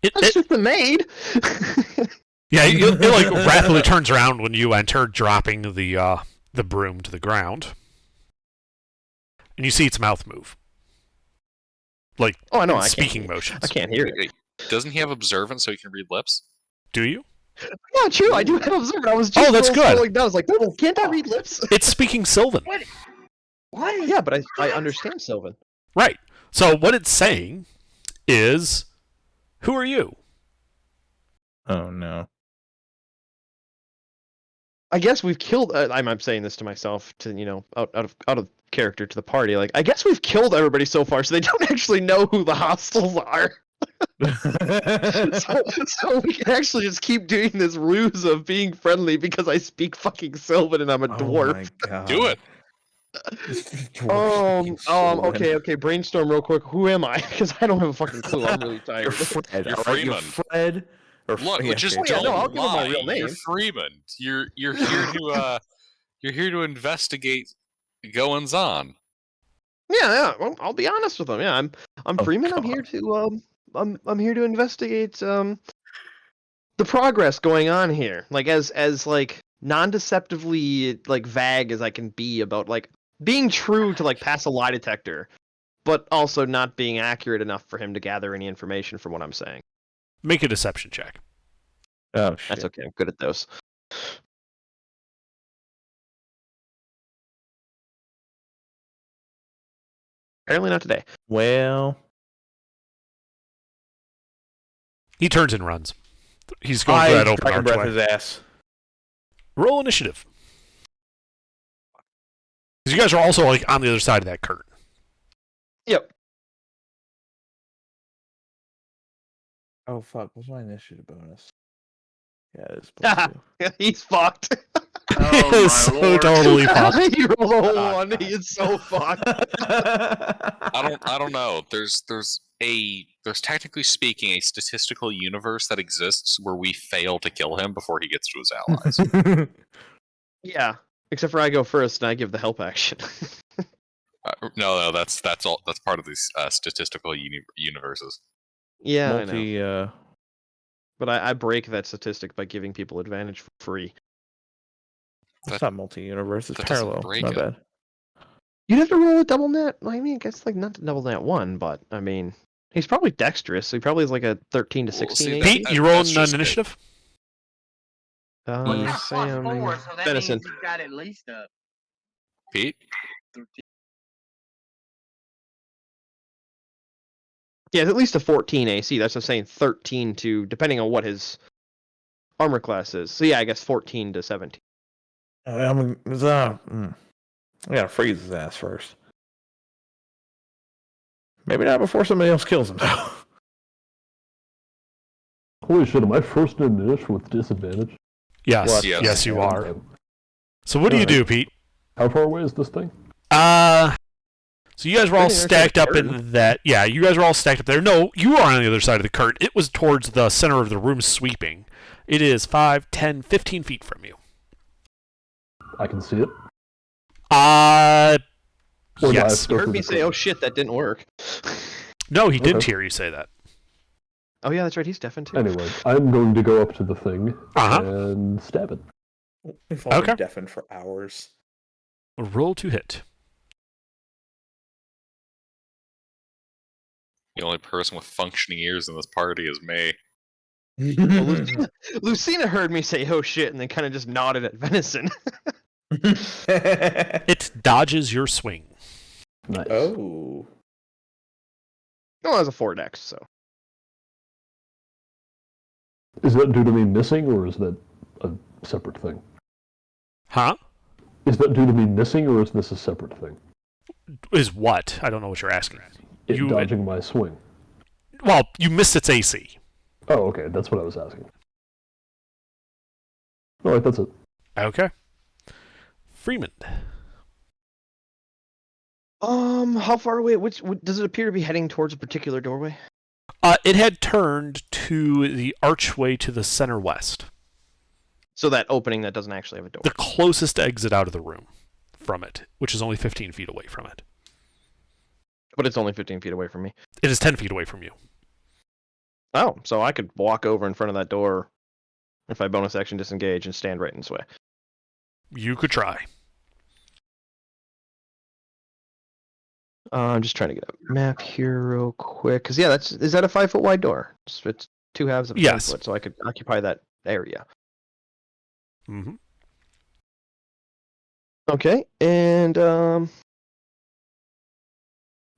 That's just the maid.
Yeah, it like rapidly turns around when you enter, dropping the broom to the ground, and you see its mouth move, like
Oh, I know.
speaking motions.
I can't hear it.
Wait, doesn't he have observant so he can read lips?
Do you?
Yeah, true. I do have observant. I was just
that's good.
scrolling down. I was like, no, can't I read lips?
It's speaking Sylvan.
What?
Yeah, but I understand Sylvan.
Right. So what it's saying is, "Who are you?"
Oh no.
I guess we've killed. I'm saying this to myself, to out of character to the party. Like, I guess we've killed everybody so far, so they don't actually know who the hostiles are. so we can actually just keep doing this ruse of being friendly because I speak fucking Sylvan and I'm a dwarf.
Oh my god.
Do it.
Okay. Brainstorm real quick. Who am I? Because I don't have a fucking clue. I'm really
You're
tired.
Fred.
You're
alright? You're
Freeman.
Fred. Or
Look,
yeah,
just
okay.
yeah,
don't
no, I'll give him my
lie.
real name.
You're Freeman. You're here to you're here to investigate goings on.
Yeah. Well, I'll be honest with them. Yeah, I'm
Oh,
Freeman. I'm here to I'm here to investigate the progress going on here. Like as like non-deceptively like vague as I can be about like being true to like pass a lie detector, but also not being accurate enough for him to gather any information from what I'm saying.
Make a deception check.
Oh shit.
That's okay. I'm good at those. Apparently not today.
Well,
He turns and runs. He's going through that open
Dragon Breath
archway.
his ass.
Roll initiative. Because you guys are also like on the other side of that curtain.
Yep.
Oh fuck, what's my initiative bonus? Yeah, it's plus 2.
He's fucked.
Oh,
He is
my
so
lord.
totally fucked.
He rolled a
Oh,
1.
God.
He is so fucked.
I don't know. There's technically speaking a statistical universe that exists where we fail to kill him before he gets to his allies.
Yeah. Except for I go first and I give the help action.
No, that's all. That's part of these statistical universes.
Yeah, I know.
Multi
But I break that statistic by giving people advantage for free.
it's not multi-universe, it's
that doesn't
parallel.
break
My
it.
bad.
You'd have to roll a double net. I mean, I guess like not double net 1, but I mean, he's probably dexterous, so he probably has like a 13 to
Well,
16.
see,
AC.
Pete, you
that's
rolling
just
an
it.
initiative?
He's
Say
got plus
I'm
4, so that
venison.
means he's got at least a
Pete,
13.
Yeah, at least a 14 AC. That's what I'm saying 13 to, depending on what his armor class is. So yeah, I guess 14 to 17.
I gotta freeze his ass first. Maybe not before somebody else kills him, though.
Holy shit, am I first in initiative with disadvantage?
Yes,
What?
yes, you are.
Okay.
So what do you do, Pete?
How far away is this thing?
So you guys were all
Pretty much
stacked
like
up in that. Yeah, you guys were all stacked up there. No, you were on the other side of the curtain. It was towards the center of the room sweeping. It is 5, 10, 15 feet from you.
I can see it.
Uh,
Or do I have
yes.
to go
You heard
through
me
the
say,
curtain?
"Oh shit, that didn't work."
No, he didn't
Okay.
hear you say that.
Oh yeah, that's right. He's deafened too.
Anyway, I'm going to go up to the thing
Uh-huh.
and stab it.
We've all
Okay.
been deafened for hours.
Roll to hit.
The only person with functioning ears in this party is me.
Well, Lucina heard me say, "Oh shit," and then kind of just nodded at Venison.
It dodges your swing.
Nice.
Oh.
Well, it was a 4 dex, so.
Is that due to me missing, or is that a separate thing?
Huh?
Is that due to me missing, or is this a separate thing?
Is what? I don't know what you're asking.
It
You-
dodging my swing.
Well, you missed its AC.
Oh, okay, that's what I was asking. Alright, that's it.
Okay. Freeman.
How far away? Does it appear to be heading towards a particular doorway?
It had turned to the archway to the center west.
So that opening that doesn't actually have a door.
The closest exit out of the room from it, which is only 15 feet away from it.
But it's only 15 feet away from me.
It is 10 feet away from you.
Oh, so I could walk over in front of that door if I bonus action disengage and stand right in its way.
You could try.
I'm just trying to get a map here real quick. Because, yeah, is that a 5-foot wide door? It's 2 halves of 10
Yes.
foot, so I could occupy that area.
Mm-hmm.
Okay, and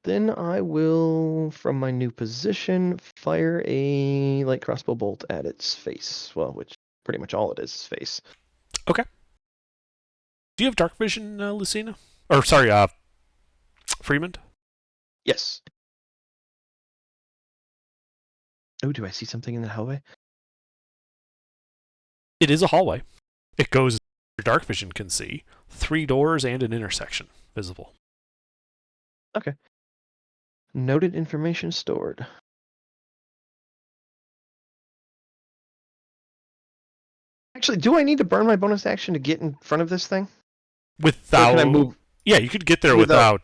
then I will, from my new position, fire a light crossbow bolt at its face. Well, which pretty much all it is face.
Do you have dark vision, Lucina? Or, sorry, Freeman?
Yes. Oh, do I see something in the hallway?
It is a hallway. It goes, your dark vision can see, 3 doors and an intersection visible.
Noted information stored. Actually, do I need to burn my bonus action to get in front of this thing? Or
Without...
can I move
Yeah, you could get there
without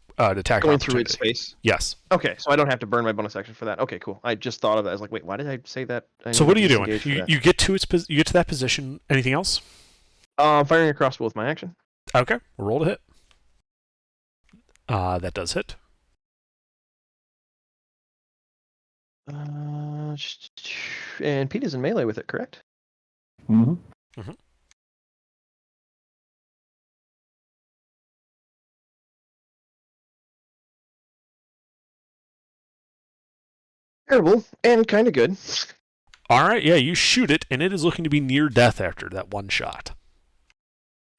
without an attack
going through
opportunity.
its face?
Yes.
Okay, so I don't have to burn my bonus action for that. Okay, cool. I just thought of that. I was like, wait, why did I say that? I
So
need
what
to
are you doing?
disengage for
You,
that.
you get to you get to that position. Anything else?
Firing a crossbow with my action.
Okay, roll to hit. That does hit.
And Pete is in melee with it, correct?
Mm-hmm.
Terrible and kind of good.
All right, yeah, you shoot it, and it is looking to be near death after that one shot.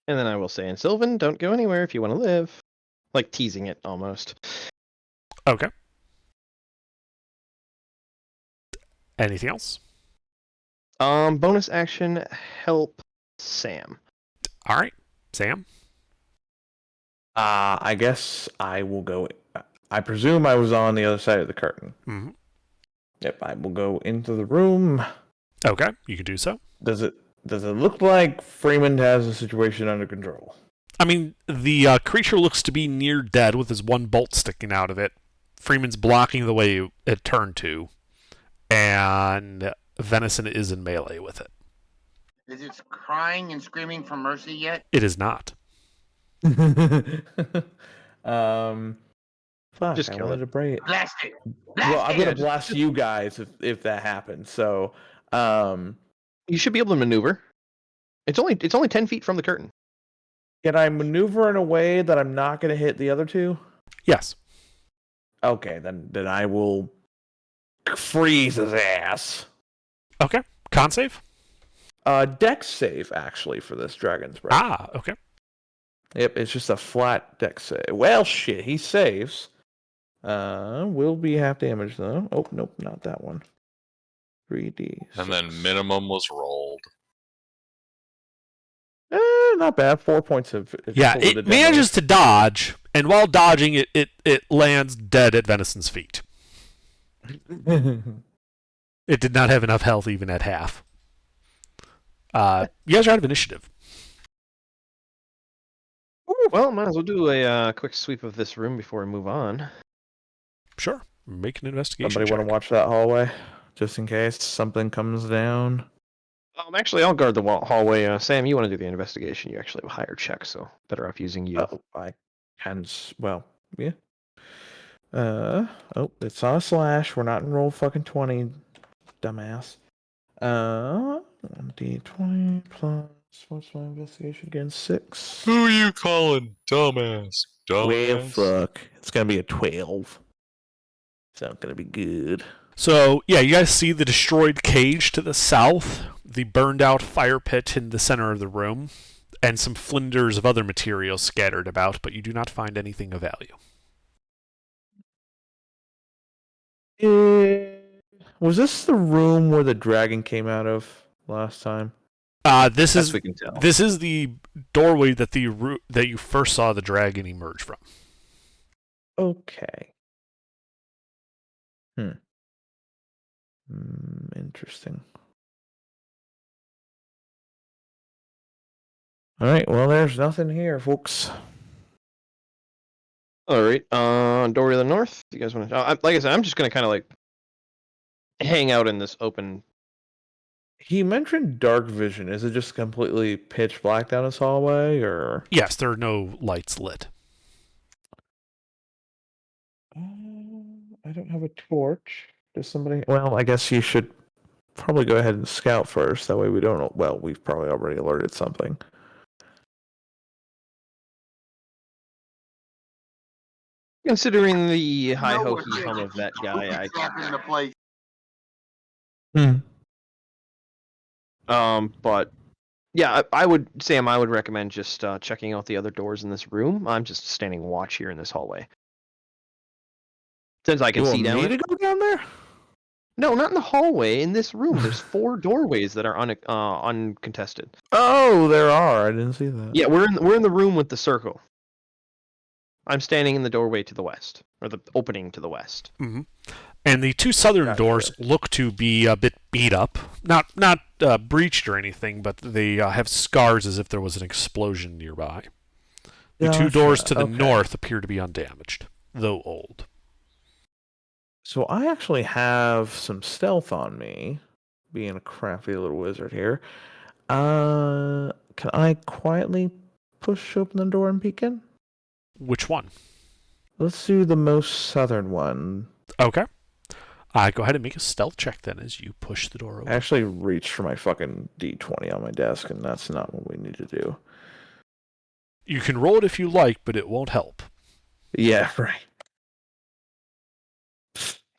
And then I will say, and Sylvan, don't go anywhere if you want to live. Like teasing it almost.
Okay. Anything else?
Bonus action, help Sam.
All right, Sam.
I guess I will go. I presume I was on the other side of the curtain.
Mm-hmm.
Yep, I will go into the room.
Okay, you can do so.
Does it look like Freeman has the situation under control?
I mean, the creature looks to be near dead with his one bolt sticking out of it. Freeman's blocking the way it turned to, and Venison is in melee with it.
Is it crying and screaming for mercy yet?
It is not.
Fuck,
Just
I
kill
wanted
it.
to break it.
Blast it! Blast
Well, I'm
it!
gonna blast you guys if that happens. So,
You should be able to maneuver. It's only 10 feet from the curtain.
can I maneuver in a way that I'm not gonna hit the other two?
Yes.
Okay, then I will freeze his ass.
Okay. Con save?
Dex save actually for this dragon's breath.
Ah, okay.
Yep, it's just a flat dex save. Well, shit, he saves. Will be half damage though. Oh nope, not that one. 3D.
And then minimum was rolled.
Not bad. 4 points of
Yeah,
forward
it manages to dodge, and while dodging, it lands dead at Venison's feet. It did not have enough health even at half. You guys are out of initiative.
Well, might as well do a quick sweep of this room before we move on.
Sure. Make an investigation
Somebody want
check.
to watch that hallway, just in case something comes down.
Actually, I'll guard the hallway. Sam, you want to do the investigation? You actually have a higher check, so better off using you.
Oh, I can. Well, yeah. Oh, it's on a slash. We're not in roll fucking 20, dumbass. 1d20 plus. What's my investigation again? 6.
Who are you calling dumbass?
Well,
Dumbass.
fuck. It's gonna be a 12. It's not gonna be good.
So, yeah, you guys see the destroyed cage to the south, the burned out fire pit in the center of the room, and some flinders of other materials scattered about, but you do not find anything of value.
Was this the room where the dragon came out of last time?
This
Best
is
we can tell.
this is the doorway that that you first saw the dragon emerge from.
Okay. Interesting. All right. Well, there's nothing here, folks.
All right. Door to the north. You guys want to? Like I said, I'm just gonna kind of like hang out in this open.
He mentioned dark vision. Is it just completely pitch black down this hallway, or?
Yes, there are no lights lit.
I don't have a torch. Does somebody? Well, I guess you should probably go ahead and scout first. That way we don't. Well, we've probably already alerted something.
Considering the hi ho
we're
he hum
good.
of that guy,
Back into place.
but yeah, I would, Sam, I would recommend just checking out the other doors in this room. I'm just standing watch here in this hallway. Since I can
You
see
want
down
me
it.
to go down there?
No, not in the hallway. In this room, there's 4 doorways that are uncontested.
Oh, there are. I didn't see that.
Yeah, we're in the room with the circle. I'm standing in the doorway to the west, or the opening to the west.
Mm-hmm. And the 2 southern
Gotcha.
doors look to be a bit beat up, not breached or anything, but they have scars as if there was an explosion nearby. The 2 doors to the north appear to be undamaged, though old.
So I actually have some stealth on me, being a crafty little wizard here. Can I quietly push open the door and peek in?
Which one?
Let's do the most southern one.
Okay. Go ahead and make a stealth check then as you push the door
I
open.
actually reached for my fucking D20 on my desk, and that's not what we need to do.
You can roll it if you like, but it won't help.
Yeah, right.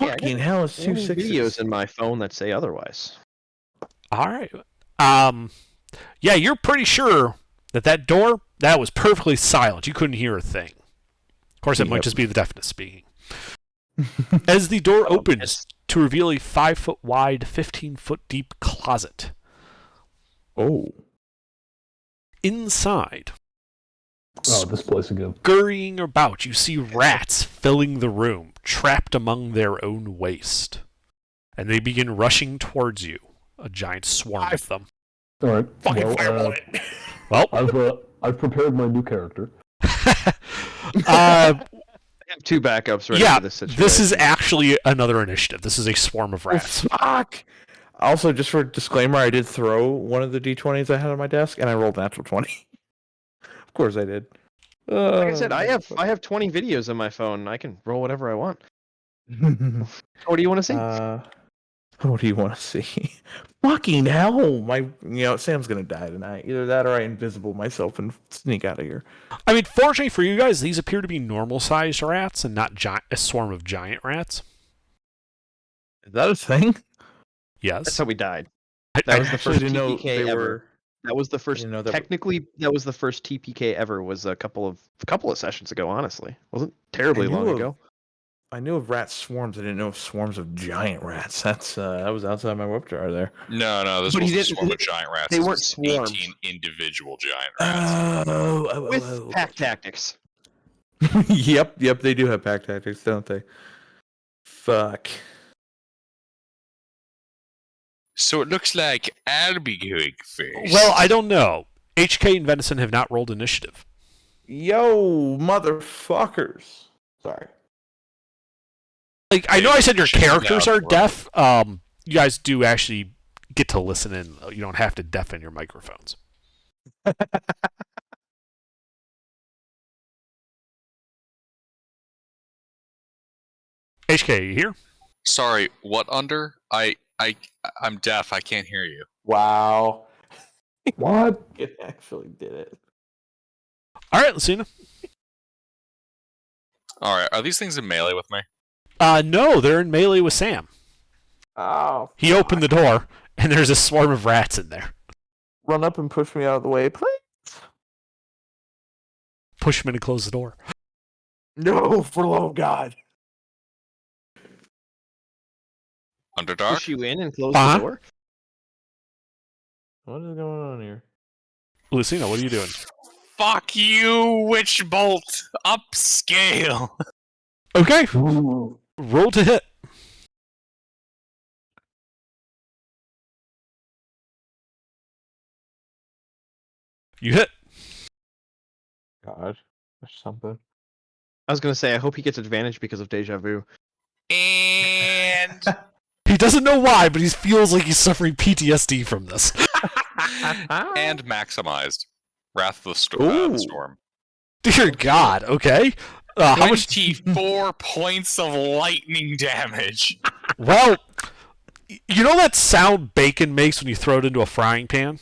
Yeah, I
Fucking hell, it's 2 sixes.
videos in my phone that say otherwise.
All right. Yeah, you're pretty sure that door, that was perfectly silent. You couldn't hear a thing. Of course, it might
Yep.
just be the deafness speaking. As the door opens to reveal a 5-foot wide, 15-foot deep closet.
Oh.
Inside,
Oh, this place again.
scurrying about, you see rats filling the room, trapped among their own waste. And they begin rushing towards you, a giant swarm of them.
All right.
Fucking fireball it.
Well,
I've prepared my new character.
I have 2 backups ready
yeah,
for this situation.
this is actually another initiative. This is a swarm of
Oh,
rats.
fuck! Also, just for disclaimer, I did throw one of the D20s I had on my desk, and I rolled a natural 20. Of course I did.
Like I said, I have 20 videos on my phone. I can roll whatever I want. What do you want to see?
What do you want to see? Fucking hell! Sam's gonna die tonight. Either that or I invisible myself and sneak out of here.
I mean, fortunately for you guys, these appear to be normal-sized rats and not a swarm of giant rats.
Is that a thing?
Yes.
That's how we died.
I-
That
I-
was the
actually
first
didn't know
TPK
they
ever.
were.
That was the first.
didn't know that-
Technically, that was the first TPK ever. Was a couple of sessions ago. Honestly, wasn't terribly
I knew
long
of-
ago.
I knew of rat swarms. I didn't know of swarms of giant rats. That was outside my whip jar there.
No, this
But he
wasn't a
didn't-
swarm of giant rats.
they
This
weren't
was
swarms.
18 individual giant rats.
With pack tactics.
Yep, they do have pack tactics, don't they? Fuck.
So it looks like I'll be going first.
Well, I don't know. HK and Venison have not rolled initiative.
Yo, motherfuckers. Sorry.
Like, I know I said your
Shut
characters
down,
are
bro.
deaf. You guys do actually get to listen in. You don't have to deafen your microphones. HK, you here?
Sorry, what under? I'm deaf. I can't hear you.
Wow.
What?
It actually did it.
All right, Lucina.
All right, are these things in melee with me?
No, they're in melee with Sam.
Oh.
He opened the door, and there's a swarm of rats in there.
Run up and push me out of the way, please.
Push him in and close the door.
No, for the love of God.
Underdark?
Push you in and close
Uh-huh.
the door.
What is going on here?
Lucina, what are you doing?
Fuck you, Witch Bolt! Upscale!
Okay, roll to hit. You hit.
God, there's something.
I was gonna say I hope he gets advantage because of deja vu.
And
He doesn't know why, but he feels like he's suffering PTSD from this.
and maximized. Wrath of the
Ooh.
Storm.
Dear God, okay. How much?
24 points of lightning damage.
Well, you know that sound bacon makes when you throw it into a frying pan?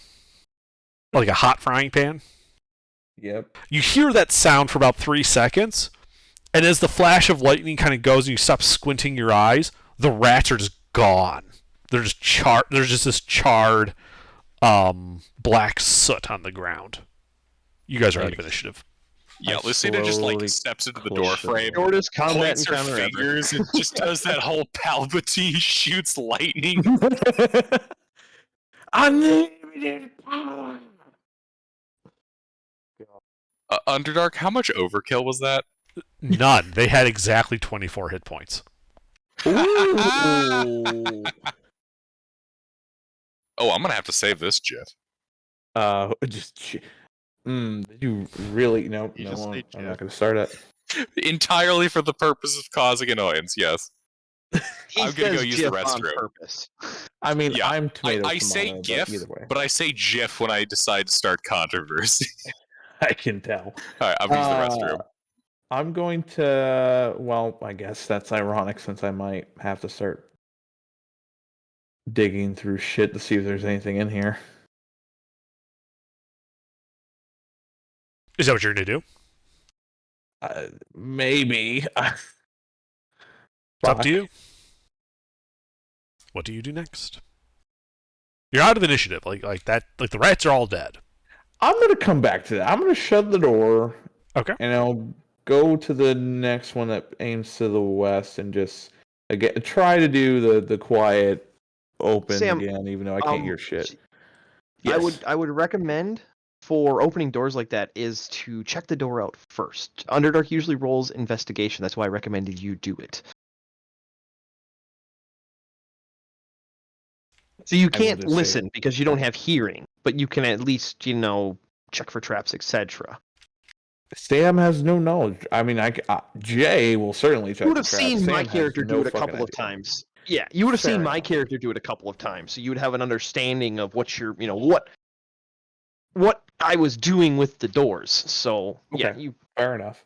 Like a hot frying pan?
Yep.
You hear that sound for about 3 seconds, and as the flash of lightning kind of goes and you stop squinting your eyes, the rats are just gone. They're just charred. There's just this charred black soot on the ground. You guys are out of initiative.
Yeah,
I
Lucina just like
slowly
steps into the
close
door
the
frame,
Shortest combat
points her
encounter ever.
fingers, and just does that whole Palpatine shoots lightning.
Unlimited power.
Underdark, how much overkill was that?
None. They had exactly 24 hit points.
Ooh.
Oh, I'm gonna have to save this GIF.
Did you really? No,
You
no,
just
I'm
say
not
Jeff.
going to start it.
Entirely for the purpose of causing annoyance, yes.
He
I'm gonna go
says
use the
GIF on
restroom.
purpose.
I mean,
Yeah,
I'm tomato.
I say
tomato,
GIF,
either way.
but I say GIF when I decide to start controversy.
I can tell.
Alright, I'll use the restroom.
I'm going to. Well, I guess that's ironic since I might have to start digging through shit to see if there's anything in here.
Is that what you're going to do?
Maybe.
It's up to you. What do you do next? You're out of initiative. Like that. Like the rats are all dead.
I'm going to come back to that. I'm going to shut the door.
Okay.
And I'll go to the next one that aims to the west and just again try to do the quiet open
Sam,
again, even though I can't hear shit.
I would recommend for opening doors like that is to check the door out first. Underdark usually rolls investigation. That's why I recommended you do it. So you
I will
can't
just say-
listen because you don't have hearing, but you can at least, check for traps, etc.
Sam has no knowledge. I mean, Jay will certainly check.
You would
the
have
traps.
seen
Sam
my
has
character
no
do it a
fucking
couple of
idea.
times. Yeah, you would have
Fair
seen my
enough.
character do it a couple of times, so you would have an understanding of what you're, what I was doing with the doors. So yeah,
Okay. Fair enough.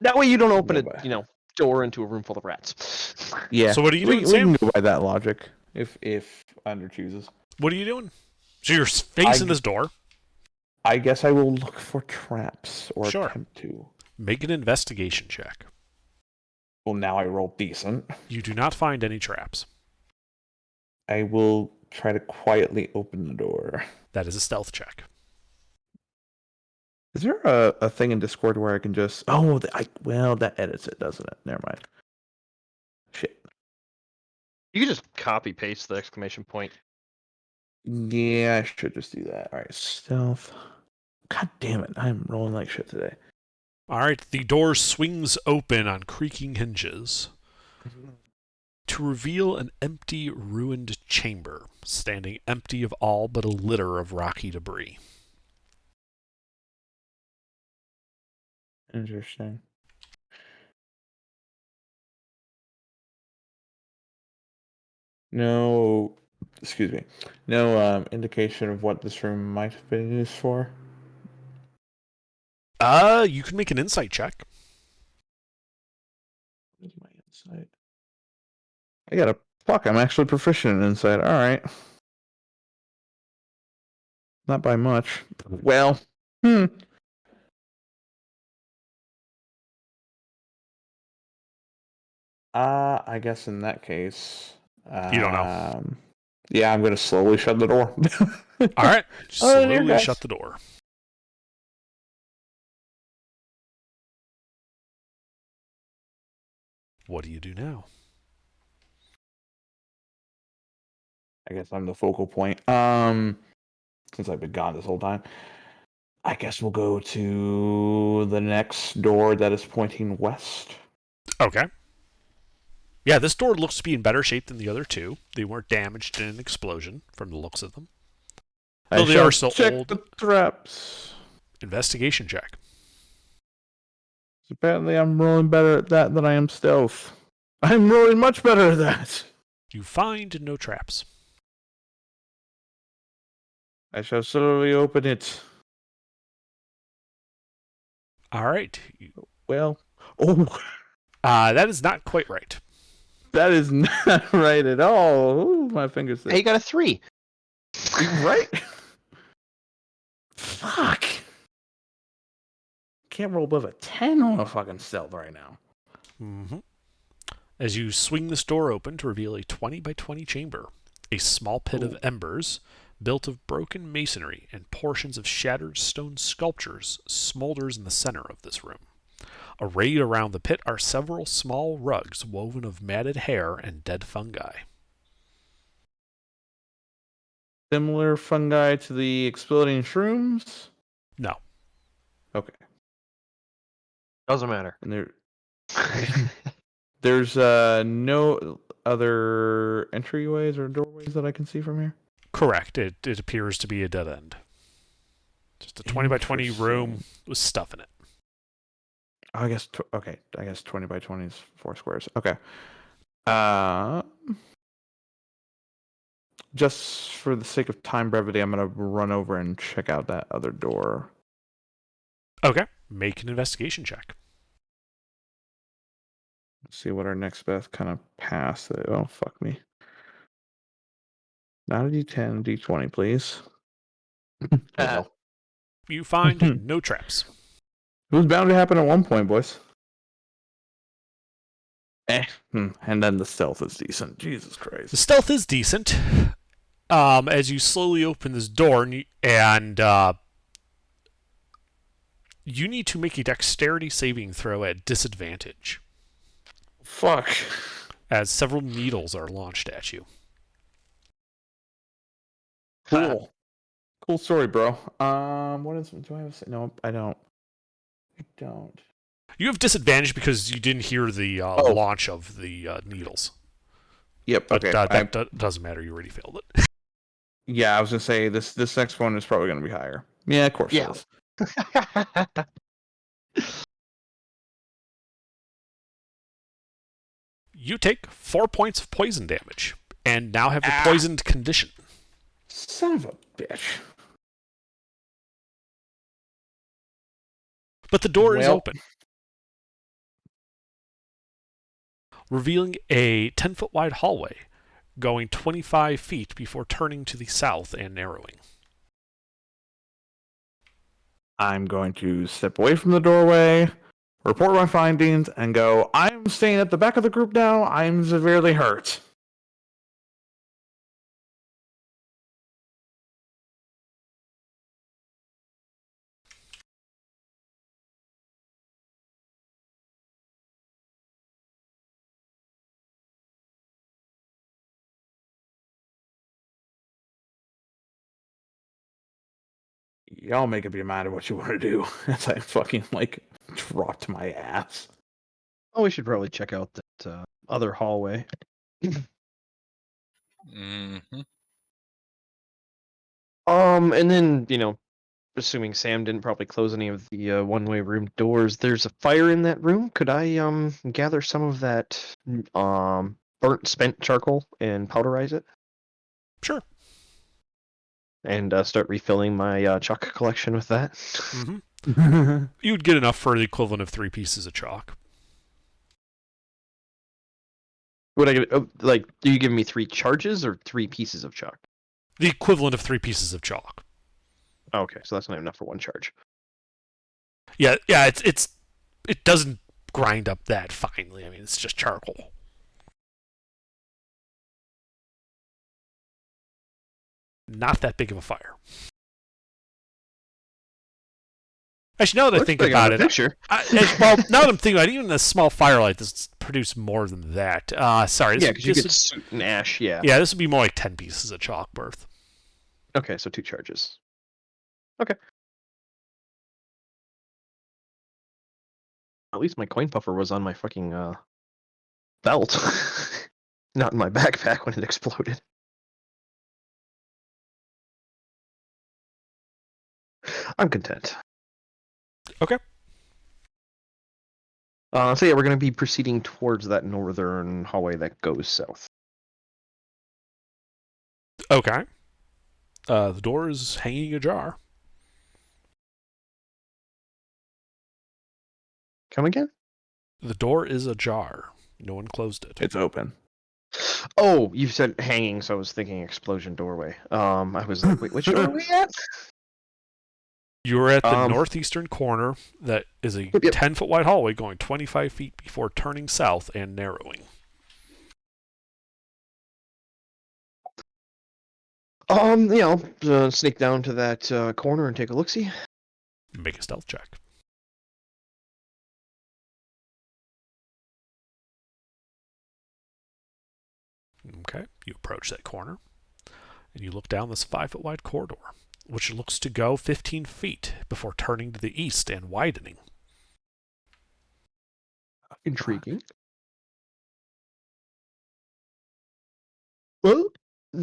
that way you don't open
Go by.
a door into a room full of rats.
Yeah.
So what are you
we,
doing,
we
Sam?
can go by that logic if Under chooses.
What are you doing? So you're facing this door.
I guess I will look for traps or
Sure.
attempt to.
Make an investigation check.
Well, now I roll decent.
You do not find any traps.
I will try to quietly open the door.
That is a stealth check.
Is there a thing in Discord where I can just? Oh, well, that edits it, doesn't it? Never mind.
You can just copy paste the exclamation point.
Yeah, I should just do that. All right, stealth. God damn it! I'm rolling like shit today.
All right, the door swings open on creaking hinges to reveal an empty, ruined chamber, standing empty of all but a litter of rocky debris.
Interesting. No, excuse me. No indication of what this room might have been used for.
You can make an insight check.
Where's my insight? I got a fuck. I'm actually proficient in insight. All right. Not by much. Well, I guess in that case,
You don't know.
Yeah, I'm gonna slowly shut the door.
All right,
Oh, dear
slowly
guys.
shut the door. What do you do now?
I guess I'm the focal point. Since I've been gone this whole time, I guess we'll go to the next door that is pointing west.
Okay. Yeah, this door looks to be in better shape than the other two. They weren't damaged in an explosion, from the looks of them. Though they
shall
are so
check
old.
the traps.
Investigation check.
Apparently, I'm rolling better at that than I am stealth. I'm rolling much better at that.
You find no traps.
I shall slowly open it.
All right.
Well, oh,
That is not quite right.
that is not right at all. Ooh, my fingers.
Hey, you got a 3.
Right? Fuck. Can't roll above a 10 on a fucking stealth right now.
Mm-hmm. As you swing this door open to reveal a 20 by 20 chamber, a small pit of embers built of broken masonry and portions of shattered stone sculptures smolders in the center of this room. Arrayed around the pit are several small rugs woven of matted hair and dead fungi.
Similar fungi to the exploding shrooms?
No.
Okay.
Doesn't matter.
And there's no other entryways or doorways that I can see from here?
Correct. It appears to be a dead end. Just a 20 by 20 room
Interesting.
with stuff in it.
Oh, I guess, okay. I guess 20 by 20 is 4 squares. Okay. Just for the sake of time brevity, I'm going to run over and check out that other door.
Okay. Make an investigation check.
Let's see what our next best kind of pass. Oh, fuck me. Not a D10, D20, please. Well,
You find no traps.
it was bound to happen at one point, boys. And then the stealth is decent. Jesus
The
Christ.
stealth is decent. As you slowly open this door, and you need to make a dexterity saving throw at disadvantage,
Fuck.
as several needles are launched at you.
Cool. Cool story, bro. What is? Do I have? No, I don't. I don't.
You have disadvantage because you didn't hear the launch of the needles.
Yep.
But
Okay.
that doesn't matter. You already failed it.
Yeah, I was gonna say this next one is probably gonna be higher. Yeah, of course.
Yeah.
It is.
You take 4 points of poison damage, and now have the
Ah.
poisoned condition.
Son of a bitch.
But the door is
Well.
open, revealing a 10-foot wide hallway going 25 feet before turning to the south and narrowing.
I'm going to step away from the doorway, report my findings, and go, I'm staying at the back of the group now. I'm severely hurt. Y'all make up your mind of what you want to do. As I fucking like dropped my ass.
Oh, we should probably check out that other hallway.
Hmm.
And then assuming Sam didn't probably close any of the one-way room doors, there's a fire in that room. Could I gather some of that burnt spent charcoal and powderize it
Sure.
and start refilling my chalk collection with that?
Mm-hmm. You'd get enough for the equivalent of 3 pieces of chalk.
Would I get do you give me 3 charges or 3 pieces of chalk?
The equivalent of 3 pieces of chalk.
Okay, so that's not enough for 1 charge.
Yeah. It doesn't grind up that finely. I mean, it's just charcoal. Not that big of a fire. Actually, now that I
Looks
think
big on
about
the
it,
picture.
well, now that I'm thinking about it, even a small firelight does produce more than that. Sorry.
Yeah, because you get soot and ash. Yeah.
Yeah, this would be more like 10 pieces of chalk worth.
Okay, so 2 charges. Okay. At least my coin puffer was on my fucking belt, not in my backpack when it exploded. I'm content.
Okay.
So yeah, we're going to be proceeding towards that northern hallway that goes south.
Okay. The door is hanging ajar.
Come again?
The door is ajar. No one closed it.
It's open.
Oh, you said hanging, so I was thinking explosion doorway. I was like, wait, which door are we at?
You're at the northeastern corner that is a
Yep.
10-foot wide hallway going 25 feet before turning south and narrowing.
Sneak down to that corner and take a look-see.
Make a stealth check. Okay, you approach that corner, and you look down this 5-foot wide corridor, which looks to go 15 feet before turning to the east and widening.
Intriguing. Well,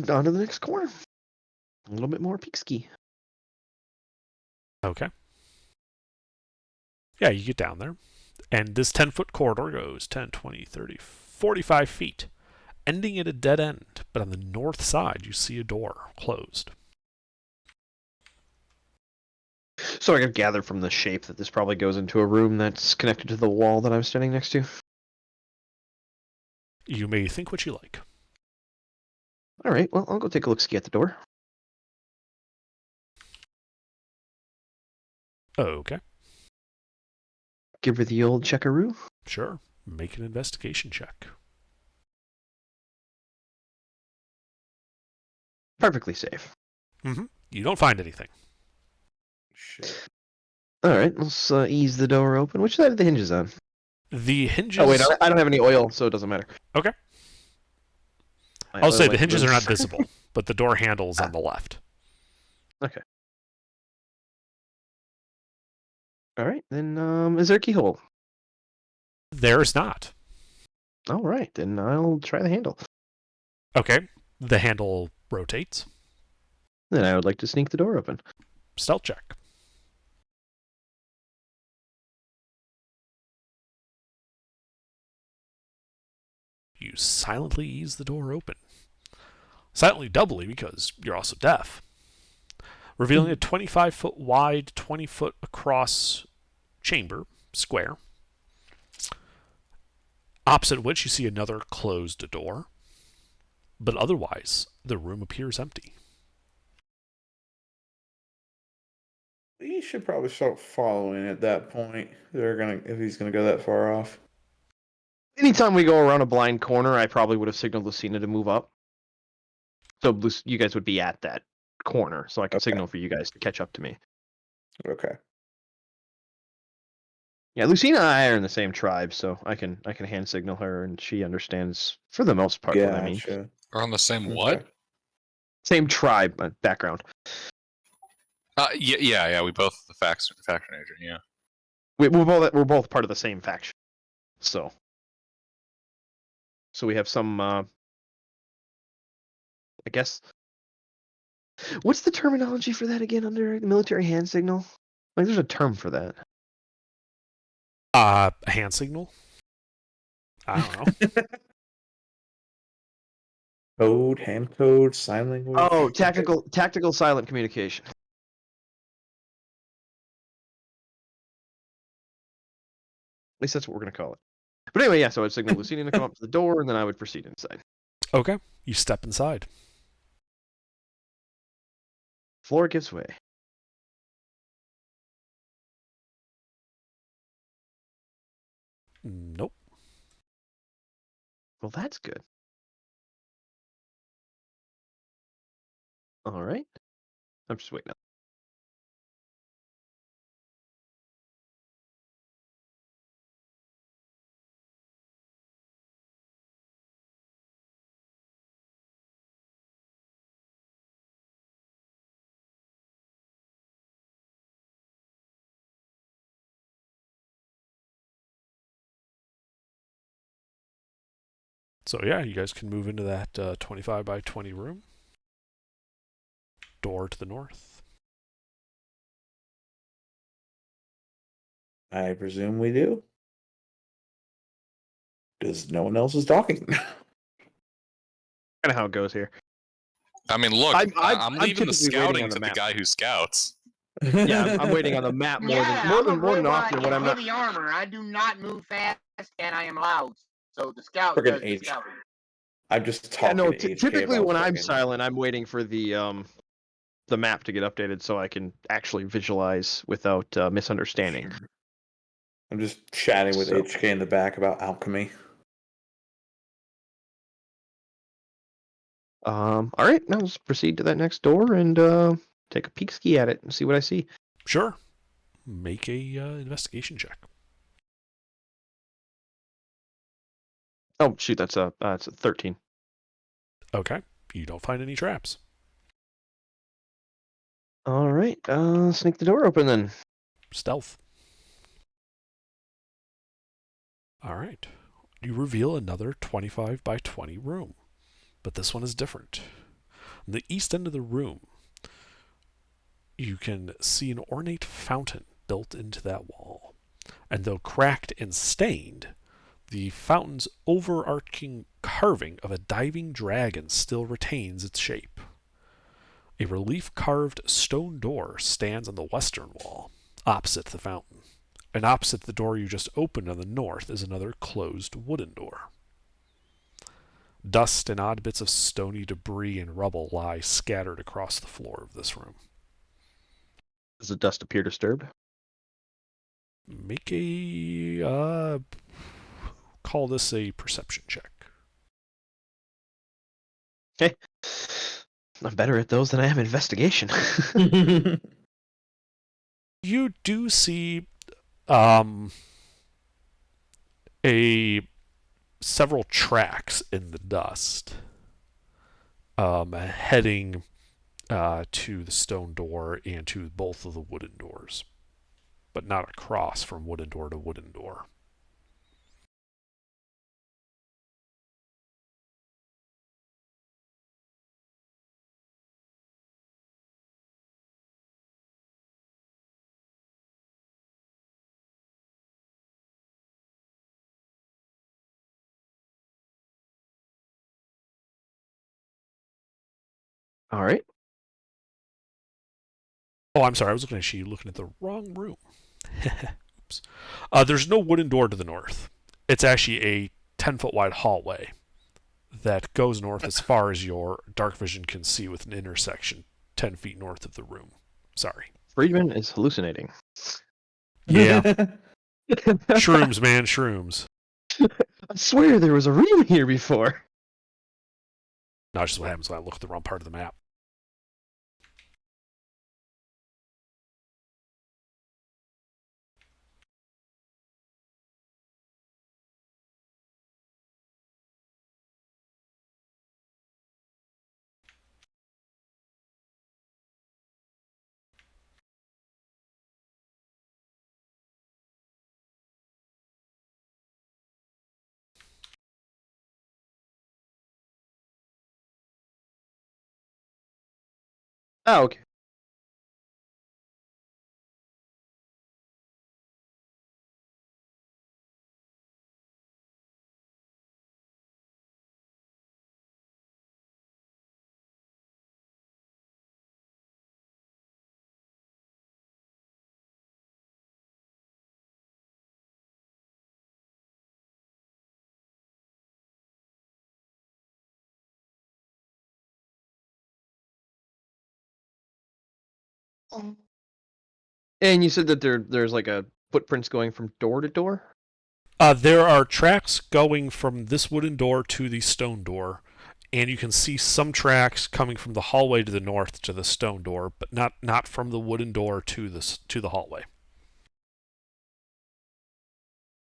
on to the next corner. A little bit more peek ski.
Okay. Yeah, you get down there, and this 10-foot corridor goes 10, 20, 30, 45 feet, ending at a dead end, but on the north side you see a door closed.
So I could gather from the shape that this probably goes into a room that's connected to the wall that I'm standing next to.
You may think what you like.
All right, well, I'll go take a look-see at the door.
Okay,
Give her the old checkaroo.
sure. Make an investigation check.
Perfectly safe.
You don't find anything.
Shit.
All right, let's ease the door open. Which side are the hinges on?
The hinges...
Oh, wait, I don't have any oil, so it doesn't matter.
Okay.
My
I'll say
oil
the hinges are
light
not
was-
visible, but the door handle is on the left.
Okay. All right, then is there a keyhole?
There's not.
All right, then I'll try the handle.
Okay, the handle rotates.
Then I would like to sneak the door open.
Stealth check. You silently ease the door open. Silently doubly because you're also deaf. Revealing a 25-foot wide, 20-foot across chamber, square. Opposite which you see another closed door. But otherwise, the room appears empty.
We should probably start following at that point. If he's gonna go that far off.
Anytime we go around a blind corner, I probably would have signaled Lucina to move up. So you guys would be at that corner, so I can signal for you guys to catch up to me.
Okay.
Yeah, Lucina and I are in the same tribe, so I can hand signal her, and she understands for the most part what I mean.
Gotcha.
We're on the same what?
Okay.
Same tribe background.
Yeah. We both the faction agent. Yeah.
We're both part of the same faction. So we have some. I guess. What's the terminology for that again under the military hand signal? Like, there's a term for that.
A hand signal? I don't know.
Code, hand code, sign language.
Oh, tactical silent communication. At least that's what we're gonna call it. But anyway, yeah. So I'd signal Lucinian to come up to the door, and then I would proceed inside.
Okay, you step inside.
Floor gives way.
Nope.
Well, that's good. All right. I'm just waiting.
So yeah, you guys can move into that 25 by 20 room. Door to the north.
I presume we do. Because no one else is talking.
Kind of how it goes here.
I mean, look, I'm leaving the
typically waiting
scouting
on the
to the
map.
guy who scouts.
Yeah, I'm waiting on the map more than
robot
often when
in
I'm not.
heavy armor. I do not move fast, and I am loud. So the scout
Friggin'
does the
H.
scouting.
I'm just
Yeah,
talking
no.
to HK
Typically,
about
when I'm
fucking-
silent, I'm waiting for the map to get updated so I can actually visualize without misunderstanding.
I'm just chatting with
So-
HK in the back about alchemy.
All right, now let's proceed to that next door and take a peek ski at it and see what I see.
Sure. Make a investigation check.
Oh shoot, that's a 13.
Okay. You don't find any traps.
All right, sneak the door open then.
Stealth. All right. You reveal another 25 by 20 room, but this one is different. On the east end of the room, you can see an ornate fountain built into that wall. And though cracked and stained, the fountain's overarching carving of a diving dragon still retains its shape. A relief-carved stone door stands on the western wall, opposite the fountain. And opposite the door you just opened on the north is another closed wooden door. Dust and odd bits of stony debris and rubble lie scattered across the floor of this room.
Does the dust appear disturbed?
Make a call this a perception check.
Okay. I'm better at those than I am investigation.
You do see several tracks in the dust heading to the stone door and to both of the wooden doors, but not across from wooden door to wooden door.
All right.
Oh, I'm sorry. I was looking at you looking at the wrong room. Oops. There's no wooden door to the north. It's actually a 10-foot wide hallway that goes north as far as your dark vision can see, with an intersection 10 feet north of the room. Sorry.
Friedman is hallucinating.
Yeah. Shrooms, man. Shrooms.
I swear there was a room here before.
No, it's just what happens when I look at the wrong part of the map.
Oh, okay. And you said that there's like a footprints going from door to door?
There are tracks going from this wooden door to the stone door, and you can see some tracks coming from the hallway to the north to the stone door, but not from the wooden door to the hallway.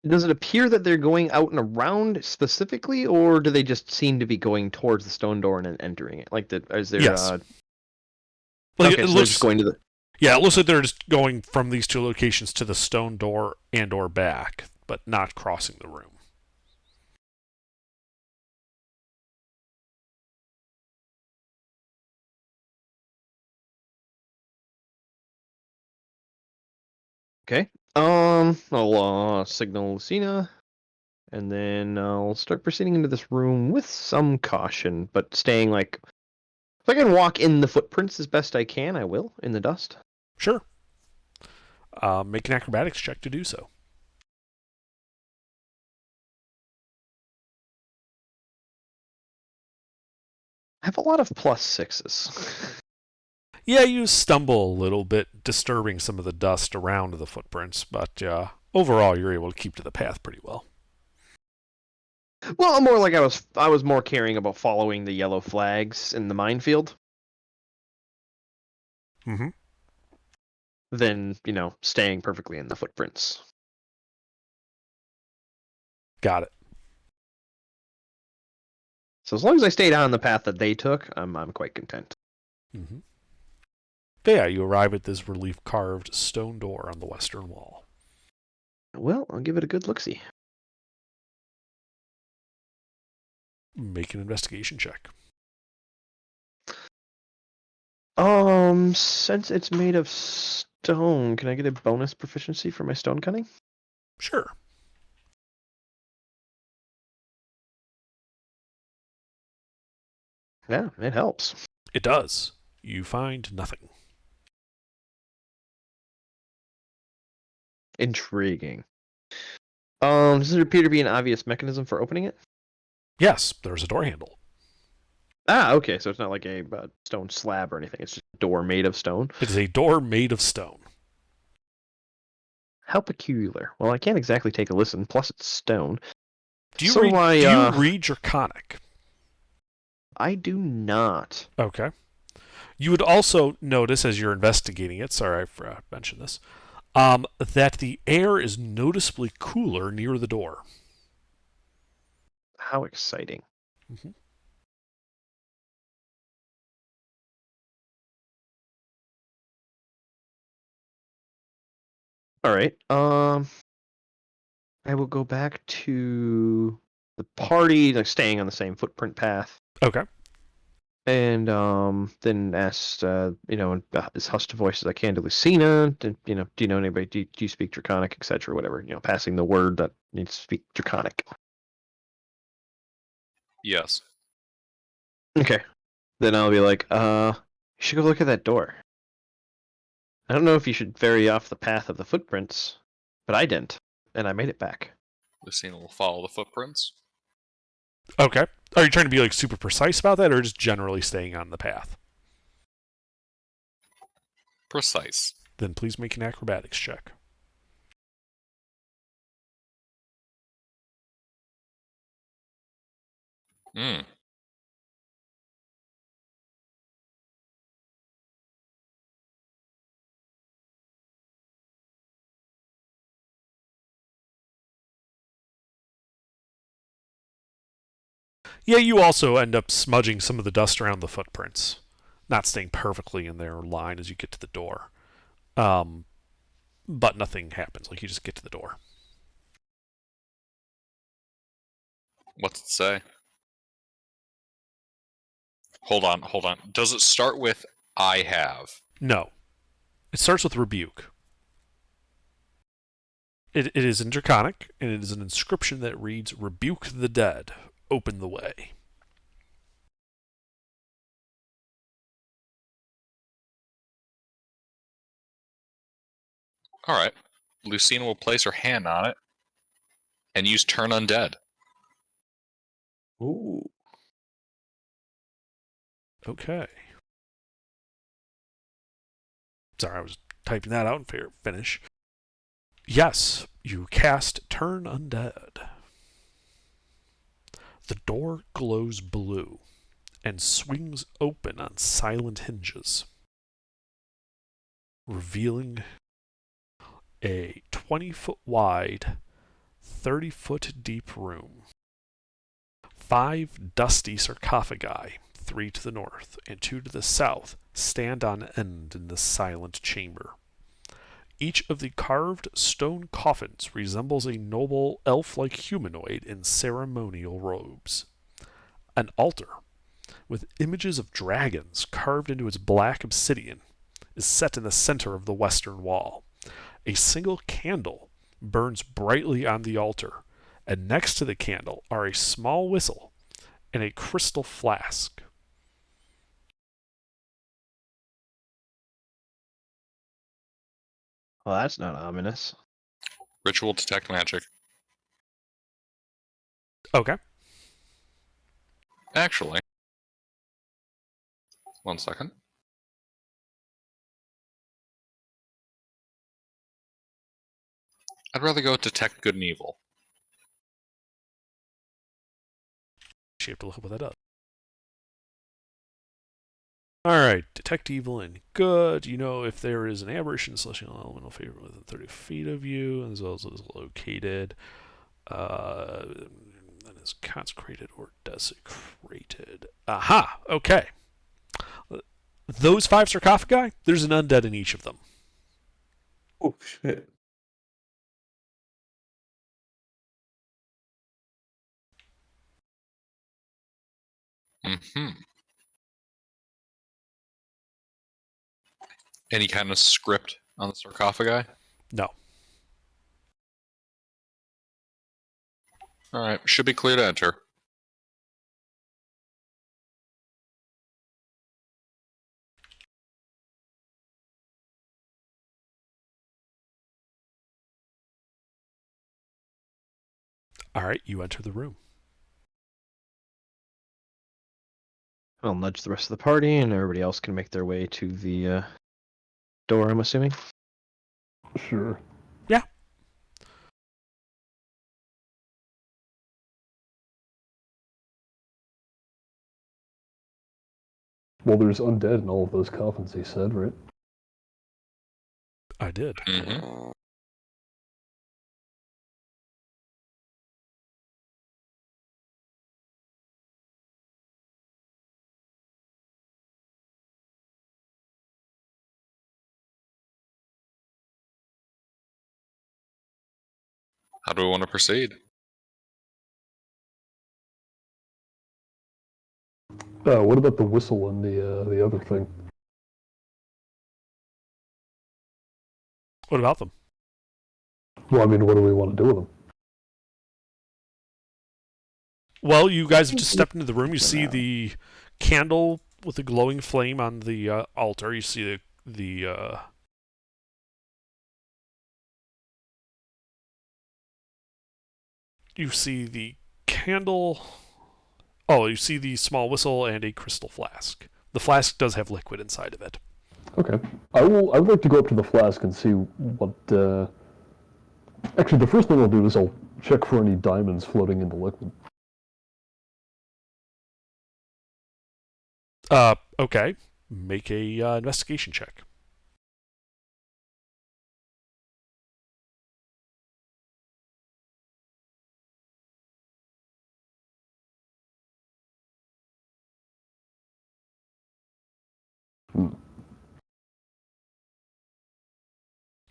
Does it appear that they're going out and around specifically, or do they just seem to be going towards the stone door and then entering it? Like, is there?
Yes.
Okay,
Like,
so
it
they're
looks
just going to the.
Yeah, it looks like they're just going from these two locations to the stone door and or back, but not crossing the room.
Okay. I'll signal Lucina, and then I'll start proceeding into this room with some caution, but staying like. If I can walk in the footprints as best I can, I will in the dust.
Sure. Make an acrobatics check to do so.
I have a lot of +6s.
Yeah, you stumble a little bit, disturbing some of the dust around the footprints, but overall you're able to keep to the path pretty well.
Well, more like I was more caring about following the yellow flags in the minefield
Mm-hmm.
than, staying perfectly in the footprints.
Got it.
So as long as I stayed on the path that they took, I'm quite content.
Mm-hmm. But yeah, you arrive at this relief-carved stone door on the western wall.
Well, I'll give it a good look-see.
Make an investigation check.
Since it's made of stone, can I get a bonus proficiency for my stone cutting?
Sure.
Yeah, it helps.
It does. You find nothing.
Intriguing. Does it appear to be an obvious mechanism for opening it?
Yes, there's a door handle.
Ah, okay, so it's not like a stone slab or anything. It's just a door made of stone.
It is a door made of stone.
How peculiar. Well, I can't exactly take a listen, plus it's stone.
Do you,
So
read,
I,
do you read Draconic?
I do not.
Okay. You would also notice as you're investigating it, sorry I forgot to mention this, that the air is noticeably cooler near the door.
How exciting.
Mm-hmm.
All right. I will go back to the party, like staying on the same footprint path,
Okay.
and then ask, in as hushed a voice as I can to Lucina. Do you know anybody? Do you speak Draconic, etc. Whatever. Passing the word that needs to speak Draconic.
Yes.
Okay. Then I'll be like, you should go look at that door. I don't know if you should vary off the path of the footprints, but I didn't, and I made it back.
Lucina will follow the footprints.
Okay. Are you trying to be like super precise about that, or just generally staying on the path?
Precise.
Then please make an acrobatics check.
Hmm.
Yeah, you also end up smudging some of the dust around the footprints, not staying perfectly in their line as you get to the door. But nothing happens. Like, you just get to the door.
What's it say? Hold on. Does it start with I have.
No. It starts with rebuke. It is in Draconic, and it is an inscription that reads, "Rebuke the dead, open the way."
Alright. Lucina will place her hand on it and use Turn Undead.
Ooh.
Okay. Sorry, I was typing that out and finish. Yes, you cast Turn Undead. The door glows blue and swings open on silent hinges, revealing a 20-foot wide, 30-foot deep room. 5 dusty sarcophagi, 3 to the north and 2 to the south, stand on end in the silent chamber. Each of the carved stone coffins resembles a noble elf-like humanoid in ceremonial robes. An altar, with images of dragons carved into its black obsidian, is set in the center of the western wall. A single candle burns brightly on the altar, and next to the candle are a small whistle and a crystal flask.
Well, that's not ominous.
Ritual Detect Magic.
Okay.
Actually, 1 second. I'd rather go with Detect Good and Evil.
You have to look up what that does. Alright, detect evil and good. You know if there is an aberration, celestial elemental favor within 30 feet of you, as well as is located, that is consecrated or desecrated. Aha! Okay. Those 5 sarcophagi, there's an undead in each of them.
Oh, shit.
Mm-hmm. Any kind of script on the sarcophagi?
No.
Alright, should be clear to enter.
Alright, you enter the room.
I'll nudge the rest of the party, and everybody else can make their way to the door, I'm assuming.
Sure.
Yeah.
Well, there's undead in all of those coffins, he said, right?
I did.
Mm-hmm. How do we want to proceed?
What about the whistle and the other thing?
What about them?
Well, I mean, what do we want to do with them?
Well, you guys have just stepped into the room. You see the candle with a glowing flame on the altar. You see the you see the candle. Oh, you see the small whistle and a crystal flask. The flask does have liquid inside of it.
Okay. I would like to go up to the flask and see what, Actually, the first thing I'll do is I'll check for any diamonds floating in the liquid.
Okay. Make a investigation check.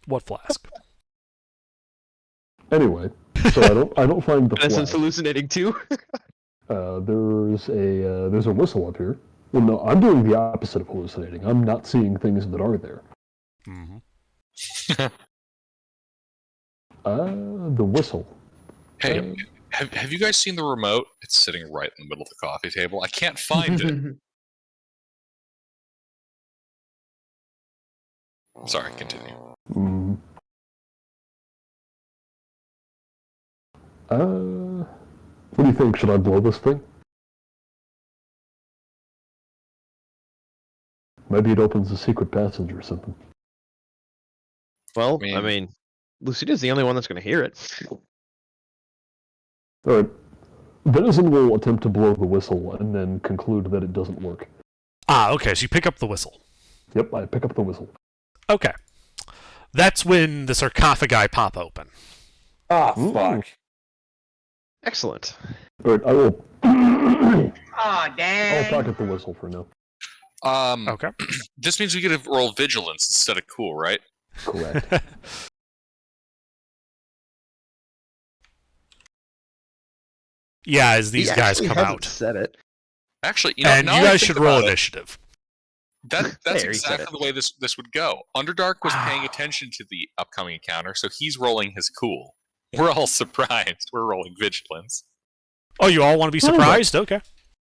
What flask?
Anyway, so I don't find the
Innocent's
flask.
hallucinating too.
There's a whistle up here. Well, no, I'm doing the opposite of hallucinating. I'm not seeing things that are there.
Mm-hmm.
The whistle.
Hey, have you guys seen the remote? It's sitting right in the middle of the coffee table. I can't find it. Sorry, continue.
Mm. What do you think? Should I blow this thing? Maybe it opens a secret passage or something.
Well,
I
I
mean-
mean, Lucida's the only one that's going to hear it.
Alright. Denizen will attempt to blow the whistle and then conclude that it doesn't work.
Ah, okay, so you pick up the whistle.
Yep, I pick up the whistle.
Okay. That's when the sarcophagi pop open.
Ah,
Ooh.
fuck.
Excellent.
Alright, I will...
Aw,
I'll
dang.
pocket the whistle for now.
Okay.
This means we get to roll vigilance instead of cool, right?
Correct.
Yeah, as these
He
guys
actually
come
hasn't
out.
said it.
Actually, you know,
And
now
you
I
guys
think
should roll
about it,
initiative.
That's
There, he said
exactly the way this would go. Underdark was paying attention to the upcoming encounter, so he's rolling his cool. We're all surprised. We're rolling vigilance.
Oh, you all want to be surprised? Okay.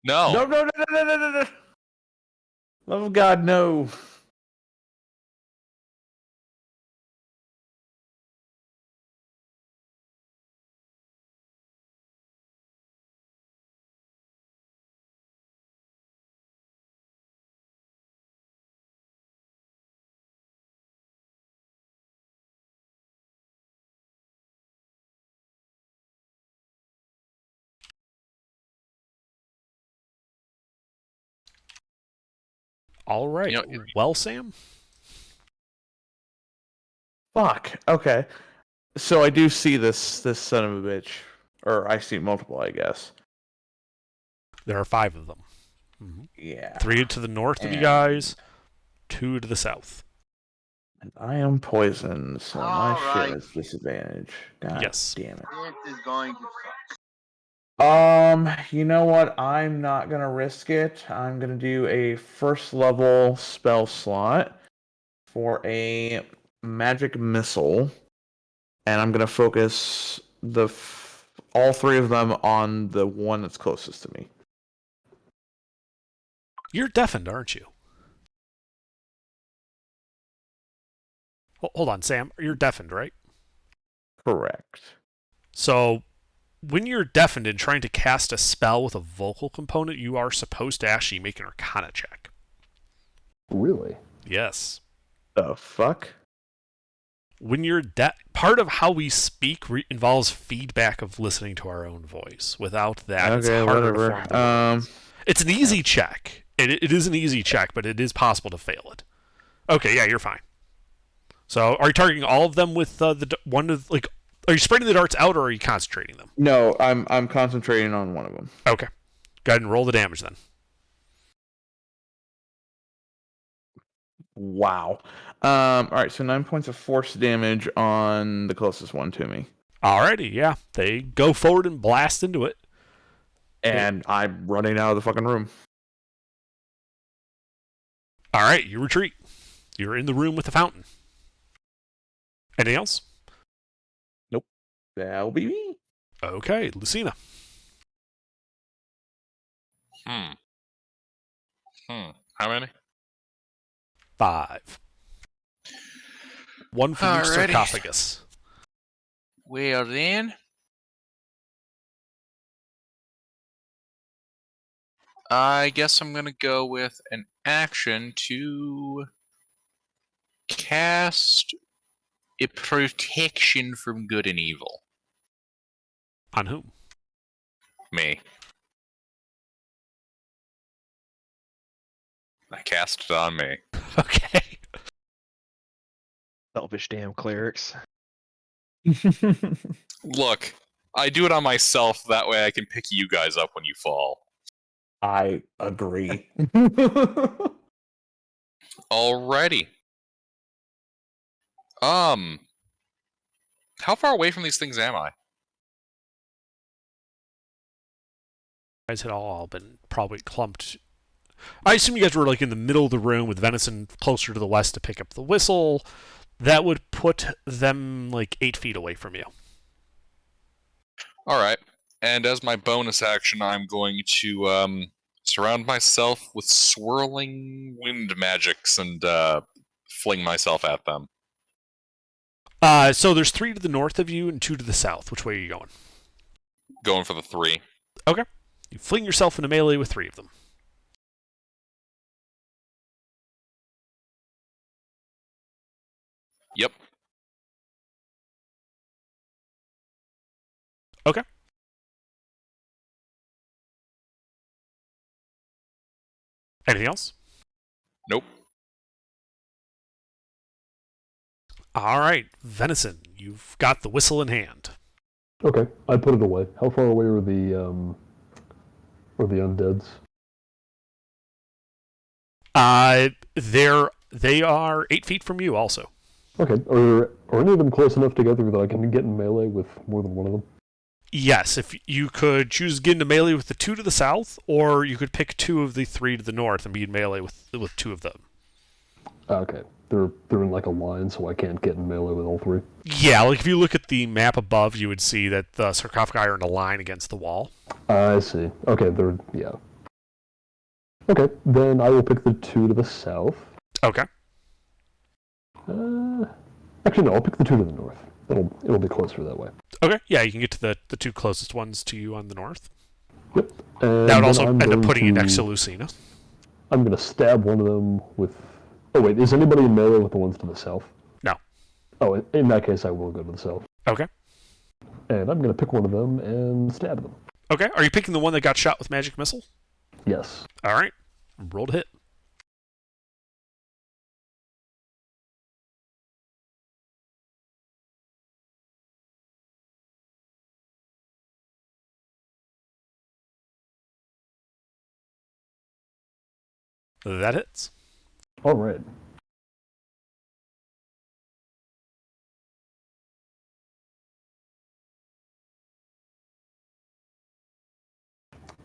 No.
No. Love of God, no.
All right.
You know,
Well, Sam?
Fuck. Okay. So I do see this son of a bitch. Or I see multiple, I guess.
There are 5 of them.
Yeah.
3 to the north of you
And-
guys, 2 to the south.
And I am poisoned, so my shit
Alright.
has disadvantage. God
Yes.
damn it.
This is going to suck.
You know what? I'm not gonna risk it. I'm gonna do a first level spell slot for a magic missile, and I'm gonna focus all 3 of them on the one that's closest to me.
You're deafened, aren't you? Hold on, Sam. You're deafened, right?
Correct.
So, when you're deafened and trying to cast a spell with a vocal component, you are supposed to actually make an Arcana check.
Really?
Yes.
The fuck?
When you're part of how we speak involves feedback of listening to our own voice. Without that, it's
Okay,
harder to
whatever.
form the words. It's an easy check. It is an easy check, but it is possible to fail it. Okay, yeah, you're fine. So, are you targeting all of them with the one of like? Are you spreading the darts out, or are you concentrating them?
No, I'm concentrating on one of them.
Okay, go ahead and roll the damage then.
Wow. All right, so 9 points of force damage on the closest one to me,
Alrighty, yeah, they go forward and blast into it.
and I'm running out of the fucking room.
All right, you retreat. You're in the room with the fountain. Anything else?
That'll be me.
Okay, Lucina.
How many?
5. 1 for each
Alrighty.
sarcophagus.
Well then. I guess I'm gonna go with an action to cast a protection from good and evil.
On whom?
Me. I cast it on me.
Okay.
Selfish damn clerics.
Look, I do it on myself, that way I can pick you guys up when you fall.
I agree.
Alrighty. How far away from these things am I?
Guys had all been probably clumped I assume you guys were like in the middle of the room with Venison closer to the west to pick up the whistle. That would put them like 8 feet away from you.
All right. And as my bonus action, I'm going to surround myself with swirling wind magics and fling myself at them.
So there's 3 to the north of you and 2 to the south. Which way are you going?
Going for the 3.
Okay. You fling yourself into melee with 3 of them.
Yep.
Okay. Anything else?
Nope.
All right, Venison, you've got the whistle in hand.
Okay, I put it away. How far away are the undeads?
They are 8 feet from you also.
Okay, are any of them close enough together that I can get in melee with more than one of them?
Yes, if you could choose to get into melee with the 2 to the south, or you could pick 2 of the 3 to the north and be in melee with 2 of them.
Okay, they're in like a line, so I can't get in melee with all 3.
Yeah, like if you look at the map above, you would see that the sarcophagi are in a line against the wall.
I see. Okay, yeah. Okay, then I will pick the 2 to the south.
Okay.
Actually, no, I'll pick the 2 to the north. It'll be closer that way.
Okay, yeah, you can get to the 2 closest ones to you on the north.
Yep. And
That would
then
also
I'm
end up
going
putting you
to-
next to Lucina.
I'm going to stab one of them with... Oh, wait, is anybody in melee with the ones to the south?
No.
Oh, in that case, I will go to the south.
Okay.
And I'm going to pick one of them and stab them.
Okay, are you picking the one that got shot with magic missile?
Yes.
All right, roll to hit. That hits.
All right.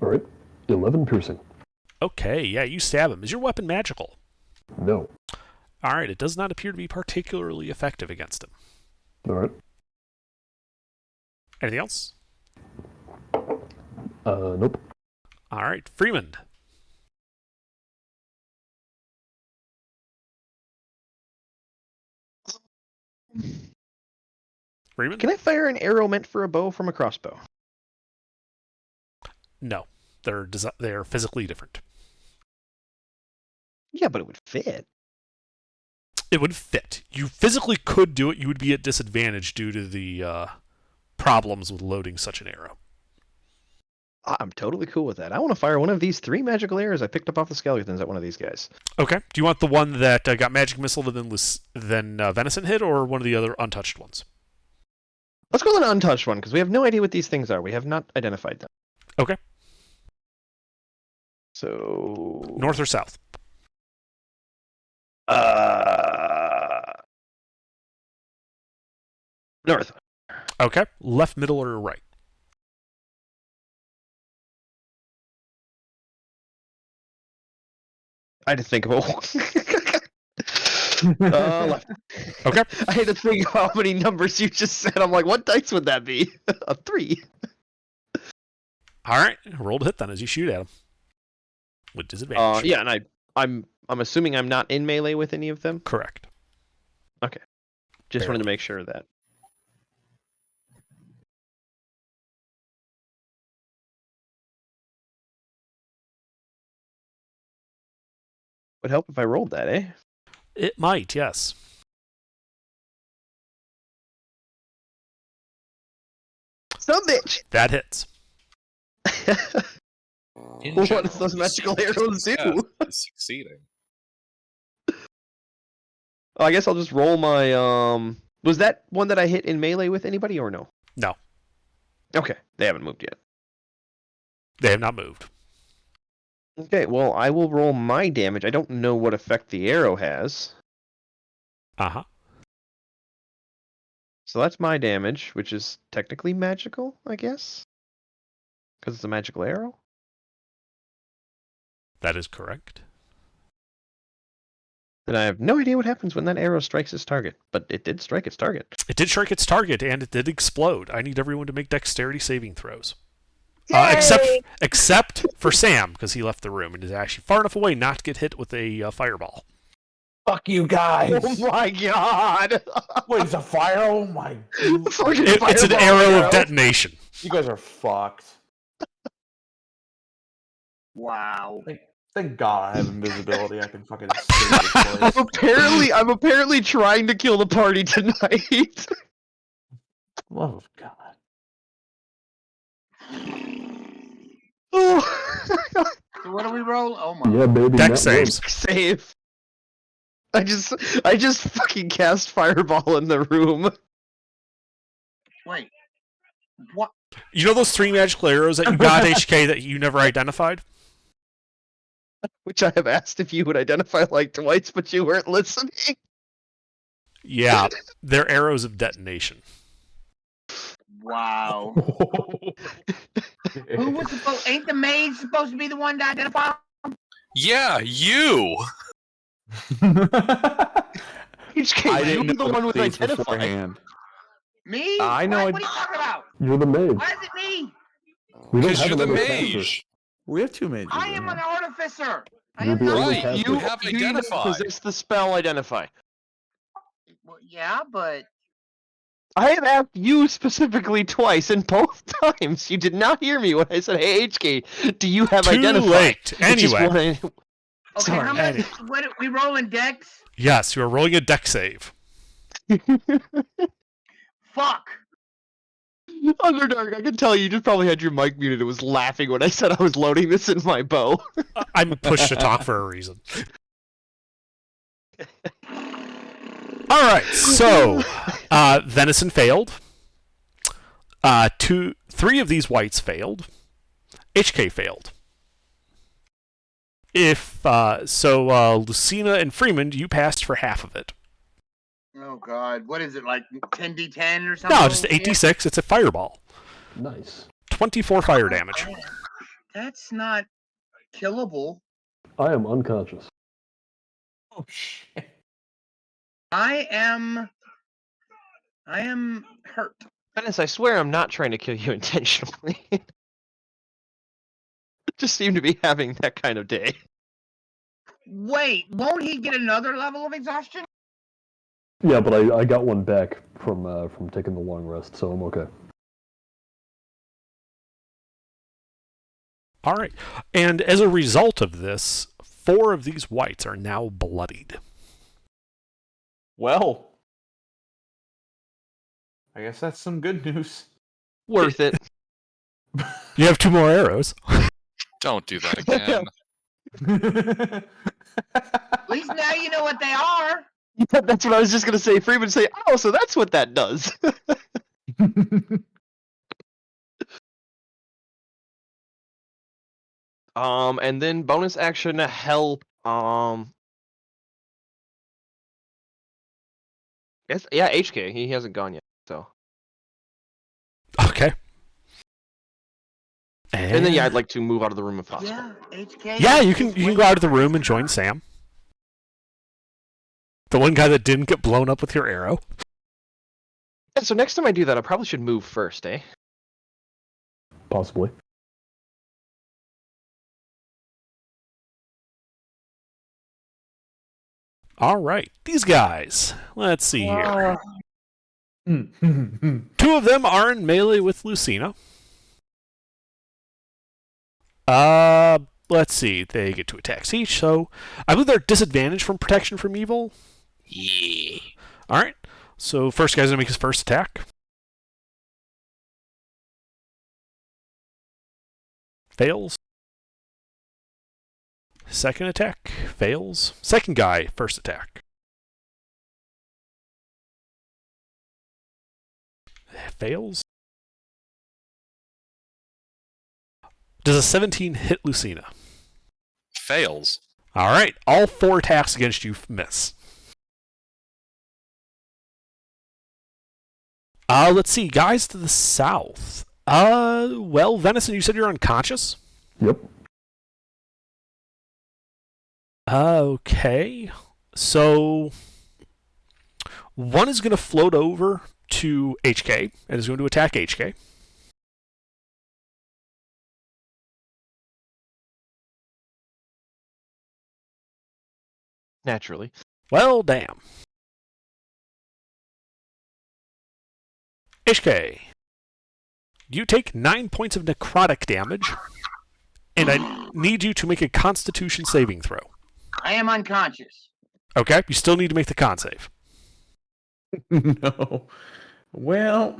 All right. 11 piercing.
Okay, yeah, you stab him. Is your weapon magical?
No.
All right, it does not appear to be particularly effective against him.
All right.
Anything else?
Nope.
All right, Freeman. Freeman?
Can I fire an arrow meant for a bow from a crossbow?
No, they're physically different.
Yeah, but it would fit.
It would fit. You physically could do it. You would be at disadvantage due to the problems with loading such an arrow.
I'm totally cool with that. I want to fire one of these 3 magical arrows I picked up off the skeletons at one of these guys.
Okay. Do you want the one that got magic missile then Venison hit, or one of the other untouched ones?
Let's go with an untouched one, because we have no idea what these things are. We have not identified them.
Okay.
So...
North or south?
North.
Okay. Left, middle, or right?
I had to think of a left.
Okay.
I had to think of how many numbers you just said. I'm like, what dice would that be? A 3.
All right. Roll to hit then as you shoot at him. With disadvantage.
Yeah, and I'm assuming I'm not in melee with any of them.
Correct.
Just wanted to make sure of that. Would help if I rolled that, eh?
It might, yes.
Some bitch.
That hits.
In
What
general,
does those
the
magical
success
arrows do?
is succeeding.
I guess I'll just roll my Was that one that I hit in melee with anybody or no?
No.
Okay, they haven't moved yet.
They have not moved.
Okay, well I will roll my damage. I don't know what effect the arrow has.
Uh-huh.
So that's my damage, which is technically magical, I guess. Because it's a magical arrow.
That is correct.
Then I have no idea what happens when that arrow strikes its target, but it did strike its target.
It did strike its target, and it did explode. I need everyone to make dexterity saving throws.
Yay!
Except for Sam, because he left the room and is actually far enough away not to get hit with a fireball.
Fuck you guys!
Oh my god!
Wait, it's a fire? Oh my
Fucking
It's an
fireball
arrow of detonation.
You guys are fucked.
Wow.
Thank God I have invisibility. I can fucking escape this place.
I'm apparently trying to kill the party tonight.
Love of God.
Oh.
So what do we roll? Oh my.
Yeah, baby.
Dex
net
saves.
Save. I just fucking cast fireball in the room.
Wait. What?
You know those 3 magical arrows that you got, HK, that you never identified?
Which I have asked if you would identify like twice, but you weren't listening.
Yeah, they're arrows of detonation.
Wow. Who was supposed? Ain't the maid supposed to be the one to identify?
Yeah, you.
HK,
I
you
didn't
were
know
the one with
these
identify.
beforehand.
Me?
I know
What
it-
are you talking about?
You're the mage.
Why is it me?
We don't
Because
have
you're the
another caster.
mage.
We have 2 mages.
I
in
am
here.
an artificer. I
You're
am
the
not.
only
Right,
caster.
you have identify.
Possess the spell identify.
Well, yeah, but
I have asked you specifically twice, and both times you did not hear me when I said, "Hey, HK, do you have
Too
identify?"
late.
I just
Anyway,
wanna-
okay.
Sorry.
How much? What we rolling dex?
yes, you are rolling a dex save.
Fuck.
Underdark, I can tell you just probably had your mic muted. It was laughing when I said I was loading this in my bow.
I'm pushed to talk for a reason. Alright, so Venison failed. 3 of these whites failed. HK failed. Lucina and Freeman, you passed for half of it.
Oh God, what is it like 10d10 or something?
No, just 8d6. It's a fireball.
Nice.
24 fire damage.
That's not killable.
I am unconscious.
Oh shit.
I am hurt.
Dennis, I swear I'm not trying to kill you intentionally. Just seem to be having that kind of day.
Wait, won't he get another level of exhaustion?
Yeah, but I got one back from taking the long rest, so I'm okay.
All right. And as a result of this, 4 of these whites are now bloodied.
Well, I guess that's some good news.
Worth it.
You have 2 more arrows.
Don't do that again.
At least now you know what they are.
That's what I was just gonna say. Freeman say, "Oh, so that's what that does." And then bonus action to help. Yeah, HK. He hasn't gone yet, so.
Okay.
And then yeah, I'd like to move out of the room if possible.
Yeah, HK.
Yeah, you can go out of the room and join Sam. The one guy that didn't get blown up with your arrow.
Yeah, so next time I do that, I probably should move first, eh?
Possibly.
All right, these guys. Let's see here. 2 of them are in melee with Lucina. Let's see. They get 2 attacks each, so I believe they're disadvantaged from protection from evil.
Yeah.
All right. So first guy's gonna make his first attack. Fails. Second attack fails. Second guy, first attack. Fails. Does a 17 hit Lucina?
Fails.
All right. All 4 attacks against you miss. Let's see. Guys to the south. Well, Venison, you said you're unconscious?
Yep.
Okay. So one is going to float over to HK and is going to attack HK.
Naturally.
Well, damn. HK, you take 9 points of necrotic damage, and I need you to make a Constitution saving throw.
I am unconscious.
Okay, you still need to make the con save.
No. Well,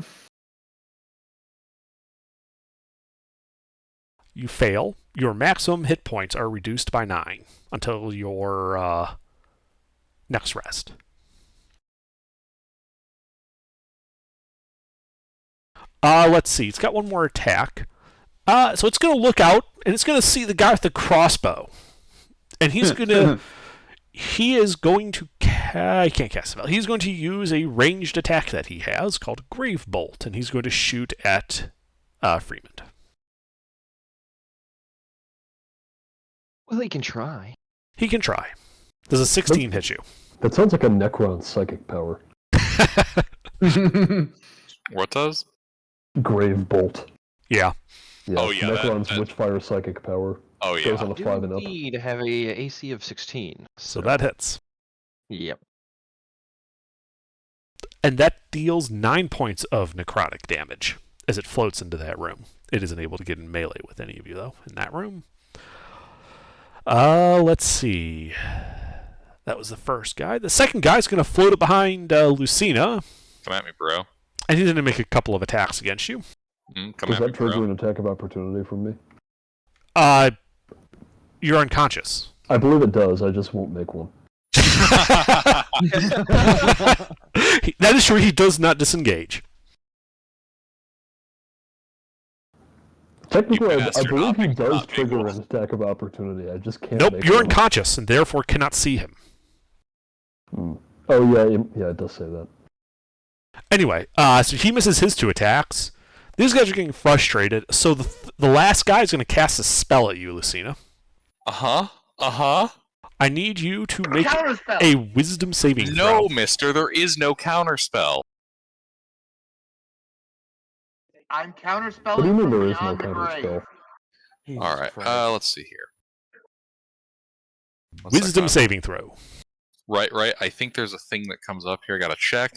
You fail. Your maximum hit points are reduced by 9 until your next rest. Let's see. It's got one more attack. So it's going to look out, and it's going to see the guy with the crossbow. And he's going to... he is going to... I can't cast a spell. He's going to use a ranged attack that he has called Grave Bolt, and he's going to shoot at Freeman.
Well, he can try.
He can try. Does a 16 hit you?
That sounds like a Necron's psychic power.
What does?
Grave Bolt.
Yeah.
Yeah,
Oh, yeah,
Necron's
that-
Witchfire psychic power.
Oh
Goes
yeah.
on a
Do
5 and up.
indeed have a AC of 16.
So that hits.
Yep.
And that deals 9 points of necrotic damage as it floats into that room. It isn't able to get in melee with any of you, though, in that room. Let's see. That was the first guy. The second guy's going to float up behind Lucina,
Come at me, bro.
and he's going to make a couple of attacks against you.
Come
Does
at me,
that trigger
bro.
an attack of opportunity from me?
You're unconscious.
I believe it does, I just won't make one.
That is true. He does not disengage.
Technically,
You
I
bastard,
believe he
not
does
big
trigger
one.
an attack of opportunity. I just can't
Nope,
make
you're
one.
unconscious and therefore cannot see him.
Oh, yeah, it does say that.
Anyway, so he misses his 2 attacks. These guys are getting frustrated, so the last guy is going to cast a spell at you, Lucina.
Uh-huh.
I need you to make
Counterspell.
a wisdom saving
No,
throw.
mister, there is no counterspell.
I'm counterspelling
What do you mean
from
there is no
beyond the grave.
counterspell?
Alright, let's see here. One
Wisdom
second.
saving throw.
Right. I think there's a thing that comes up here. I gotta check.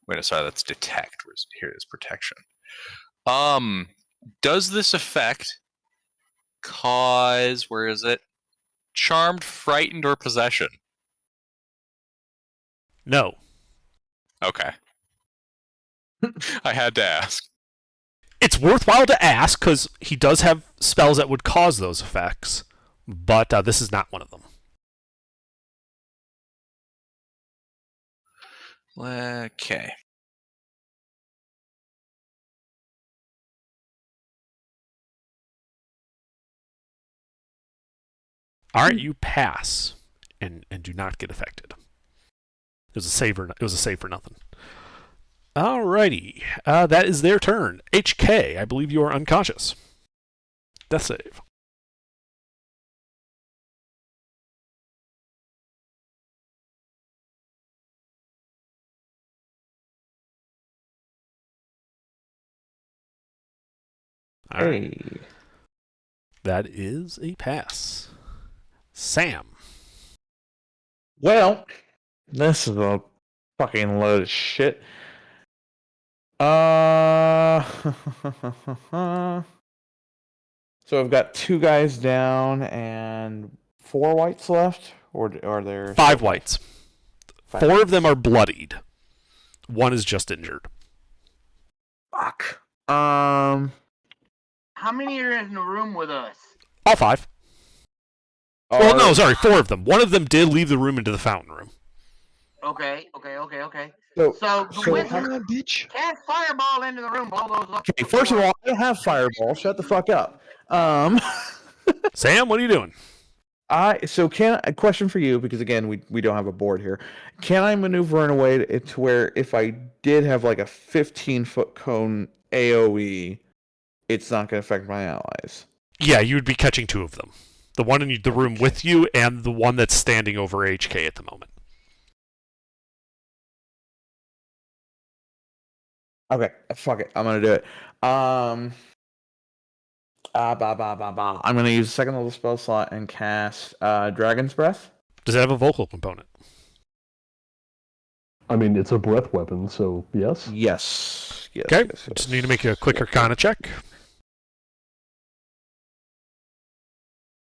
Wait, sorry, that's detect. Here it is, protection. Does this effect cause, where is it? Charmed, frightened, or possession?
No.
Okay. I had to ask.
It's worthwhile to ask, because he does have spells that would cause those effects, but this is not one of them.
Okay.
Alright, you pass, and do not get affected. It was a save for nothing. Alrighty, that is their turn. HK, I believe you are unconscious. Death save. All right.
hey.
That is a pass. Sam.
Well, this is a fucking load of shit. So I've got 2 guys down and 4 whites left, or are there
5 whites.
5
4 of them are bloodied. 1 is just injured.
Fuck.
How many are in the room with us?
All 5. Well, no, sorry, 4 of them. 1 of them did leave the room into the fountain room.
Okay.
So,
So the
So
wizard
Come on, bitch.
cast fireball into the room, blow those up.
okay, first of all, I have fireball. Shut the fuck up.
Sam, what are you doing?
A question for you, because again, we don't have a board here. Can I maneuver in a way to where if I did have like a 15-foot cone AoE, it's not going to affect my allies.
Yeah, you would be catching two of them. The one in the room with you and the one that's standing over HK at the moment.
Okay, fuck it. I'm going to do it. I'm going to use a second level spell slot and cast Dragon's Breath.
Does it have a vocal component?
I mean, it's a breath weapon, so yes.
Yes.
Okay, just need to make a quick Arcana check.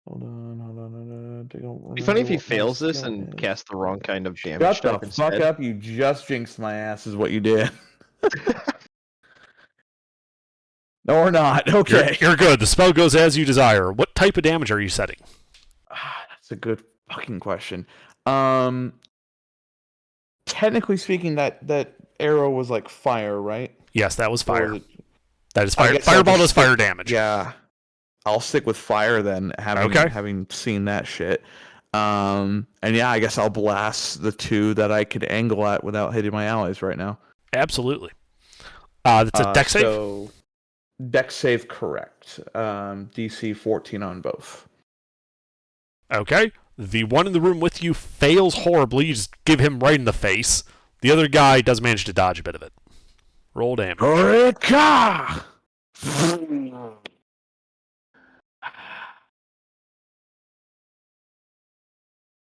Hold on.
It'd be funny if he fails this and casts the wrong kind of damage
Shut
type
the
instead.
fuck up! You just jinxed my ass, is what you did. No, or not. Okay.
You're good. The spell goes as you desire. What type of damage are you setting?
That's a good fucking question. Technically speaking, that arrow was like fire, right?
Yes, that was
Or
fire.
was it-
That is
I
fire.
guess I'll
Fireball
just
does fire damage.
Yeah. I'll stick with fire then,
Okay.
having seen that shit. And yeah, I guess I'll blast the two that I could angle at without hitting my allies right now.
Absolutely. That's a dex save?
So, dex save, correct. DC 14 on both.
Okay. The one in the room with you fails horribly. You just give him right in the face. The other guy does manage to dodge a bit of it. Roll damage.
Eureka!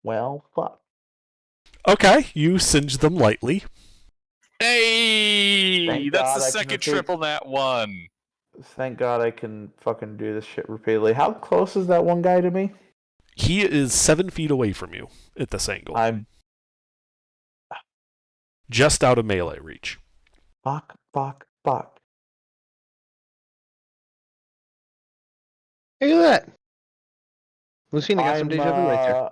Well, fuck.
Okay, you singe them lightly.
Hey,
Thank
that's
God
the
I can
second
repeat.
triple nat one.
Thank God I can fucking do this shit repeatedly. How close is that one guy to me?
He is 7 feet away from you at this angle.
I'm
Just out of melee reach.
fuck.
Hey, look at that. Lucina got some deja vu right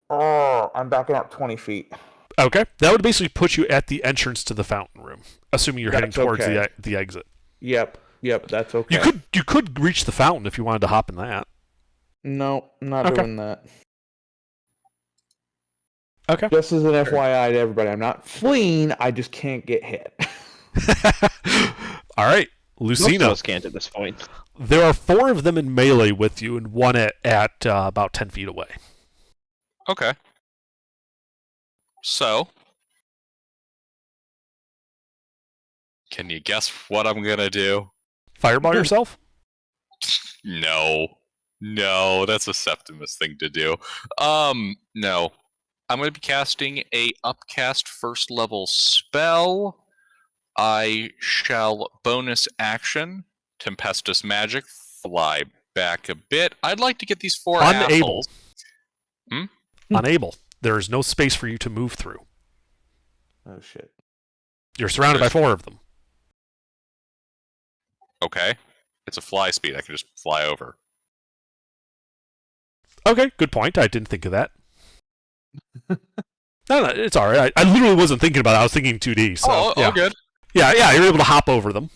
there.
I'm backing up 20 feet.
Okay, that would basically put you at the entrance to the fountain room, assuming you're heading
That's
towards
okay.
the exit.
Yep, that's okay.
You could reach the fountain if you wanted to hop in that.
No, not
Okay.
doing that.
Okay.
Just as an FYI to everybody, I'm not fleeing, I just can't get hit.
All right,
Most of
Lucina.
us can't at this point.
There are 4 of them in melee with you, and one at about 10 feet away.
Okay. So, can you guess what I'm gonna do?
Fireball yourself?
No, that's a Septimus thing to do. No, I'm gonna be casting a upcast first level spell. I shall bonus action Tempestus Magic, fly back a bit. I'd like to get these 4
Unable.
assholes.
Unable. There is no space for you to move through.
Oh shit.
You're surrounded by 4 of them.
Okay, it's a fly speed. I can just fly over.
Okay, good point. I didn't think of that. No, it's all right. I literally wasn't thinking about it. I was thinking 2D. So yeah.
Good.
Yeah, you're able to hop over them.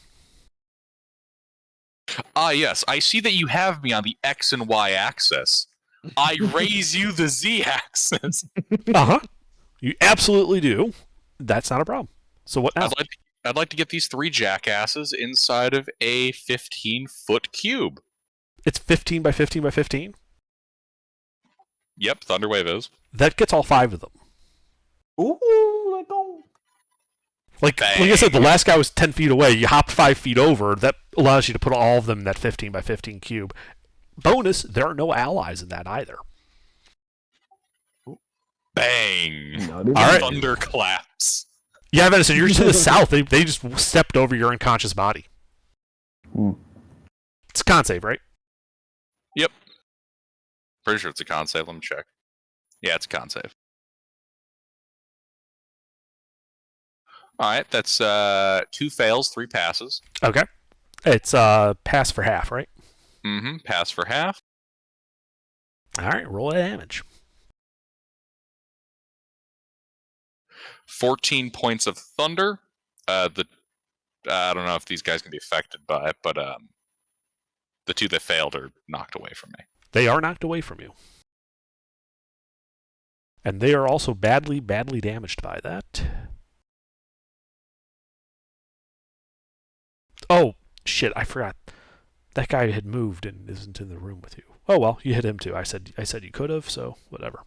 Yes, I see that you have me on the X and Y axis. I raise you the Z axis.
Uh-huh. You absolutely do. That's not a problem. So what now?
I'd like to get these 3 jackasses inside of a 15-foot cube.
It's 15 by 15 by 15.
Yep, Thunderwave is.
That gets all 5 of them.
Ooh, let go.
Like I said, the last guy was 10 feet away. You hopped 5 feet over. That allows you to put all of them in that 15 by 15 cube. Bonus, there are no allies in that either.
Bang!
Not even
All right.
Thunderclaps.
Yeah, Venison, you're to the south. They just stepped over your unconscious body.
Hmm.
It's a con save, right?
Yep. Pretty sure it's a con save. Let me check. Yeah, it's a con save. Alright, that's 2 fails, 3 passes.
Okay. It's pass for half, right?
Mm-hmm. Pass for half.
All right, roll that damage.
14 points of thunder. I don't know if these guys can be affected by it, but the 2 that failed are knocked away from me.
They are knocked away from you. And they are also badly, badly damaged by that. Oh, shit, I forgot. That guy had moved and isn't in the room with you. Oh well, you hit him too. I said you could have, so whatever.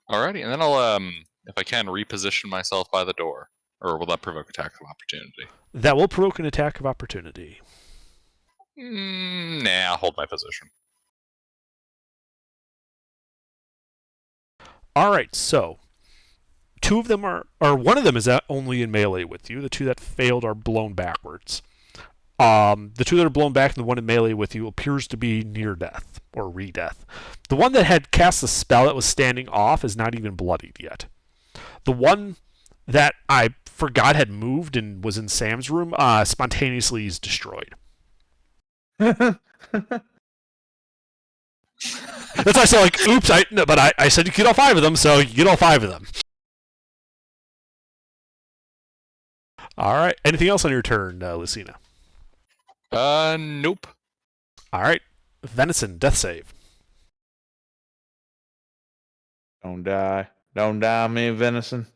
Alrighty, and then I'll if I can, reposition myself by the door. Or will that provoke attack of opportunity?
That will provoke an attack of opportunity.
Nah, I'll hold my position.
Alright, so two of them are, or one of them is only in melee with you. The two that failed are blown backwards. The two that are blown back and the one in melee with you appears to be near death, or re-death. The one that had cast the spell that was standing off is not even bloodied yet. The one that I forgot had moved and was in Sam's room spontaneously is destroyed. That's why I said, like, oops, I said you get all 5 of them, so you get all 5 of them. Alright, anything else on your turn, Lucina?
Nope.
Alright, Venison, death save.
Don't die. Don't die, me, Venison.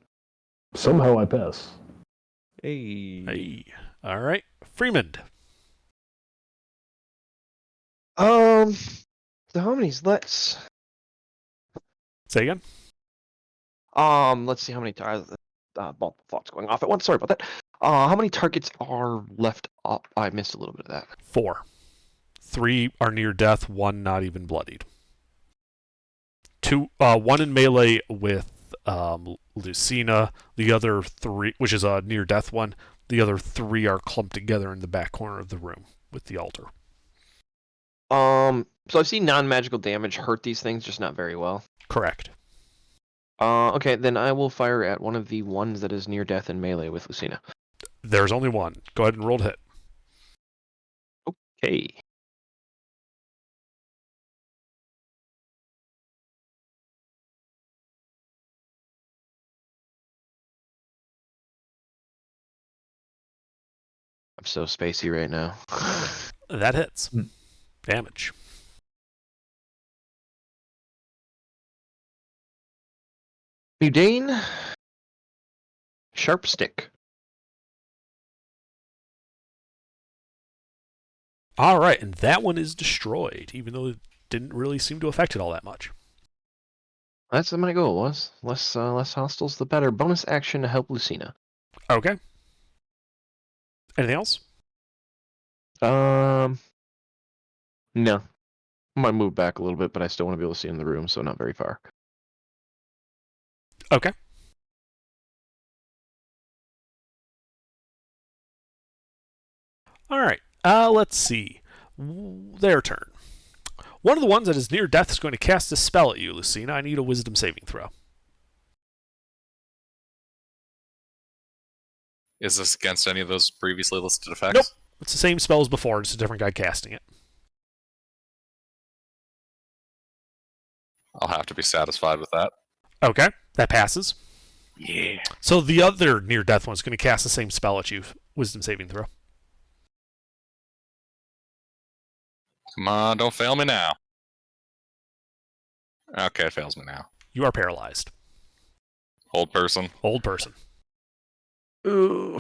Somehow I pass.
Hey.
Hey. Alright, Freeman.
So how many's let's
Say again?
let's see how many thoughts going off at once. Sorry about that. How many targets are left up? I missed a little bit of that.
4. 3 are near death, 1 not even bloodied. 1 in melee with Lucina, the other 3, which is a near death one, the other 3 are clumped together in the back corner of the room with the altar.
So I've seen non-magical damage hurt these things, just not very well.
Correct.
Okay, then I will fire at one of the ones that is near death in melee with Lucina.
There's only 1. Go ahead and roll to hit.
Okay. I'm so spacey right now.
That hits. Damage.
Mudane. Sharp stick.
Alright, and that one is destroyed, even though it didn't really seem to affect it all that much.
That's my goal was. Less hostiles, the better. Bonus action to help Lucina.
Okay. Anything else?
No. I might move back a little bit, but I still want to be able to see in the room, so not very far.
Okay. Alright, let's see. Their turn. One of the ones that is near death is going to cast a spell at you, Lucina. I need a wisdom saving throw.
Is this against any of those previously listed effects?
Nope. It's the same spell as before, just a different guy casting it.
I'll have to be satisfied with that.
Okay, that passes.
Yeah.
So the other near death one is going to cast the same spell at you. Wisdom saving throw.
Come on, don't fail me now. Okay, it fails me now.
You are paralyzed.
Old person.
Old person.
Ooh.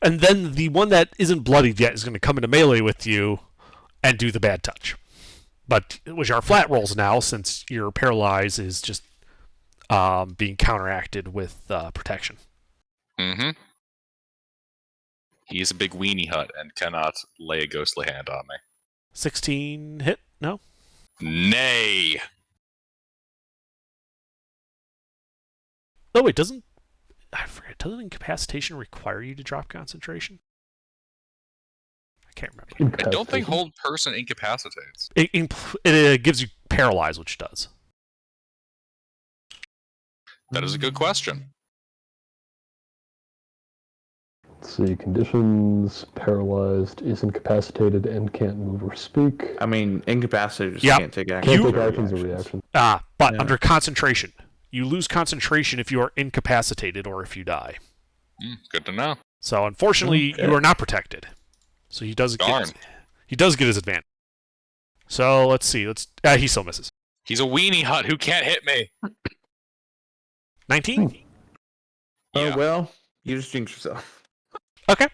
And then the one that isn't bloodied yet is going to come into melee with you and do the bad touch. But which are flat rolls now, since your paralyze is just being counteracted with protection.
Mm-hmm. He's a big weenie hut and cannot lay a ghostly hand on me.
16 hit? No?
Nay!
Oh, wait, doesn't... I forget. Doesn't incapacitation require you to drop concentration? I can't remember.
I don't think hold person incapacitates.
It gives you paralyze, which does.
That is a good question.
Let's see, conditions, paralyzed, is incapacitated, and can't move or speak.
I mean, incapacitated just
Yep.
can't take action.
Can't
You-
take actions or reaction.
But
Yeah.
under concentration. You lose concentration if you are incapacitated or if you die.
Good to know.
So unfortunately,
Okay.
you are not protected. So he does
Darn.
get his advantage. So let's see. He still misses.
He's a weenie hut who can't hit me.
19?
Oh,
Yeah.
well, you just jinxed yourself.
Okay.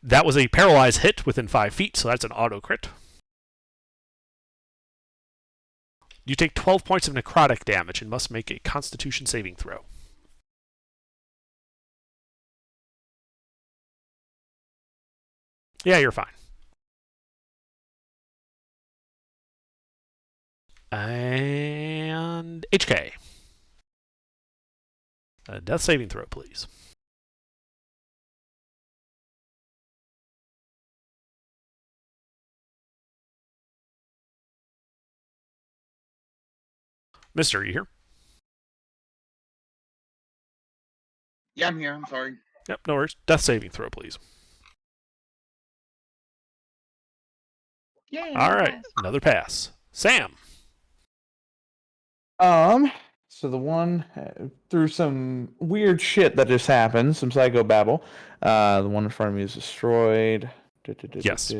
That was a paralyzed hit within 5 feet, so that's an auto crit. You take 12 points of necrotic damage and must make a Constitution saving throw. Yeah, you're fine. And HK. A death saving throw, please. Mister, are you here?
Yeah, I'm here. I'm sorry.
Yep, no worries. Death saving throw, please.
Yeah.
All right, another pass. Sam.
So the one through some weird shit that just happened, some psychobabble. The one in front of me is destroyed.
Yes.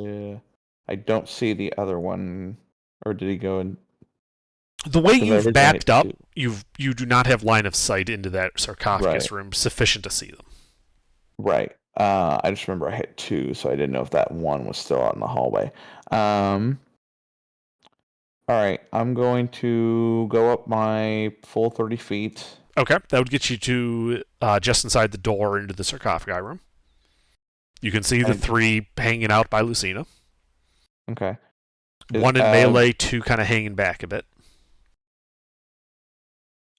I don't see the other one, or did he go in?
The way
Because I
you've
originally
backed
hit
up,
two.
you do not have line of sight into that sarcophagus
Right.
room sufficient to see them.
Right. I just remember I hit 2, so I didn't know if that one was still out in the hallway. All right, I'm going to go up my full 30 feet.
Okay, that would get you to just inside the door into the sarcophagi room. You can see the
And-
3 hanging out by Lucina.
Okay.
1 in melee, 2 kind of hanging back a bit.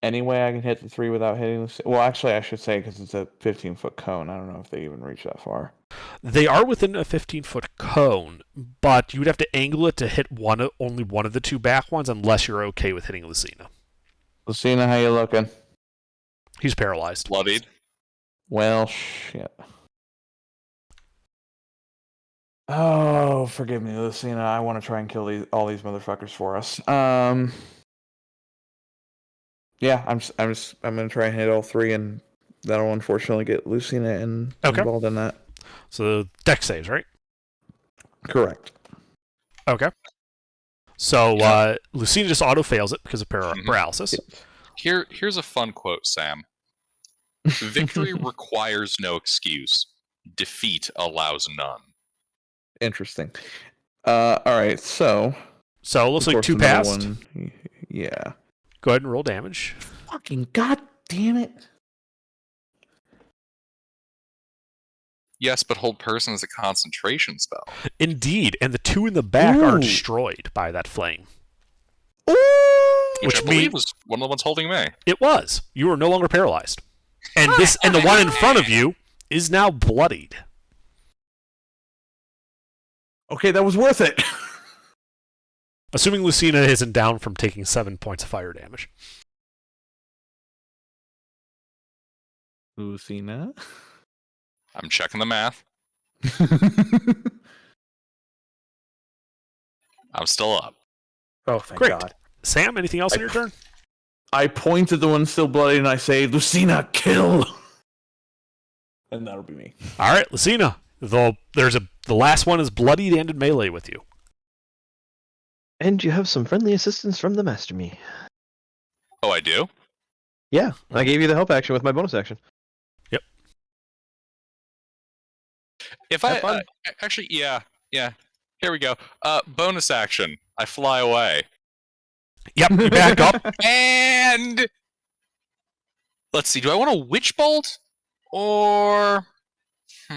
Any way I can hit the 3 without hitting the... Well, actually, I should say, because it's a 15-foot cone. I don't know if they even reach that far.
They are within a 15-foot cone, but you would have to angle it to hit only one of the 2 back ones unless you're okay with hitting Lucina.
Lucina, how you looking?
He's paralyzed.
Bloodied.
Well, shit. Oh, forgive me, Lucina. I want to try and kill all these motherfuckers for us. Yeah, I'm gonna try and hit all 3, and that'll unfortunately get Lucina involved in that.
So dex saves, right?
Correct.
Okay. So
Yeah.
Lucina just auto fails it because of paralysis.
Here's a fun quote, Sam. Victory requires no excuse. Defeat allows none.
Interesting. All right, so
So it looks
of
like
course
2
another
passed.
one- Yeah.
Go ahead and roll damage.
Fucking god damn it!
Yes, but hold person is a concentration spell.
Indeed, and the 2 in the back are
Ooh.
destroyed by that flame.
Ooh!
Which
Which
I believe
mean-
was one of the ones holding me.
It was. You are no longer paralyzed. And the one in front of you is now bloodied.
Okay, that was worth it.
Assuming Lucina isn't down from taking 7 points of fire damage.
Lucina.
I'm checking the math. I'm still up.
Oh, thank
Great.
God.
Sam, anything else on your turn?
I point at the one still bloody and I say, Lucina, kill! And that'll be me.
All right, Lucina. The last one is bloodied and in melee with you.
And you have some friendly assistance from the Master Me.
Oh, I do?
Yeah, I gave you the help action with my bonus action.
If
Have
I
fun.
actually, yeah. Here we go. Bonus action. I fly away.
Yep, you back up.
And let's see. Do I want a witch bolt or What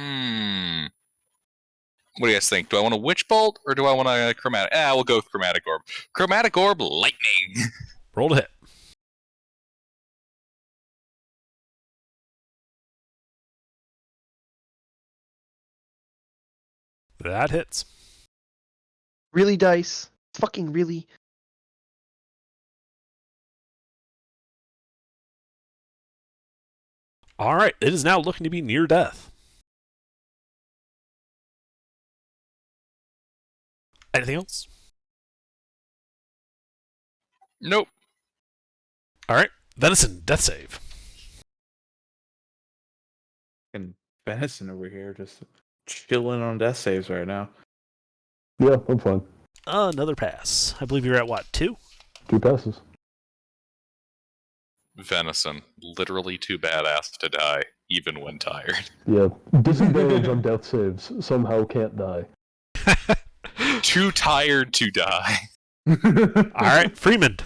do you guys think? Do I want a witch bolt or do I want a chromatic? We'll go with chromatic orb. Chromatic orb, lightning.
Roll to hit. That hits.
Really, dice? Fucking really?
All right, it is now looking to be near death. Anything else?
Nope.
All right, Venison, death save.
And Venison over here just chilling on death saves right now.
Yeah, I'm fine.
Another pass. I believe you're at what, 2?
2 passes.
Venison, literally too badass to die, even when tired.
Yeah, disadvantage on death saves. Somehow can't die.
Too tired to die.
All right, Freeman.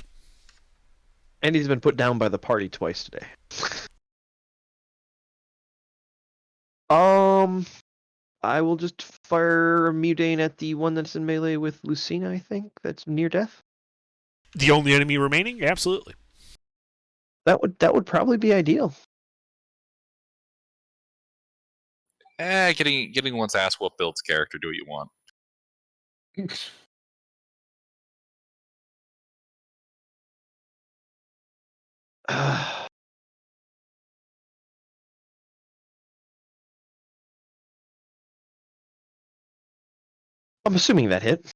And he's been put down by the party twice today. I will just fire a Mutane at the one that's in melee with Lucina, I think. That's near death.
The only enemy remaining? Absolutely.
That would probably be ideal.
Getting one's ass whooped builds character. Do what you want.
I'm assuming that hit.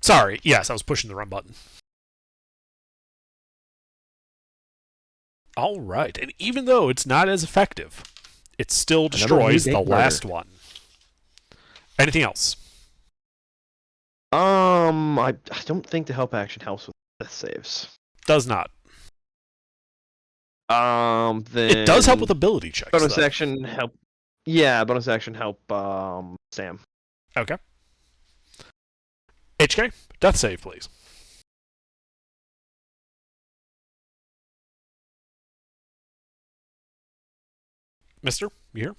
Sorry, yes, I was pushing the wrong button. All right, and even though it's not as effective, it still destroys the last one. Anything else?
I don't think the help action helps with death saves.
Does not.
Then
It does help with ability checks.
bonus
though.
action help. Yeah, bonus action help. Sam.
Okay. HK, death save, please. Mister, you here?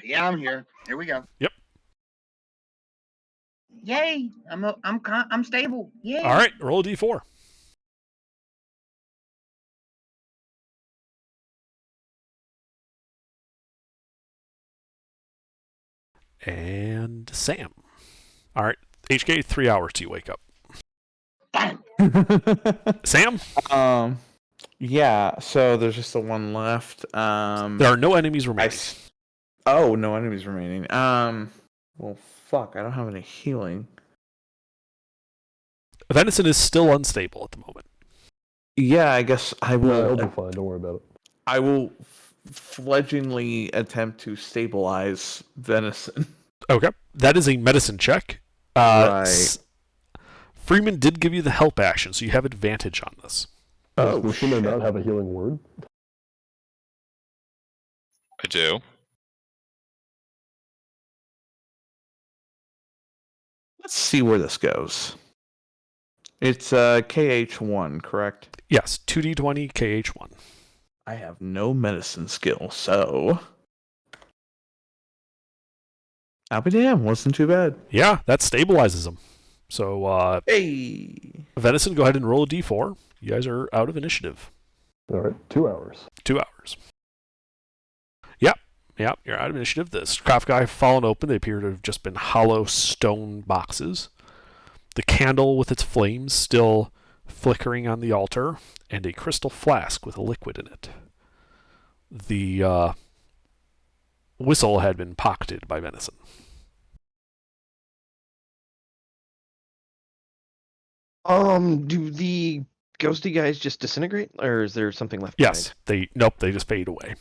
Yeah, I'm here. Here we go.
Yep.
Yay! I'm stable. Yay!
All right, roll a d4. And Sam. All right, HK, 3 hours till you wake up.
Damn.
Sam?
Yeah, so there's just the one left.
There are no enemies remaining.
Oh, no enemies remaining. Well, fuck, I don't have any healing.
Venison is still unstable at the moment.
Yeah, I guess I
No,
will.
it'll be fine. Don't worry about it.
I will fledglingly attempt to stabilize Venison.
Okay, that is a medicine check.
Right.
Freeman did give you the help action, so you have advantage on this.
Does Lucina not have a healing word?
I do.
Let's see where this goes. It's KH1, correct?
Yes, 2d20 KH1.
I have no medicine skill, so I'll be damned. Wasn't too bad.
Yeah, that stabilizes him. So,
Hey.
Venison, go ahead and roll a d4. You guys are out of initiative.
All right, 2 hours.
2 hours. Yep, you're out of initiative. The sarcophagi have fallen open. They appear to have just been hollow stone boxes. The candle with its flames still flickering on the altar, and a crystal flask with a liquid in it. The whistle had been pocketed by Venison.
Do the ghosty guys just disintegrate, or is there something left
Yes, they just fade away.
behind?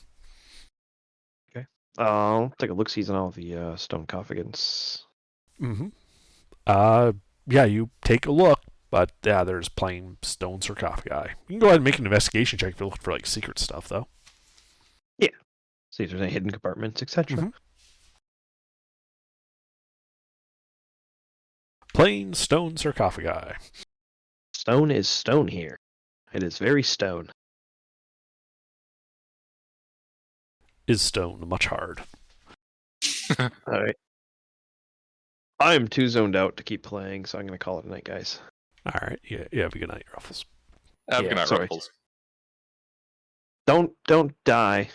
I'll take a look-sees on all the stone coffins.
Mm-hmm. Yeah, you take a look, but yeah, there's plain stone sarcophagi. You can go ahead and make an investigation check if you're looking for like secret stuff, though.
See if there's any hidden compartments, etc.
Mhm. Plain stone sarcophagi.
Stone is stone here. It is very stone.
Is stone much hard?
All right. I am too zoned out to keep playing, so I'm going to call it a night, guys.
All right, yeah, have a good night, Ruffles.
Have a
Yeah,
good night,
sorry.
Ruffles.
Don't die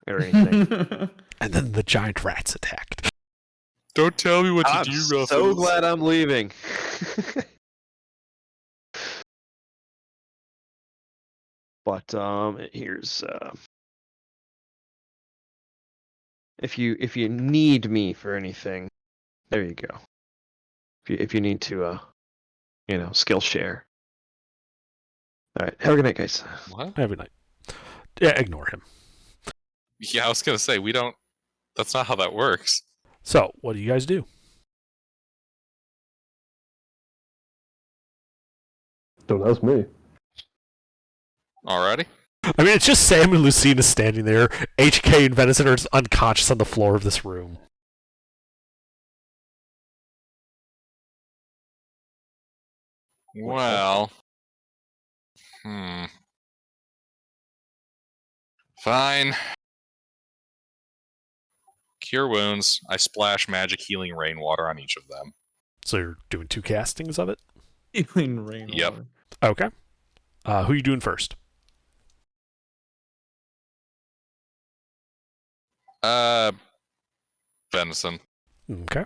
or anything.
And then the giant rats attacked.
Don't tell me what to
I'm
do, Ruffles.
so glad I'm leaving. But here's if you need me for anything, there you go. If you need to skill share. All right, have a good night, guys.
What?
Have a good night. Yeah, ignore him.
Yeah, I was gonna say we don't. That's not how that works.
So, what do you guys do?
Don't ask me.
Alrighty.
I mean, it's just Sam and Lucina standing there. HK and Venison are just unconscious on the floor of this room.
Well. Fine. Cure wounds. I splash magic healing rainwater on each of them.
So you're doing 2 castings of it?
Healing rain.
Yep.
Okay. Who are you doing first?
Venison.
Okay.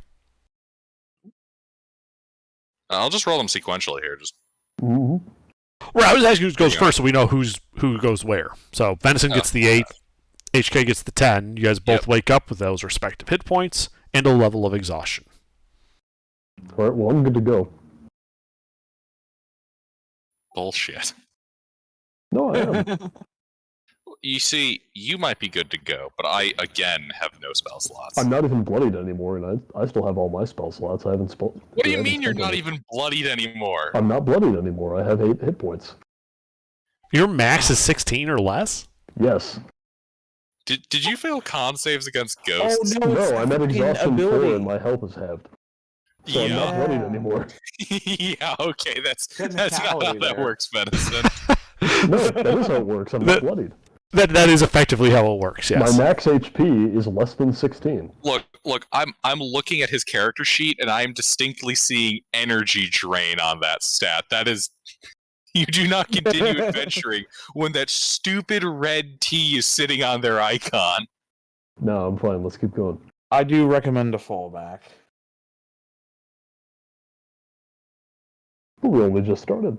I'll just roll them sequentially here. Just
hmm
Well, I was asking who goes
Yeah.
first so we know who goes where. So Venison gets the 8, HK gets the 10. You guys both
Yep.
wake up with those respective hit points and a level of exhaustion.
Alright, well, I'm good to go.
bullshit.
No, I am.
You see, you might be good to go, but I again have no spell slots.
I'm not even bloodied anymore, and I still have all my spell slots. I haven't spelled.
What do you mean you're not even bloodied anymore?
I'm not bloodied anymore. I have 8 hit points.
Your max is 16 or less?
Yes.
Did you fail con saves against ghosts?
Oh, no. it's
No, I'm at
fucking
exhaustion 4
ability.
and my health is halved. So I'm
Yeah.
not bloodied anymore.
Yeah, okay, that's not how
Technicality
that
there.
works, Venison.
No, that is how it works. I'm not bloodied.
That is effectively how it works, yes.
My max HP is less than 16.
Look, I'm looking at his character sheet and I am distinctly seeing energy drain on that stat. That is you do not continue adventuring when that stupid red T is sitting on their icon.
No, I'm fine. Let's keep going.
I do recommend a fallback.
We only just started.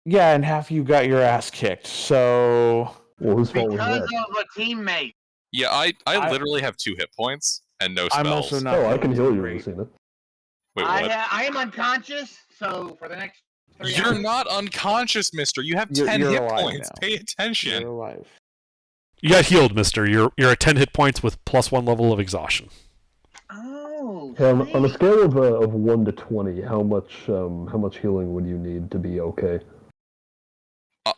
Yeah, and half you got your ass kicked, so...
Well, whose fault was
Because
that?
of a teammate.
Yeah, I
I-
literally have 2 hit points and no spells.
I'm also not...
Oh, I can heal you,
great.
Lucina.
Wait, what?
I am unconscious, so for the next 3
You're
hours,
not unconscious, mister. You have
You're-
10
you're
hit
alive
points.
now.
Pay attention.
You're alive.
You got healed, mister. You're at 10 hit points with +1 level of exhaustion.
Oh,
Hey, on a
sweet.
scale of 1 to 20, how much healing would you need to be okay?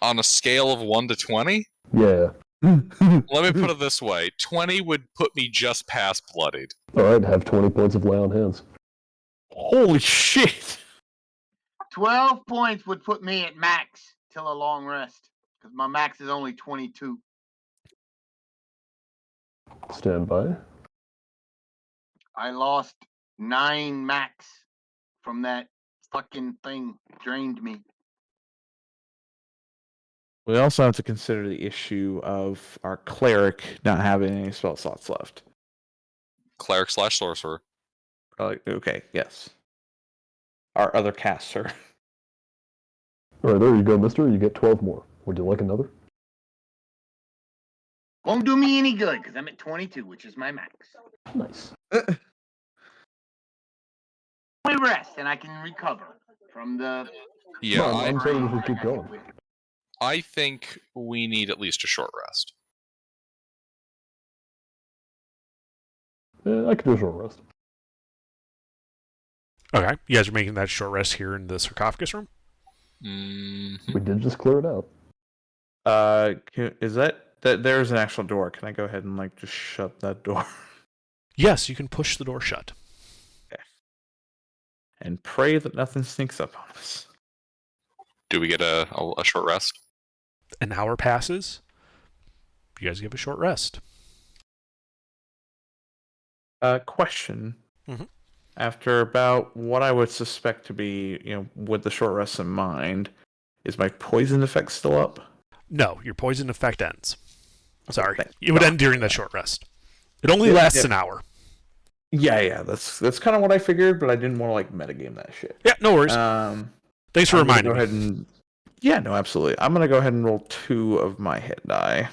On a scale of 1 to 20?
Yeah.
Let me put it this way. 20 would put me just past bloodied.
Alright, have 20 points of lay on hands.
Holy shit!
12 points would put me at max till a long rest. Because my max is only 22.
Stand by.
I lost 9 max from that fucking thing. Drained me.
We also have to consider the issue of our cleric not having any spell slots left.
Cleric / sorcerer.
Okay, yes. Our other caster.
Alright, there you go, mister. You get 12 more. Would you like another?
Won't do me any good because I'm at 22, which is my max.
Nice.
We rest and I can recover from the.
Yeah,
Well,
I,
I'm saying we should keep going.
I think we need at least a short rest.
I could do a short rest.
Okay. You guys are making that short rest here in the sarcophagus room?
Mhm.
We did just clear it out.
Is that there's an actual door? Can I go ahead and like just shut that door
Yes, you can push the door shut.
and pray that nothing sneaks up on us?
Do we get a short rest?
An hour passes. You guys give a short rest.
Question.
Mhm.
After about what I would suspect to be, with the short rest in mind, is my poison effect still up?
No, your poison effect ends. Sorry.
thank
It would
God.
end during that short rest. It only
Yeah,
lasts
yeah.
an hour.
Yeah, that's kind of what I figured, but I didn't want to like metagame that shit.
Yeah, no worries. Thanks for
I'm gonna
reminding
go
me.
ahead and yeah, no, absolutely. I'm gonna go ahead and roll 2 of my hit die.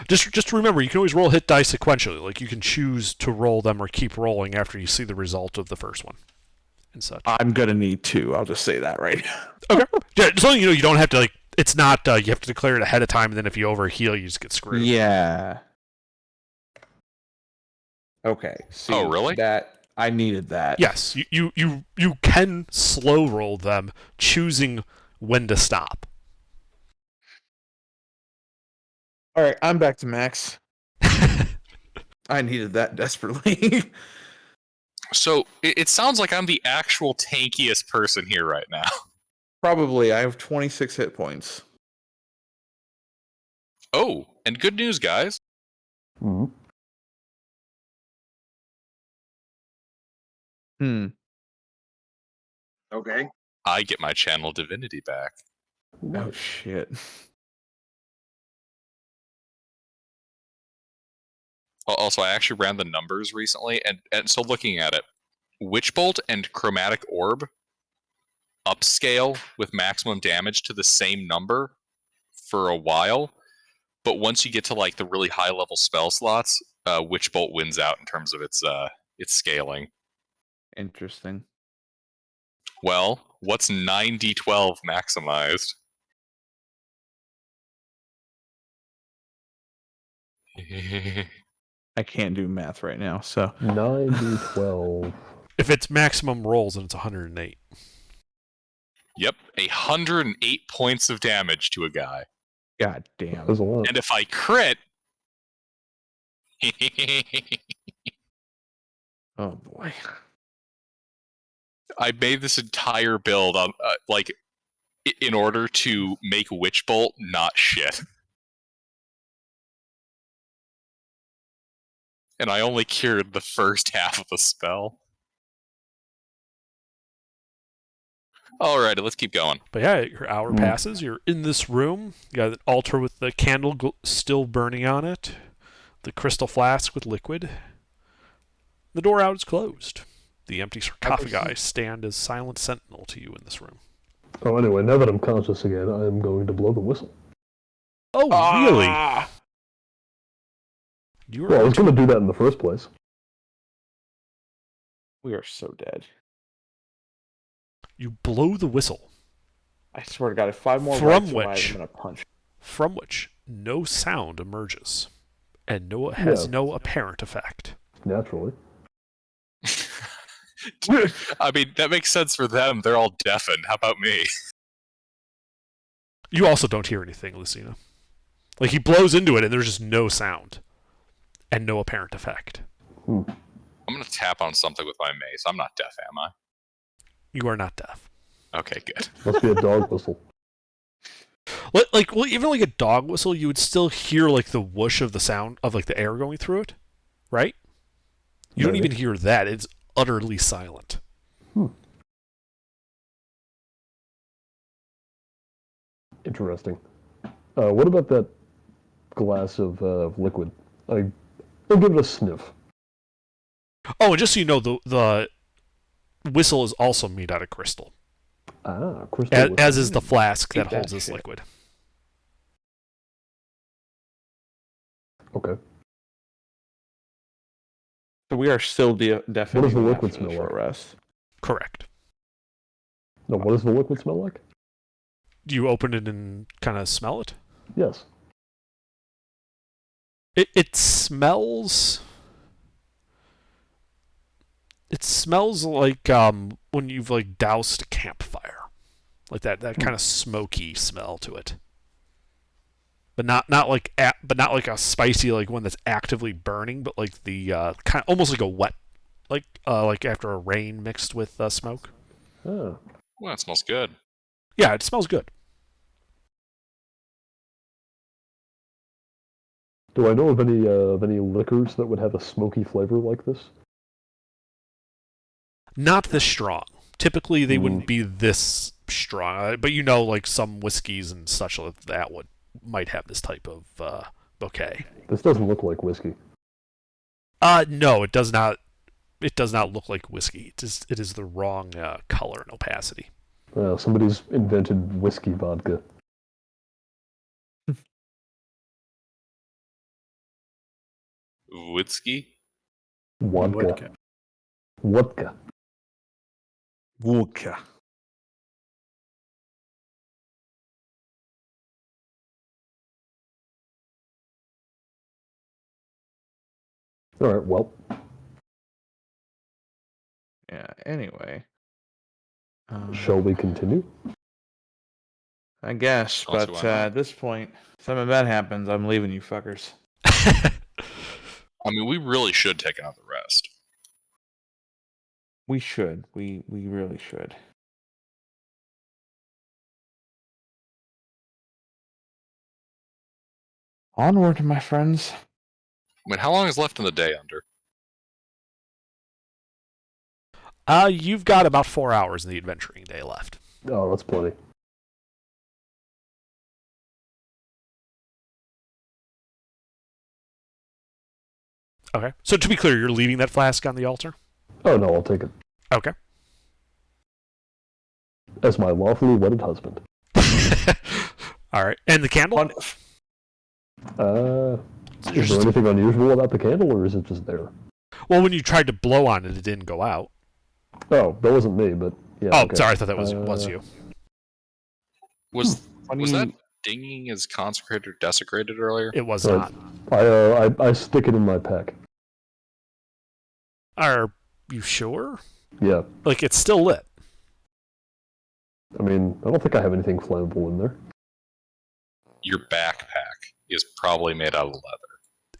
Just remember, you can always roll hit dice sequentially. Like, you can choose to roll them or keep rolling after you see the result of the first one and such.
I'm gonna need 2. I'll just say that right now.
Okay. Yeah, just so you know, you don't have to, like, it's not, you have to declare it ahead of time, and then if you overheal, you just get screwed.
Yeah. Okay. See,
Oh, really?
That I needed that.
Yes, you can slow roll them, choosing when to stop.
All right, I'm back to max. I needed that desperately.
So it sounds like I'm the actual tankiest person here right now.
Probably. I have 26 hit points.
Oh, and good news, guys.
Hmm.
Okay.
I get my channel divinity back.
Oh shit.
Also, I actually ran the numbers recently, and so looking at it, Witch Bolt and Chromatic Orb upscale with maximum damage to the same number for a while, but once you get to like the really high level spell slots, Witch Bolt wins out in terms of its scaling.
Interesting.
Well, what's 9d12 maximized?
I can't do math right now, so
9d12.
If it's maximum rolls, then it's 108.
Yep, 108 points of damage to a guy.
god damn.
There's a lot.
And if I crit,
Oh boy.
I made this entire build on in order to make Witch Bolt not shit. And I only cured the first half of the spell. Alrighty, let's keep going.
But yeah, your hour passes. You're in this room. You got an altar with the candle still burning on it. The crystal flask with liquid. The door out is closed. The empty sarcophagi stand as silent sentinel to you in this room.
Oh, anyway, now that I'm conscious again, I'm going to blow the whistle.
Oh, really? You
Well, I
are
was going to do that in the first place.
We are so dead.
you blow the whistle,
I swear to god, if 5 more
From
rights survive,
which-
I'm gonna punch.
from which no sound emerges, and has
Yeah.
no apparent effect.
Naturally.
I mean, that makes sense for them. They're all deafened. How about me?
You also don't hear anything, Lucina. Like, he blows into it, and there's just no sound, and no apparent effect.
I'm gonna tap on something with my mace. I'm not deaf, am I?
You are not deaf.
Okay, good.
Must be a dog whistle.
Well, even like a dog whistle, you would still hear like the whoosh of the sound of like the air going through it, right? You don't
Maybe.
even hear that. It's utterly silent.
Interesting. What about that glass of liquid? I'll give it a sniff.
Oh, and just so you know, the whistle is also made out of crystal,
Ah, crystal.
as is the flask
Eat
that
that
holds this
shit.
liquid.
Okay.
So we are still deafening.
What does the
after
liquid
this
smell
short
like?
rest.
Correct.
No, what does the liquid smell like?
Do you open it and kind of smell it?
Yes.
It smells. It smells like when you've like doused a campfire, like that kind of smoky smell to it. But not like a spicy like one that's actively burning, but like the kind of almost like a wet, like after a rain mixed with smoke.
Ah.
Well, that smells good.
Yeah, it smells good.
Do I know of any liquors that would have a smoky flavor like this?
Not this strong. Typically, they wouldn't be this strong, but you know, like some whiskeys and such like that might have this type of bouquet.
This doesn't look like whiskey.
No, it does not. It does not look like whiskey. It is the wrong color and opacity.
Somebody's invented whiskey vodka.
Woodsky?
Vodka. Vodka.
Vodka.
All right. Well,
Yeah. Anyway.
Shall we continue?
I guess,
Also,
but
why not?
at this point, if something bad happens, I'm leaving you fuckers.
I mean, we really should take another rest.
We should. We really should. Onward, my friends.
I mean, how long is left in the day, Under?
You've got about 4 hours in the adventuring day left.
Oh, that's plenty.
Okay. So to be clear, you're leaving that flask on the altar?
Oh no, I'll take it.
Okay.
As my lawfully wedded husband.
All right. And the candle?
Is there anything unusual about the candle, or is it just there?
Well, when you tried to blow on it, it didn't go out.
Oh, that wasn't me, but yeah.
Oh,
okay.
sorry. I thought that was you.
Was that dinging as consecrated or desecrated earlier?
It was
Right.
not.
I stick it in my pack.
Are you sure?
Yeah.
Like, it's still lit.
I mean, I don't think I have anything flammable in there.
Your backpack is probably made out of leather.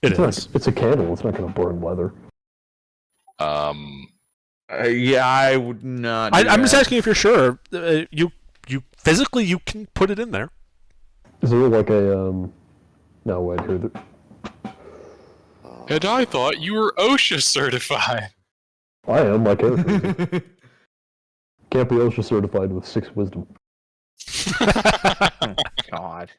It
It's
is.
not, it's a candle. It's not going to burn leather.
Yeah, I would not.
I'm just asking if you're sure. You physically you can put it in there.
Is there like a No, wait here.
And I thought you were OSHA certified.
I am my character. is. Can't be OSHA certified with 6 wisdom.
God.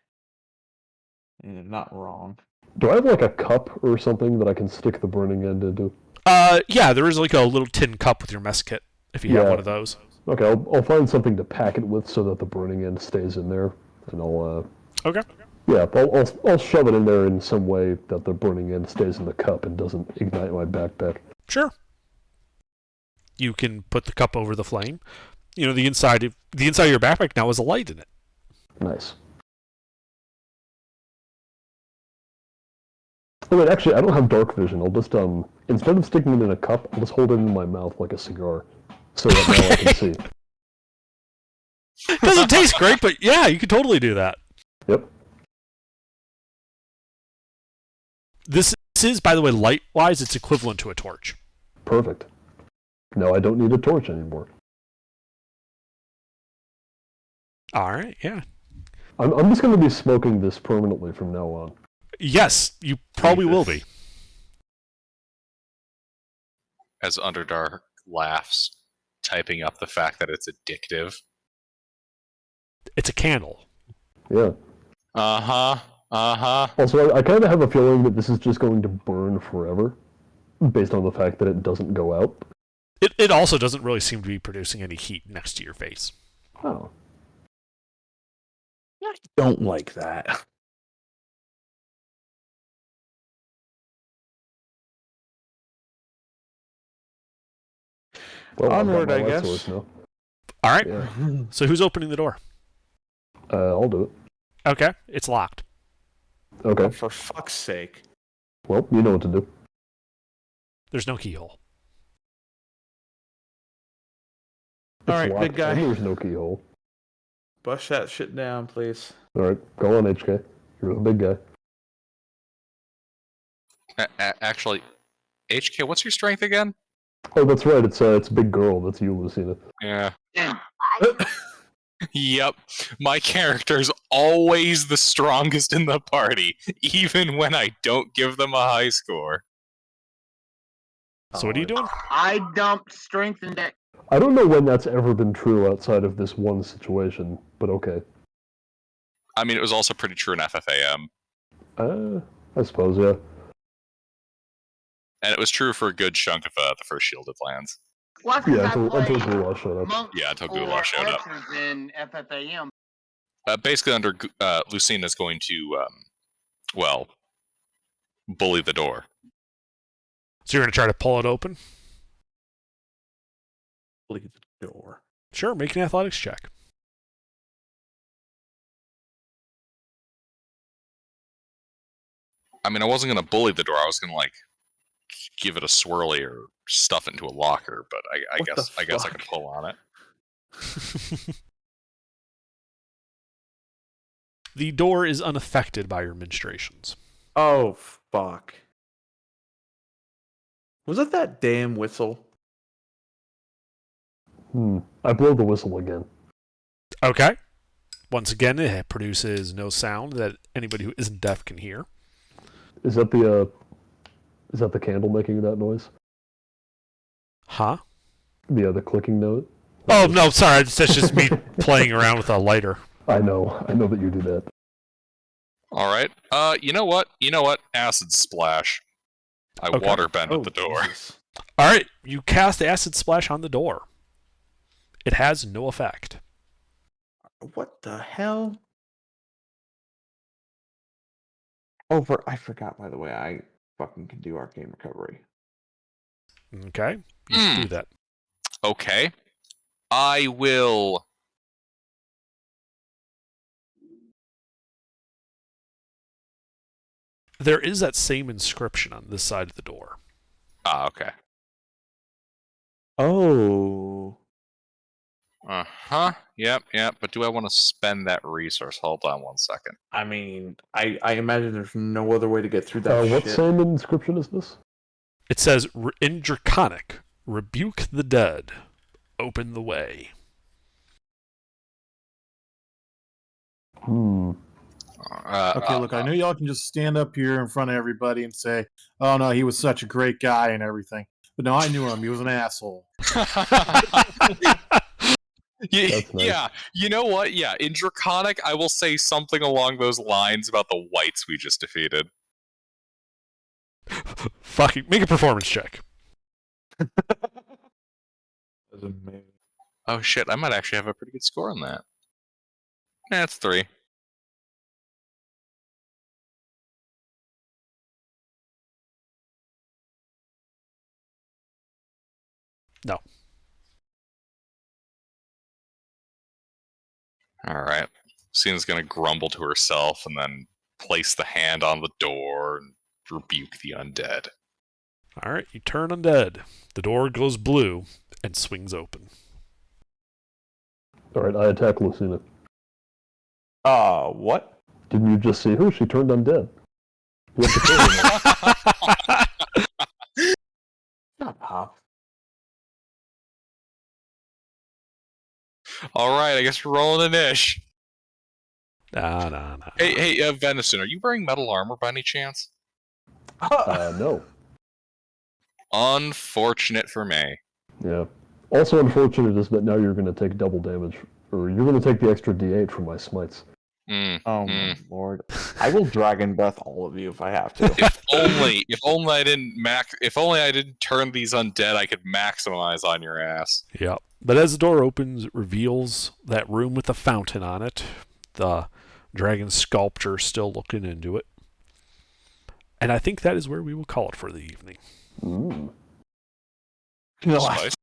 You're not wrong.
Do I have like a cup or something that I can stick the burning end into?
Yeah, there is like a little tin cup with your mess kit if you have
Yeah.
one of those.
Okay, I'll find something to pack it with so that the burning end stays in there, and I'll
Okay.
yeah, I'll shove it in there in some way that the burning end stays in the cup and doesn't ignite my backpack.
Sure. You can put the cup over the flame. You know, the inside of your backpack now has a light in it.
Nice. Oh wait, actually, I don't have dark vision. I'll just instead of sticking it in a cup, I'll just hold it in my mouth like a cigar, so that now I can see.
It doesn't taste great, but yeah, you could totally do that.
Yep.
This is, by the way, light-wise, it's equivalent to a torch.
Perfect. Now I don't need a torch anymore.
All right, yeah.
I'm just going to be smoking this permanently from now on.
Yes, you probably will be.
As Underdark laughs, typing up the fact that it's addictive.
It's a candle.
Yeah. Also, I kind of have a feeling that this is just going to burn forever, based on the fact that it doesn't go out.
It also doesn't really seem to be producing any heat next to your face.
Oh.
I don't like that.
Well, I've got
Onward,
my
I
light
guess.
source now.
All right.
Yeah.
So who's opening the door?
I'll do it.
Okay, it's locked.
Okay.
For fuck's sake.
Well, you know what to do.
There's no keyhole.
All
It's
right,
locked
big guy.
and there's no keyhole.
Bust that shit down, please.
Alright, go on, HK. You're the big guy.
Actually, HK, what's your strength again?
Oh, that's right. It's big girl. That's you, Lucina.
Yeah.
Damn.
Yep. My character's always the strongest in the party, even when I don't give them a high score.
So what are you doing?
I dumped strength and deck.
I don't know when that's ever been true outside of this one situation, but okay.
I mean, it was also pretty true in FFAM.
I suppose, yeah.
And it was true for a good chunk of the first Shielded Lands.
Well,
Yeah, until Gulash showed up.
monk
Yeah, until
or
Goulash showed up.
archers in FFAM.
Basically, under Lucina's going to, bully the door.
So you're going to try to pull it open?
Leave the door.
Sure, make an athletics check.
I mean, I wasn't going to bully the door. I was going to, give it a swirly or stuff it into a locker, but I
What
guess
the
I guess I
fuck?
can pull on it.
The door is unaffected by your ministrations.
Oh, fuck. Was it that damn whistle?
I blow the whistle again.
Okay. Once again, it produces no sound that anybody who isn't deaf can hear.
Is that the candle making that noise?
Huh?
The clicking note?
Oh, no, sorry. That's just me playing around with a lighter.
I know that you do that.
All right. You know what? Acid splash. I
Okay.
water bend at the door.
Jesus.
All right. You cast Acid Splash on the door. It has no effect.
What the hell? I forgot, by the way, I fucking can do arcane recovery.
Okay. You should do that.
Okay. I will.
There is that same inscription on this side of the door.
Okay.
Oh.
Yep. But do I want to spend that resource? Hold on one second.
I mean, I imagine there's no other way to get through that
What
shit.
same inscription is this?
It says, in Draconic, rebuke the dead, open the way.
Okay, look, I know y'all can just stand up here in front of everybody and say, "Oh no, he was such a great guy and everything," but no, I knew him. He was an asshole.
That's nice.
Yeah, you know what? Yeah, in Draconic, I will say something along those lines about the whites we just defeated.
Fucking make a performance check.
That's amazing.
Oh shit, I might actually have a pretty good score on that. That's 3.
No.
Alright. Cina's gonna grumble to herself and then place the hand on the door and rebuke the undead.
All right, you turn undead. The door goes blue and swings open.
Alright, I attack Lucina.
What?
Didn't you just see her? She turned undead. You have to kill her now.
Not Pop.
Alright, I guess we're rolling an ish.
Nah.
Hey, Venison, are you wearing metal armor by any chance?
No.
Unfortunate for me.
Yeah. Also unfortunate is that now you're going to take double damage, or you're going to take the extra d8 from my smites.
Oh my lord! I will dragon breath all of you if I have to.
If only I didn't turn these undead, I could maximize on your ass.
Yep. But as the door opens, it reveals that room with the fountain on it. The dragon sculpture still looking into it. And I think that is where we will call it for the evening.
Mm.
The
Spice.